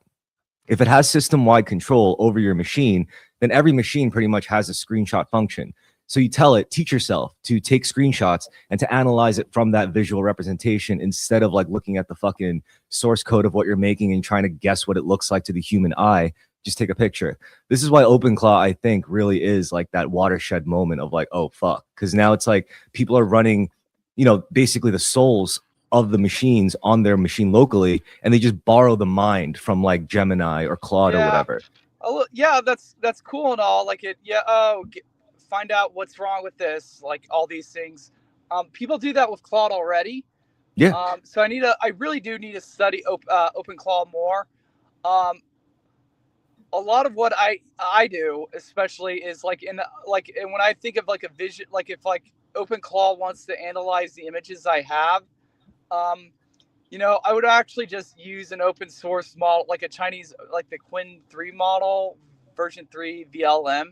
If it has system-wide control over your machine, then every machine pretty much has a screenshot function. So you tell it, teach yourself to take screenshots and to analyze it from that visual representation instead of like looking at the fucking source code of what you're making and trying to guess what it looks like to the human eye. Just take a picture. This is why OpenClaw, I think, really is like that watershed moment of like, oh, fuck. Because now it's like people are running, basically the souls of the machines on their machine locally, and they just borrow the mind from like Gemini or Claude or whatever. Oh, yeah, that's cool and all. Like find out what's wrong with this, like all these things. People do that with Claude already. Yeah. So I really do need to study OpenClaw more. A lot of what I do, especially, is and when I think of like a vision, like if like OpenClaw wants to analyze the images I have, I would actually just use an open source model, like a Chinese, like the Qwen 3 model, version 3 VLM.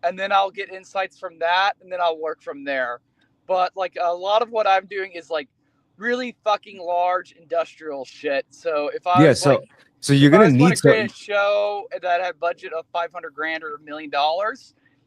And then I'll get insights from that, and then I'll work from there. But like a lot of what I'm doing is like really fucking large industrial shit. So if I so you're gonna need to create a show that had a budget of $500,000 or $1 million,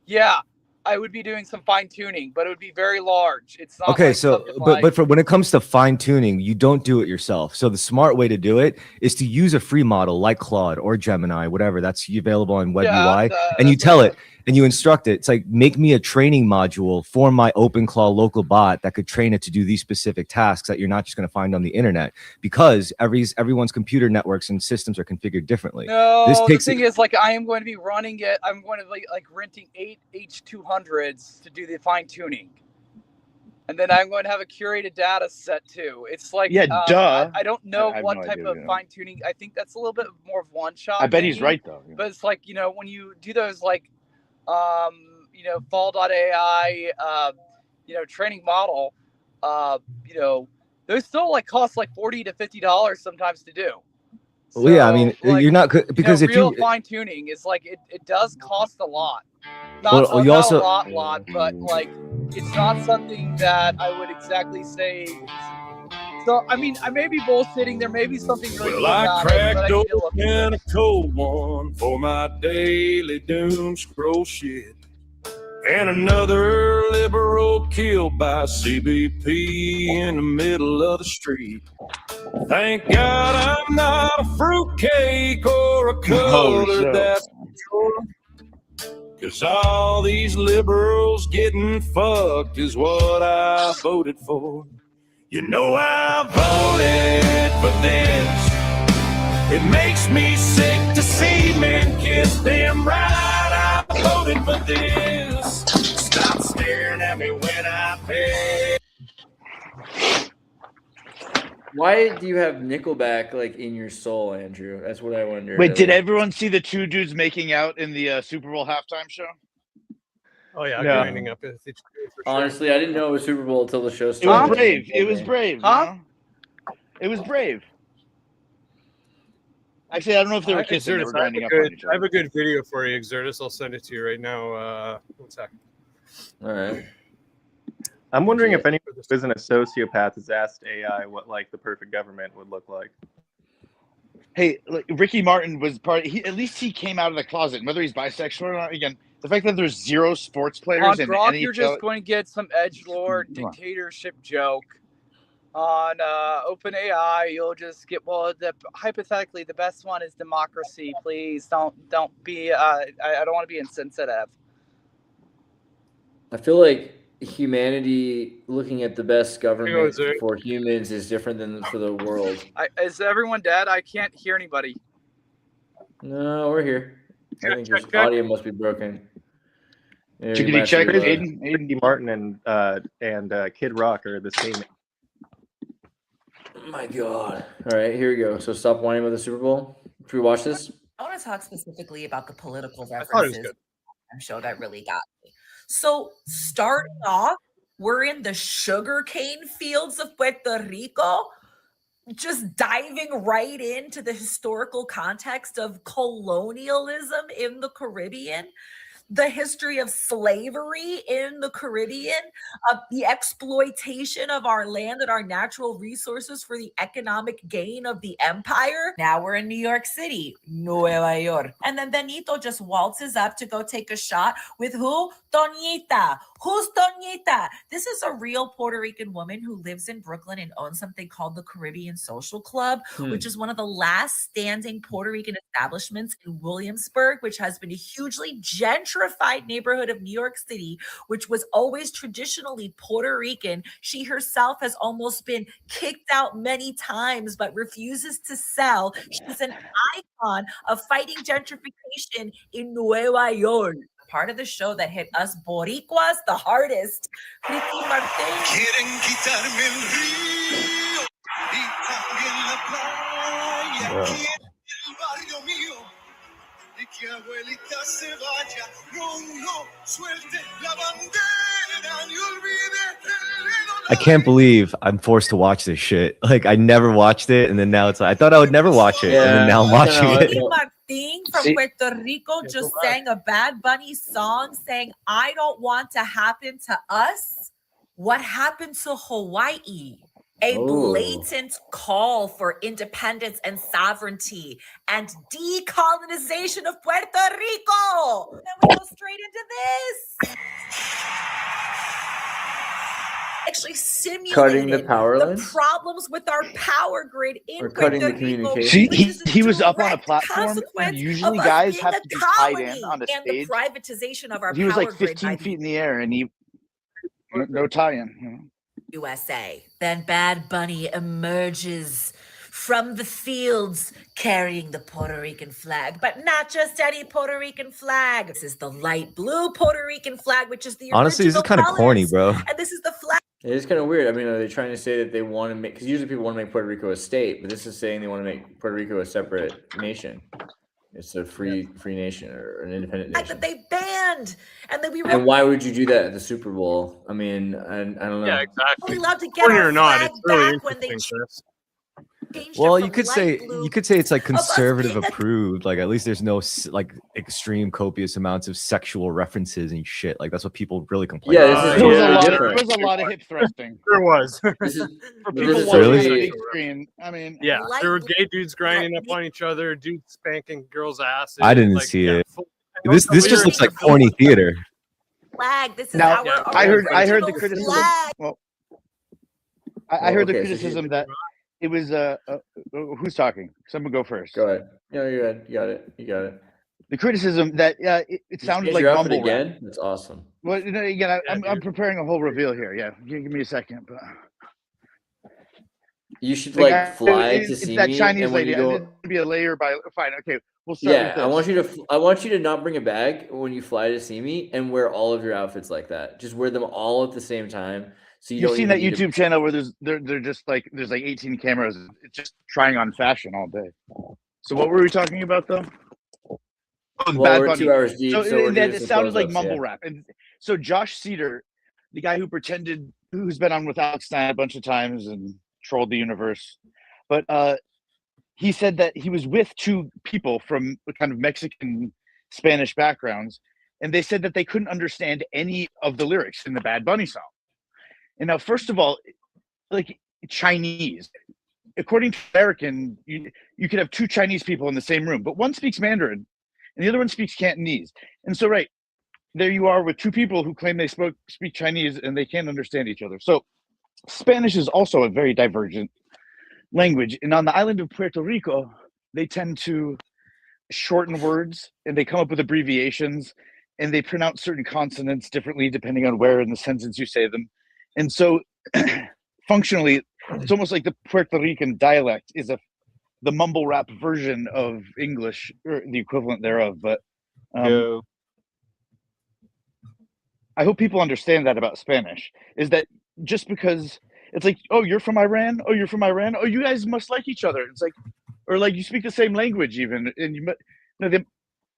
yeah, I would be doing some fine tuning, but it would be very large. It's not okay. So, but for when it comes to fine tuning, you don't do it yourself. So the smart way to do it is to use a free model like Claude or Gemini, whatever that's available on Web UI, and you tell it, and you instruct it. It's like, make me a training module for my OpenClaw local bot that could train it to do these specific tasks that you're not just going to find on the internet, because everyone's computer networks and systems are configured differently. No, the thing is, like, I am going to be running it. I'm going to be like renting 8 H200s to do the fine tuning. And then I'm going to have a curated data set too. It's like, duh. I don't know I have what no type idea, of fine tuning. I think that's a little bit more of one shot. I bet he's maybe. right though. Yeah. But it's like, you know, when you do those like, you know, fall.ai, you know, training model, you know, those still like cost like $40 to $50 sometimes to do. So, well, yeah, I mean, like, you're not because you know, if real fine tuning is like it does cost a lot. Well, you Not also- a lot, but like it's not something that I would exactly say. So I mean, I may be bullshitting. There may be something really cool I about it, cracked but I need to look into open it. a cold one for my daily doom scroll shit. And another liberal killed by CBP in the middle of the street. Thank God I'm not a fruitcake or a color, that's for sure. 'Cause all these liberals getting fucked is what I voted for. You know I voted for this. It makes me sick to see men kiss them right. I voted for this. Stop staring at me when I pay. Why do you have Nickelback like in your soul, Andrew? That's what I wonder. Wait, did everyone see the two dudes making out in the Super Bowl halftime show? Oh yeah, No. grinding up. For sure. Honestly, I didn't know it was Super Bowl until the show It started. was brave. It was brave. Huh? You know? It was brave. Actually, I don't know if they were kissing. They were grinding up on each I have other. a good video for you, Exertus. I'll send it to you right now. 1 second. All right. I'm wondering if anyone who isn't a sociopath has asked AI what like the perfect government would look like. Hey, like, Ricky Martin was part. At least he came out of the closet. And whether he's bisexual or not, again, the fact that there's 0 sports players On in Grok, any you're just going to get some edgelord Come on. dictatorship joke. On OpenAI, you'll just get hypothetically the best one is democracy. Please don't be. I don't want to be insensitive. I feel like humanity looking at the best government Zach. for humans is different than for the world. Is everyone dead? I can't hear anybody. No, we're here. I think check. audio must be broken. Yeah, Chickadee you might check. have to reload. Ricky Martin and Kid Rock are the same. Oh my God. All right, here we go. So stop whining about the Super Bowl. Should we watch this? I want to talk specifically about the political thought it was references. good. I'm sure that really got me. So starting off, we're in the sugarcane fields of Puerto Rico, just diving right into the historical context of colonialism in the Caribbean, the history of slavery in the Caribbean, the exploitation of our land and our natural resources for the economic gain of the empire. Now we're in New York City, Nueva York. And then Benito just waltzes up to go take a shot with who? Doñita. Who's Doñita? This is a real Puerto Rican woman who lives in Brooklyn and owns something called the Caribbean Social Club, which is one of the last standing Puerto Rican establishments in Williamsburg, which has been a hugely gentrified neighborhood of New York City, which was always traditionally Puerto Rican. She herself has almost been kicked out many times, but refuses to sell. She's an icon of fighting gentrification in Nueva York. Part of the show that hit us Boricuas the hardest. Ricky Martin. I can't believe I'm forced to watch this shit. Like, I never watched it, and then now it's like, I thought I would never watch it, and then now I'm watching it. Ricky Martin from Puerto Rico just sang a Bad Bunny song saying, I don't want to happen to us what happened to Hawaii. A blatant call for independence and sovereignty and decolonization of Puerto Rico. Then we go straight into this. actually Cutting the simulated power the lines? problems with our power grid in Or cutting Puerto the Rico, communication? which is a he was up on a direct platform, and consequence usually of us guys being have a to be tied in colony on a and the stage. privatization of our He was power like grid 15 feet in the air, and he no tie-in. USA. Then Bad Bunny emerges from the fields carrying the Puerto Rican flag, but not just any Puerto Rican flag. This is the light blue Puerto Rican flag, which is the Honestly, this is original kind of corny, colors. bro. And this is the flag. It is kind of weird. I mean, are they trying to say that they want to make? Because usually people want to make Puerto Rico a state, but this is saying they want to make Puerto Rico a separate nation. It's a free nation or an independent nation. That they banned, and then we were And why would you do that at the Super Bowl? I mean, I don't know. Yeah, exactly. only allowed to get Corny our or not, flag it's really back when they interesting, Chris. changed Well, it you from could light say blue. it's like conservative approved. Like at least there's no like extreme copious amounts of sexual references and shit. Like that's what people really complain. Yeah, about. this is There was a totally lot. different. There was a lot of hip thrusting. There was. This is For this people is watching on really- the totally big screen. I mean, Yeah, Light there were blue- gay dudes grinding up on each other, dudes spanking girls' asses. I didn't like, see yeah, it. full- This just looks like corny theater. flag. This is Now, our I heard original the criticism. flag. Well, I heard the okay, so criticism that it was who's talking? Someone go first. Go ahead. No, you're good. You got it. You got it. The criticism that it sounded Change like your outfit mumble rap. again. That's awesome. Well, you know, again, I'm preparing a whole reveal here. Yeah, give me a second. But You should like, like fly it's to see that me, Chinese and when lady. you go, It'd be a layer by. Fine, okay. We'll start with yeah, this. I want you to not bring a bag when you fly to see me, and wear all of your outfits like that. Just wear them all at the same time. So You've don't seen even that need to- YouTube channel where they're just like there's like 18 cameras. It's just trying on fashion all day. So what were we talking about though? Well, Bad we're Bunny. 2 hours deep, so we're doing it some sounded like close-ups, mumble yeah. rap. And so Josh Cedar, the guy who's been on with Alex Stein a bunch of times and trolled the universe, but he said that he was with two people from kind of Mexican Spanish backgrounds, and they said that they couldn't understand any of the lyrics in the Bad Bunny song. And now, first of all, like Chinese, according to American, you could have two Chinese people in the same room, but one speaks Mandarin and the other one speaks Cantonese. And so, right, there you are with two people who claim they speak Chinese and they can't understand each other. So Spanish is also a very divergent language. And on the island of Puerto Rico, they tend to shorten words and they come up with abbreviations and they pronounce certain consonants differently depending on where in the sentence you say them. And so functionally, it's almost like the Puerto Rican dialect is the mumble rap version of English, or the equivalent thereof. But I hope people understand that about Spanish, is that just because it's like, oh, you're from Iran, oh, you're from Iran, oh, you guys must like each other. It's like, or like you speak the same language even, and they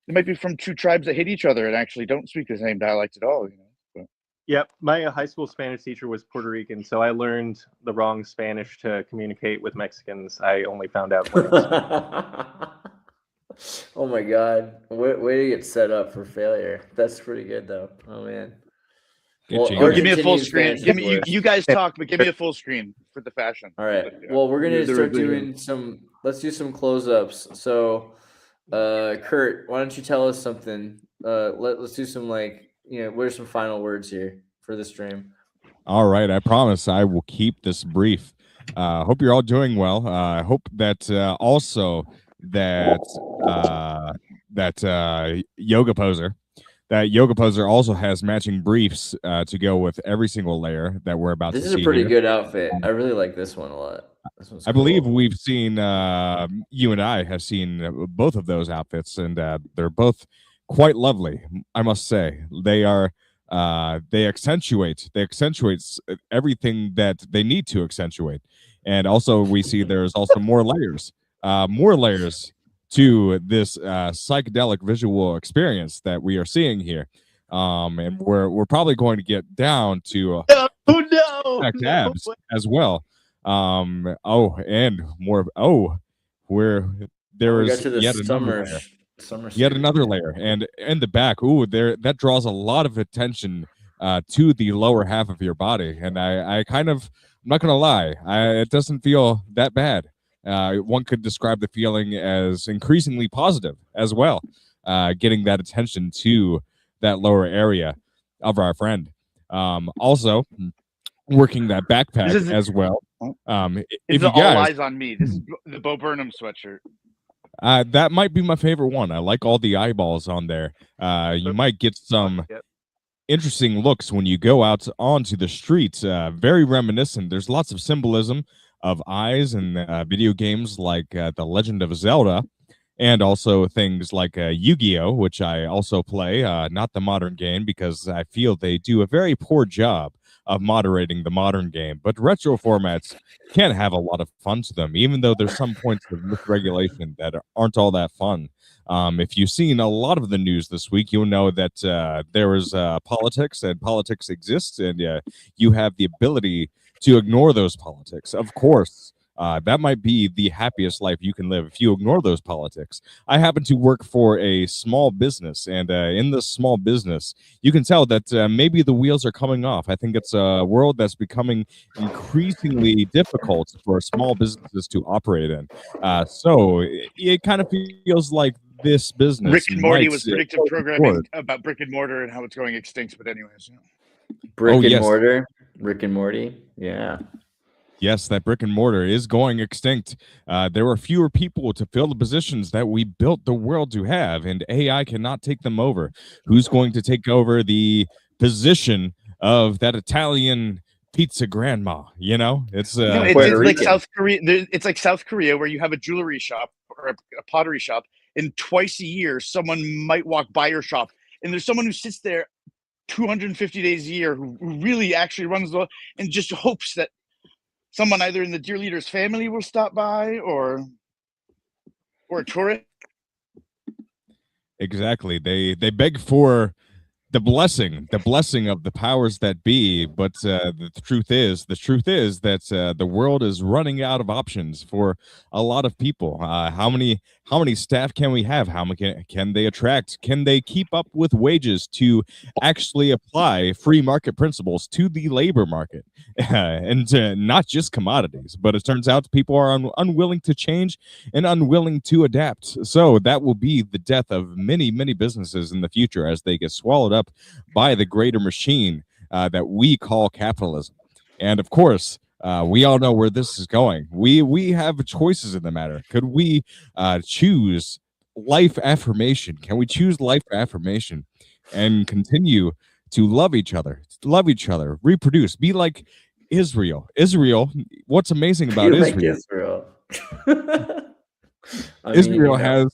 might be from two tribes that hate each other and actually don't speak the same dialect at all. Yep, my high school Spanish teacher was Puerto Rican, so I learned the wrong Spanish to communicate with Mexicans. I only found out later. Oh my god, way to get set up for failure. That's pretty good though. Oh man. Well, give me a full screen. Give me you guys talk, but give me a full screen for the fashion. All right. Well, we're gonna start doing some. Let's do some close-ups. So, Kurt, why don't you tell us something? Let's do some what are some final words here for the stream? All right, I promise I will keep this brief. Hope you're all doing well. I hope that also that yoga poser also has matching briefs to go with every single layer that we're about to see. This is a pretty here. good outfit. I really like this one a lot. I believe we've seen you and I have seen both of those outfits, and they're both quite lovely. I must say they are. They accentuate everything that they need to accentuate, and also we see there's also more layers to this psychedelic visual experience that we are seeing here. And we're probably going to get down to abs as well. And more. Where there we got is to the yet another layer. Yet another layer, and in the back, that draws a lot of attention to the lower half of your body, and I'm not gonna lie, it doesn't feel that bad. One could describe the feeling as increasingly positive as well, getting that attention to that lower area of our friend. Also, working that backpack This is- as well. It's If the you guys, All Eyes on Me. This is the Bo Burnham sweatshirt. that might be my favorite one. I like all the eyeballs on there. You might get some interesting looks when you go out onto the streets. Very reminiscent. There's lots of symbolism of eyes in video games like The Legend of Zelda, and also things like Yu-Gi-Oh, which I also play, not the modern game, because I feel they do a very poor job of moderating the modern game. But retro formats can have a lot of fun to them, even though there's some points of misregulation that aren't all that fun. If you've seen a lot of the news this week, you'll know that there is politics, and politics exists, and you have the ability to ignore those politics. Of course, that might be the happiest life you can live if you ignore those politics. I happen to work for a small business, and in this small business, you can tell that maybe the wheels are coming off. I think it's a world that's becoming increasingly difficult for small businesses to operate in. So it kind of feels like this business. Rick and Morty might, was predictive programming about brick and mortar and how it's going extinct. But anyways, Brick and mortar, Rick and Morty, yeah. Yes, that brick and mortar is going extinct. There are fewer people to fill the positions that we built the world to have, and AI cannot take them over. Who's going to take over the position of that Italian pizza grandma? You know, it's like South Korea. It's like South Korea, where you have a jewelry shop or a pottery shop, and twice a year someone might walk by your shop, and there's someone who sits there 250 days a year who really actually runs the and just hopes that someone either in the dear leader's family will stop by or a tourist. Exactly. They beg for the blessing of the powers that be, but the truth is that the world is running out of options for a lot of people. How many staff can we have? How many can they attract? Can they keep up with wages to actually apply free market principles to the labor market and not just commodities? But it turns out people are unwilling to change and unwilling to adapt. So that will be the death of many businesses in the future as they get swallowed up by the greater machine that we call capitalism. And of course, we all know where this is going. We have choices in the matter. Could we choose life affirmation? Can we choose life affirmation and continue to love each other, reproduce, be like Israel? What's amazing about Israel? Israel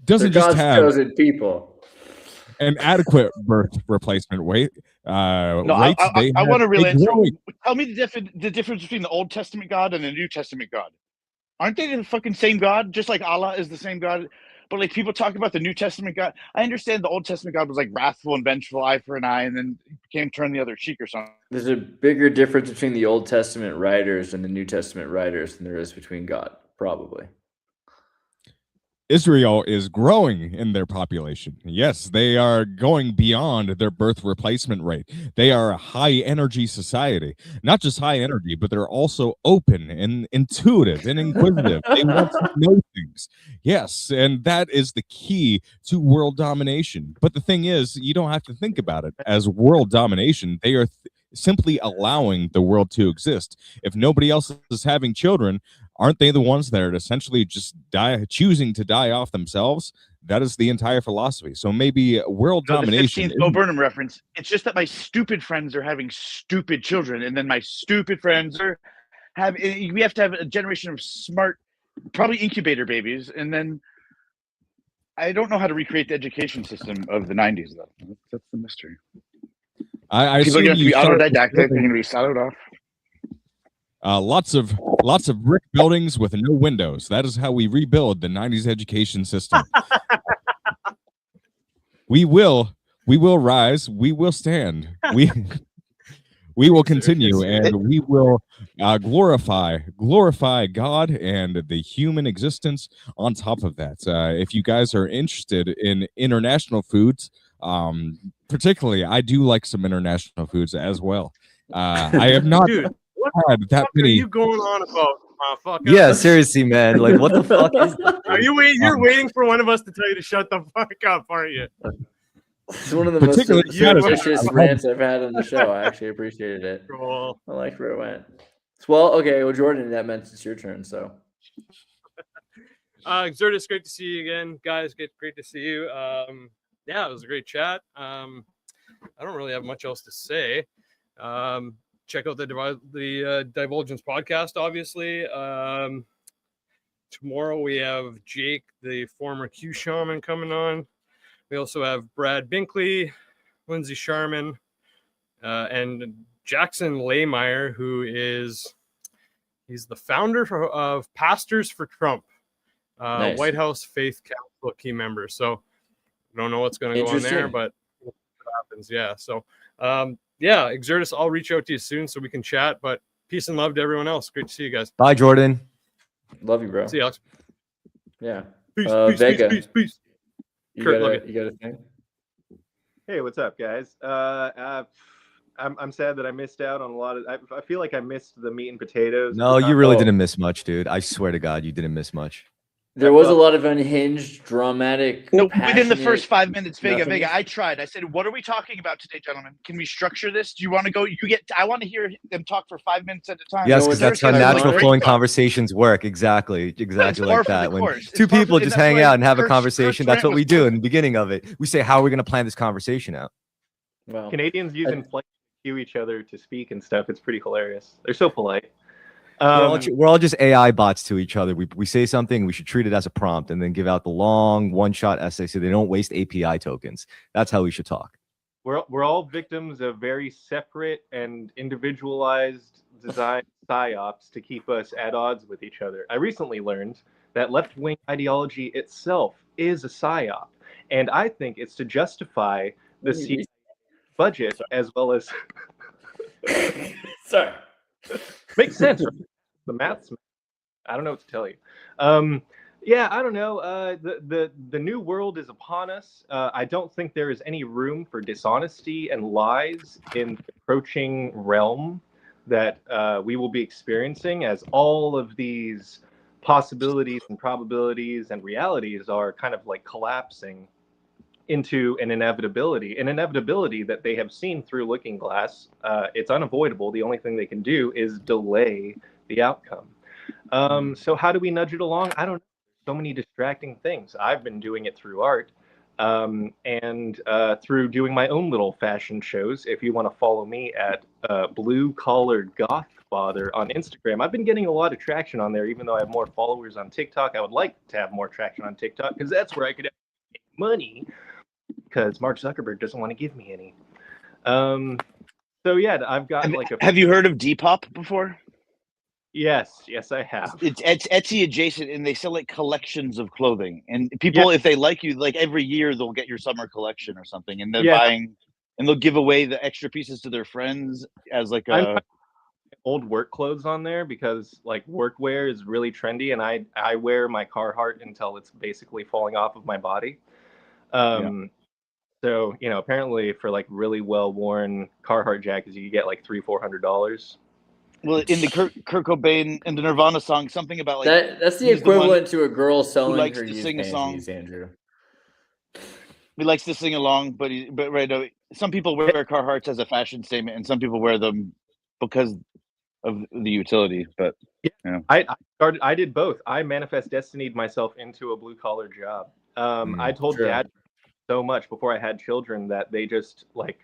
doesn't just have chosen people. An adequate birth replacement rate. I want to real answer. Tell me the difference between the Old Testament God and the New Testament God. Aren't they the fucking same God? Just like Allah is the same God. But like people talk about the New Testament God. I understand the Old Testament God was like wrathful and vengeful, eye for an eye, and then became turn the other cheek or something. There's a bigger difference between the Old Testament writers and the New Testament writers than there is between God, probably. Israel is growing in their population. Yes, they are going beyond their birth replacement rate. They are a high energy society. Not just high energy, but they're also open and intuitive and inquisitive. They want to know things. Yes, and that is the key to world domination. But the thing is, you don't have to think about it as world domination. They are simply allowing the world to exist. If nobody else is having children, aren't they the ones that are essentially just choosing to die off themselves? That is the entire philosophy. So maybe world domination. The 15th Bo Burnham reference. It's just that my stupid friends are having stupid children, and then my stupid friends we have to have a generation of smart, probably incubator babies, and then I don't know how to recreate the education system of the 90s though. That's the mystery. People are going to be autodidactic. They're going to be siloed off. Lots of brick buildings with no windows. That is how we rebuild the 90s education system. We will rise. We will stand. We will continue, and we will glorify God and the human existence on top of that. If you guys are interested in international foods, particularly, I do like some international foods as well. I have not. Dude, what that are you going on about, motherfucker? Yeah, seriously, man. Like, what the fuck is that? Are you waiting? You're waiting for one of us to tell you to shut the fuck up, aren't you? It's one of the most Particularly delicious rants I've had on the show. I actually appreciated it. Cool. I liked where it went. Well, okay. Well, Jordan, that meant it's your turn. So, Exertus, great to see you again, guys. Great to see you. Yeah, it was a great chat. I don't really have much else to say. Check out the Divulgence podcast, obviously. Tomorrow we have Jake, the former Q Shaman, coming on. We also have Brad Binkley, Lindsay Sharman, and Jackson Laymeyer, he's the founder of Pastors for Trump, Nice. White House Faith Council key member. So I don't know what's going to go on there, but what happens. Yeah. So, yeah, Exertus, I'll reach out to you soon so we can chat, but peace and love to everyone else. Great to see you guys. Bye, Jordan. Love you, bro. See you, Alex. Yeah. Peace, Vega. peace. Kurt, love You got a thing? Hey, what's up, guys? I'm sad that I missed out on a lot of. I feel like I missed the meat and potatoes. No, you really didn't miss much, dude. I swear to God, you didn't miss much. There was a lot of unhinged, dramatic. No, within the first passionate 5 minutes, Vega, nothing. I tried. I said, "What are we talking about today, gentlemen? Can we structure this? Do you want to go? I want to hear them talk for 5 minutes at a time." Yes, because that's how Kirk has natural a flowing great thought. conversations work. Exactly It's like par for that. the When course. two It's par for people the- just that's hang why out and have a Kurt's conversation, that's rant what was we do in the beginning of it. We say, how are we going to plan this conversation out? Well, Canadians using flight to cue each other to speak and stuff. It's pretty hilarious. They're so polite. We're all just AI bots to each other. We say something, we should treat it as a prompt and then give out the long one-shot essay so they don't waste API tokens. That's how we should talk. We're all victims of very separate and individualized design psyops to keep us at odds with each other. I recently learned that left-wing ideology itself is a psyop, and I think it's to justify the CIA budget as well as. Sorry. Makes sense. Right? The maths. I don't know what to tell you. Yeah, I don't know. The new world is upon us. I don't think there is any room for dishonesty and lies in the approaching realm that we will be experiencing, as all of these possibilities and probabilities and realities are kind of like collapsing into an inevitability that they have seen through Looking Glass. It's unavoidable. The only thing they can do is delay the outcome. So how do we nudge it along? I don't know. So many distracting things. I've been doing it through art and through doing my own little fashion shows. If you want to follow me at Blue Collared Goth Father on Instagram, I've been getting a lot of traction on there, even though I have more followers on TikTok. I would like to have more traction on TikTok because that's where I could make money, because Mark Zuckerberg doesn't want to give me any. So yeah, I've got Have you heard of Depop before? Yes, I have. It's Etsy adjacent, and they sell like collections of clothing. And people, if they like you, like every year they'll get your summer collection or something, and they're buying, and they'll give away the extra pieces to their friends as like a old work clothes on there, because like workwear is really trendy, and I wear my Carhartt until it's basically falling off of my body. So apparently for like really well worn Carhartt jackets, you get like $300-400. Well, in the Kurt Cobain and the Nirvana song, something about like that's the he's equivalent one to a girl selling who likes her to used sing a song. panties, Andrew. He likes to sing along, but right now, some people wear Carhartts as a fashion statement, and some people wear them because of the utility. But I did both. I manifest destinied myself into a blue collar job. I told Dad so much before I had children that they just like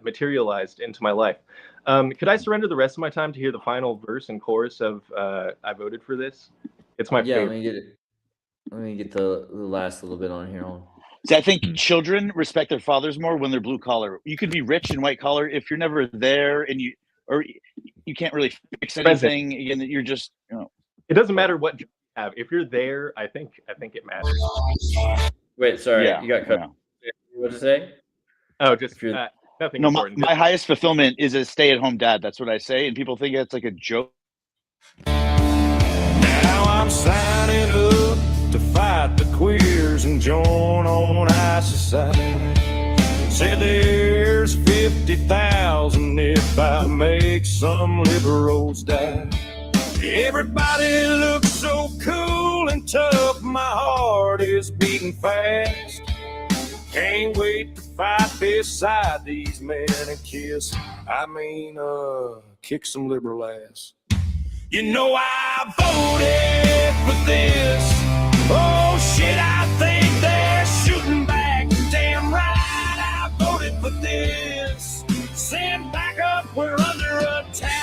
materialized into my life. Could I surrender the rest of my time to hear the final verse and chorus of I Voted for This? It's my favorite. Let me get the last little bit on here. See, I think children respect their fathers more when they're blue collar. You could be rich and white collar if you're never there, and you can't really fix anything. Again, you're just It doesn't matter what job you have. If you're there, I think it matters. Wait, sorry, Yeah, you got cut. What to say? Oh, just nothing no. important. My highest fulfillment is a stay-at-home dad. That's what I say, and people think it's like a joke. Now I'm signing up to fight the queers and join on high society. Said there's 50,000 if I make some liberals die. Everybody looks so cool and tough. My heart is beating fast. Can't wait to fight beside these men and kiss. I mean, kick some liberal ass. You know I voted for this. Oh shit, I think they're shooting back. Damn right, I voted for this. Send back up, we're under attack.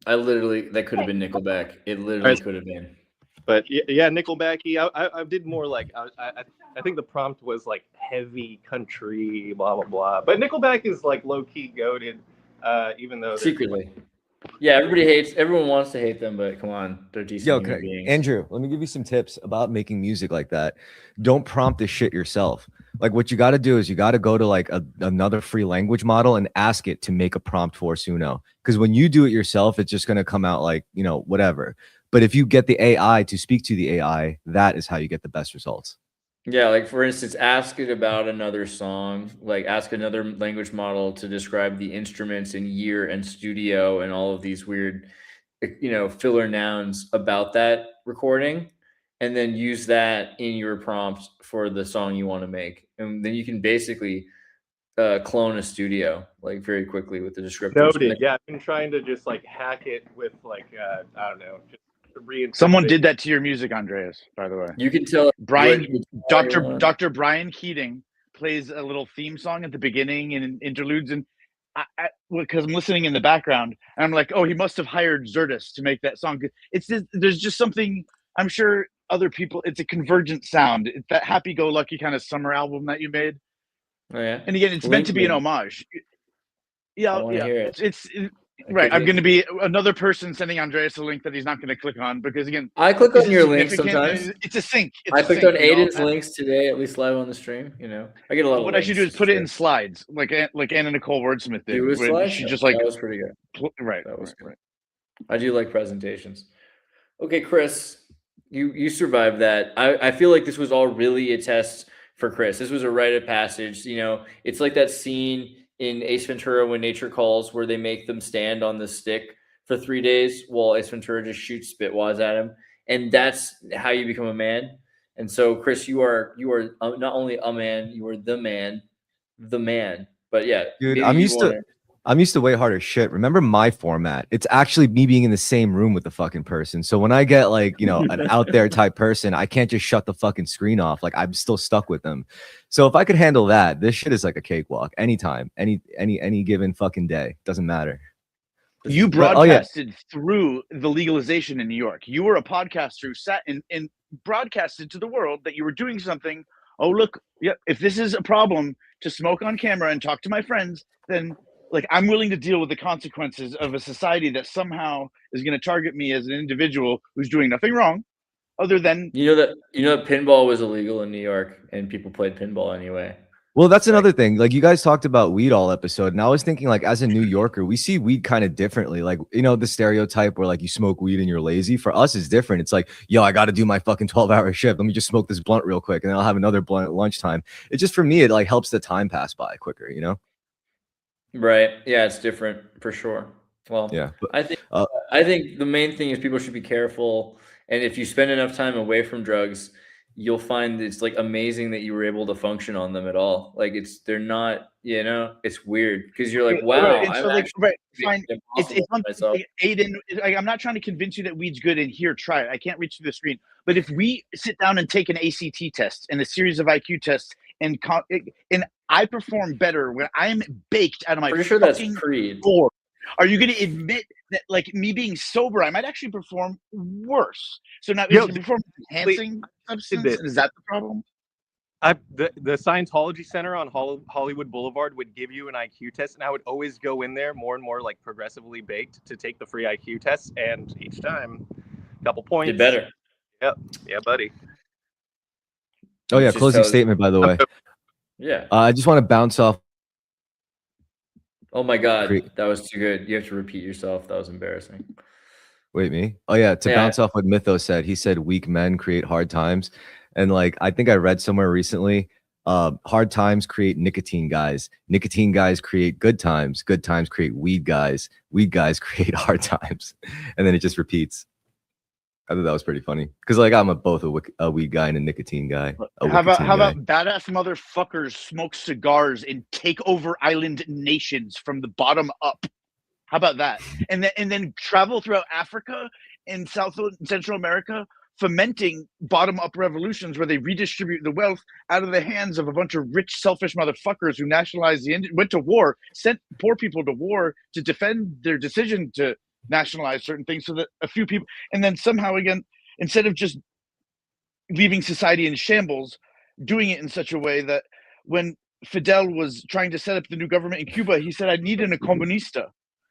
That could have been Nickelback. It literally could have been. But yeah, Nickelback. I did more like I think the prompt was like heavy country, blah blah blah. But Nickelback is like low key goated, even though secretly. Yeah, everyone wants to hate them, but come on, they're decent human beings. Andrew, let me give you some tips about making music like that. Don't prompt this shit yourself. Like what you got to do is you got to go to like another free language model and ask it to make a prompt for Suno. Because when you do it yourself, it's just going to come out like, you know, whatever. But if you get the AI to speak to the AI, that is how you get the best results. Yeah, like for instance, ask it about another song, like ask another language model to describe the instruments and year and studio and all of these weird, you know, filler nouns about that recording, and then use that in your prompt for the song you want to make. And then you can basically clone a studio like very quickly with the descriptors. Noted. Yeah, I've been trying to just like hack it with like I don't know, just someone did that to your music, Andreas, by the way. You can tell Dr. Brian Keating plays a little theme song at the beginning and interludes, and because I'm listening in the background and I'm like, oh, he must have hired Zertis to make that song. It's just, there's just something, I'm sure other people, it's a convergent sound. It's that happy-go-lucky kind of summer album that you made. Oh yeah. And again, it's meant to be an homage. Yeah, I hear it. It's right. I'm going to be another person sending Andreas a link that he's not going to click on because again, I click on your links sometimes. It's a sync. I clicked on Aiden's links today, at least live on the stream. You know, I get a lot. What I should do is put it in slides, like Anna Nicole Wordsmith did. Do a slide? She just like that was pretty good. Right. That was good. I do like presentations. Okay, Chris, you survived that. I feel like this was all really a test for Chris. This was a rite of passage. You know, it's like that scene in Ace Ventura When Nature Calls where they make them stand on the stick for 3 days while Ace Ventura just shoots spitwads at him. And that's how you become a man. And so, Chris, you are not only a man, you are the man. But yeah, dude, I'm used to way harder shit. Remember my format? It's actually me being in the same room with the fucking person. So when I get like, you know, an out there type person, I can't just shut the fucking screen off. Like I'm still stuck with them. So if I could handle that, this shit is like a cakewalk anytime, any given fucking day. Doesn't matter. You broadcasted through the legalization in New York. You were a podcaster who sat and broadcasted to the world that you were doing something. Oh, look, yeah, if this is a problem to smoke on camera and talk to my friends, then like I'm willing to deal with the consequences of a society that somehow is going to target me as an individual who's doing nothing wrong other than you know that pinball was illegal in New York and people played pinball anyway. Well, that's another thing. Like you guys talked about weed all episode, and I was thinking like as a New Yorker, we see weed kind of differently. Like, you know, the stereotype where like you smoke weed and you're lazy. For us is different. It's like, yo, I got to do my fucking 12-hour shift. Let me just smoke this blunt real quick and then I'll have another blunt at lunchtime. It's just for me, it like helps the time pass by quicker, you know? Right. Yeah, it's different for sure. Well, yeah, but, I think the main thing is people should be careful. And if you spend enough time away from drugs, you'll find it's like amazing that you were able to function on them at all. Like they're not, you know, it's weird because you're like, wow. Fine. It's Aiden, I'm not trying to convince you that weed's good and here, try it. I can't reach through the screen. But if we sit down and take an ACT test and a series of IQ tests and I perform better when I'm baked out of my pretty sure that's Creed. Board. Are you going to admit that, like me being sober, I might actually perform worse? So now is performance enhancing substance? Is that the problem? The Scientology Center on Hollywood Boulevard would give you an IQ test, and I would always go in there more and more like progressively baked to take the free IQ test, and each time, a couple points. Get better. Yep. Yeah, buddy. Oh yeah, closing statement by the way. Yeah. I just want to bounce off. Oh my God, that was too good. You have to repeat yourself. That was embarrassing. Wait, me? Oh yeah, to bounce off what Mythos said. He said weak men create hard times. And like, I think I read somewhere recently, hard times create nicotine guys. Nicotine guys create good times. Good times create weed guys. Weed guys create hard times. And then it just repeats. I thought that was pretty funny because like I'm both a weed guy and a nicotine guy. How about badass motherfuckers smoke cigars and take over island nations from the bottom up? How about that? And then travel throughout Africa and South and Central America, fomenting bottom up revolutions where they redistribute the wealth out of the hands of a bunch of rich, selfish motherfuckers who nationalized went to war, sent poor people to war to defend their decision to nationalize certain things, so that a few people, and then somehow again, instead of just leaving society in shambles, doing it in such a way that when Fidel was trying to set up the new government in Cuba, he said, I need an economista,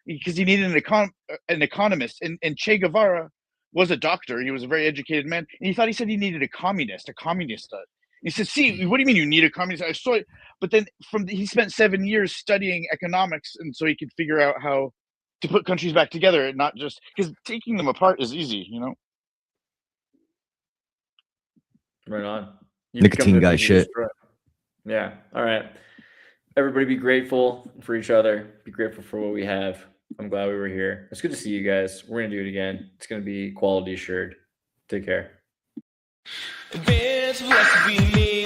because he needed an economist. And Che Guevara was a doctor. He was a very educated man. And he said he needed a communist, a communista. He said, see, what do you mean you need a communist? I saw it. But then he spent 7 years studying economics, and so he could figure out how to put countries back together, and not just because taking them apart is easy, you know? Right on. Nicotine guy shit. Yeah. All right. Everybody be grateful for each other. Be grateful for what we have. I'm glad we were here. It's good to see you guys. We're going to do it again. It's going to be quality assured. Take care. There's philosophy in me.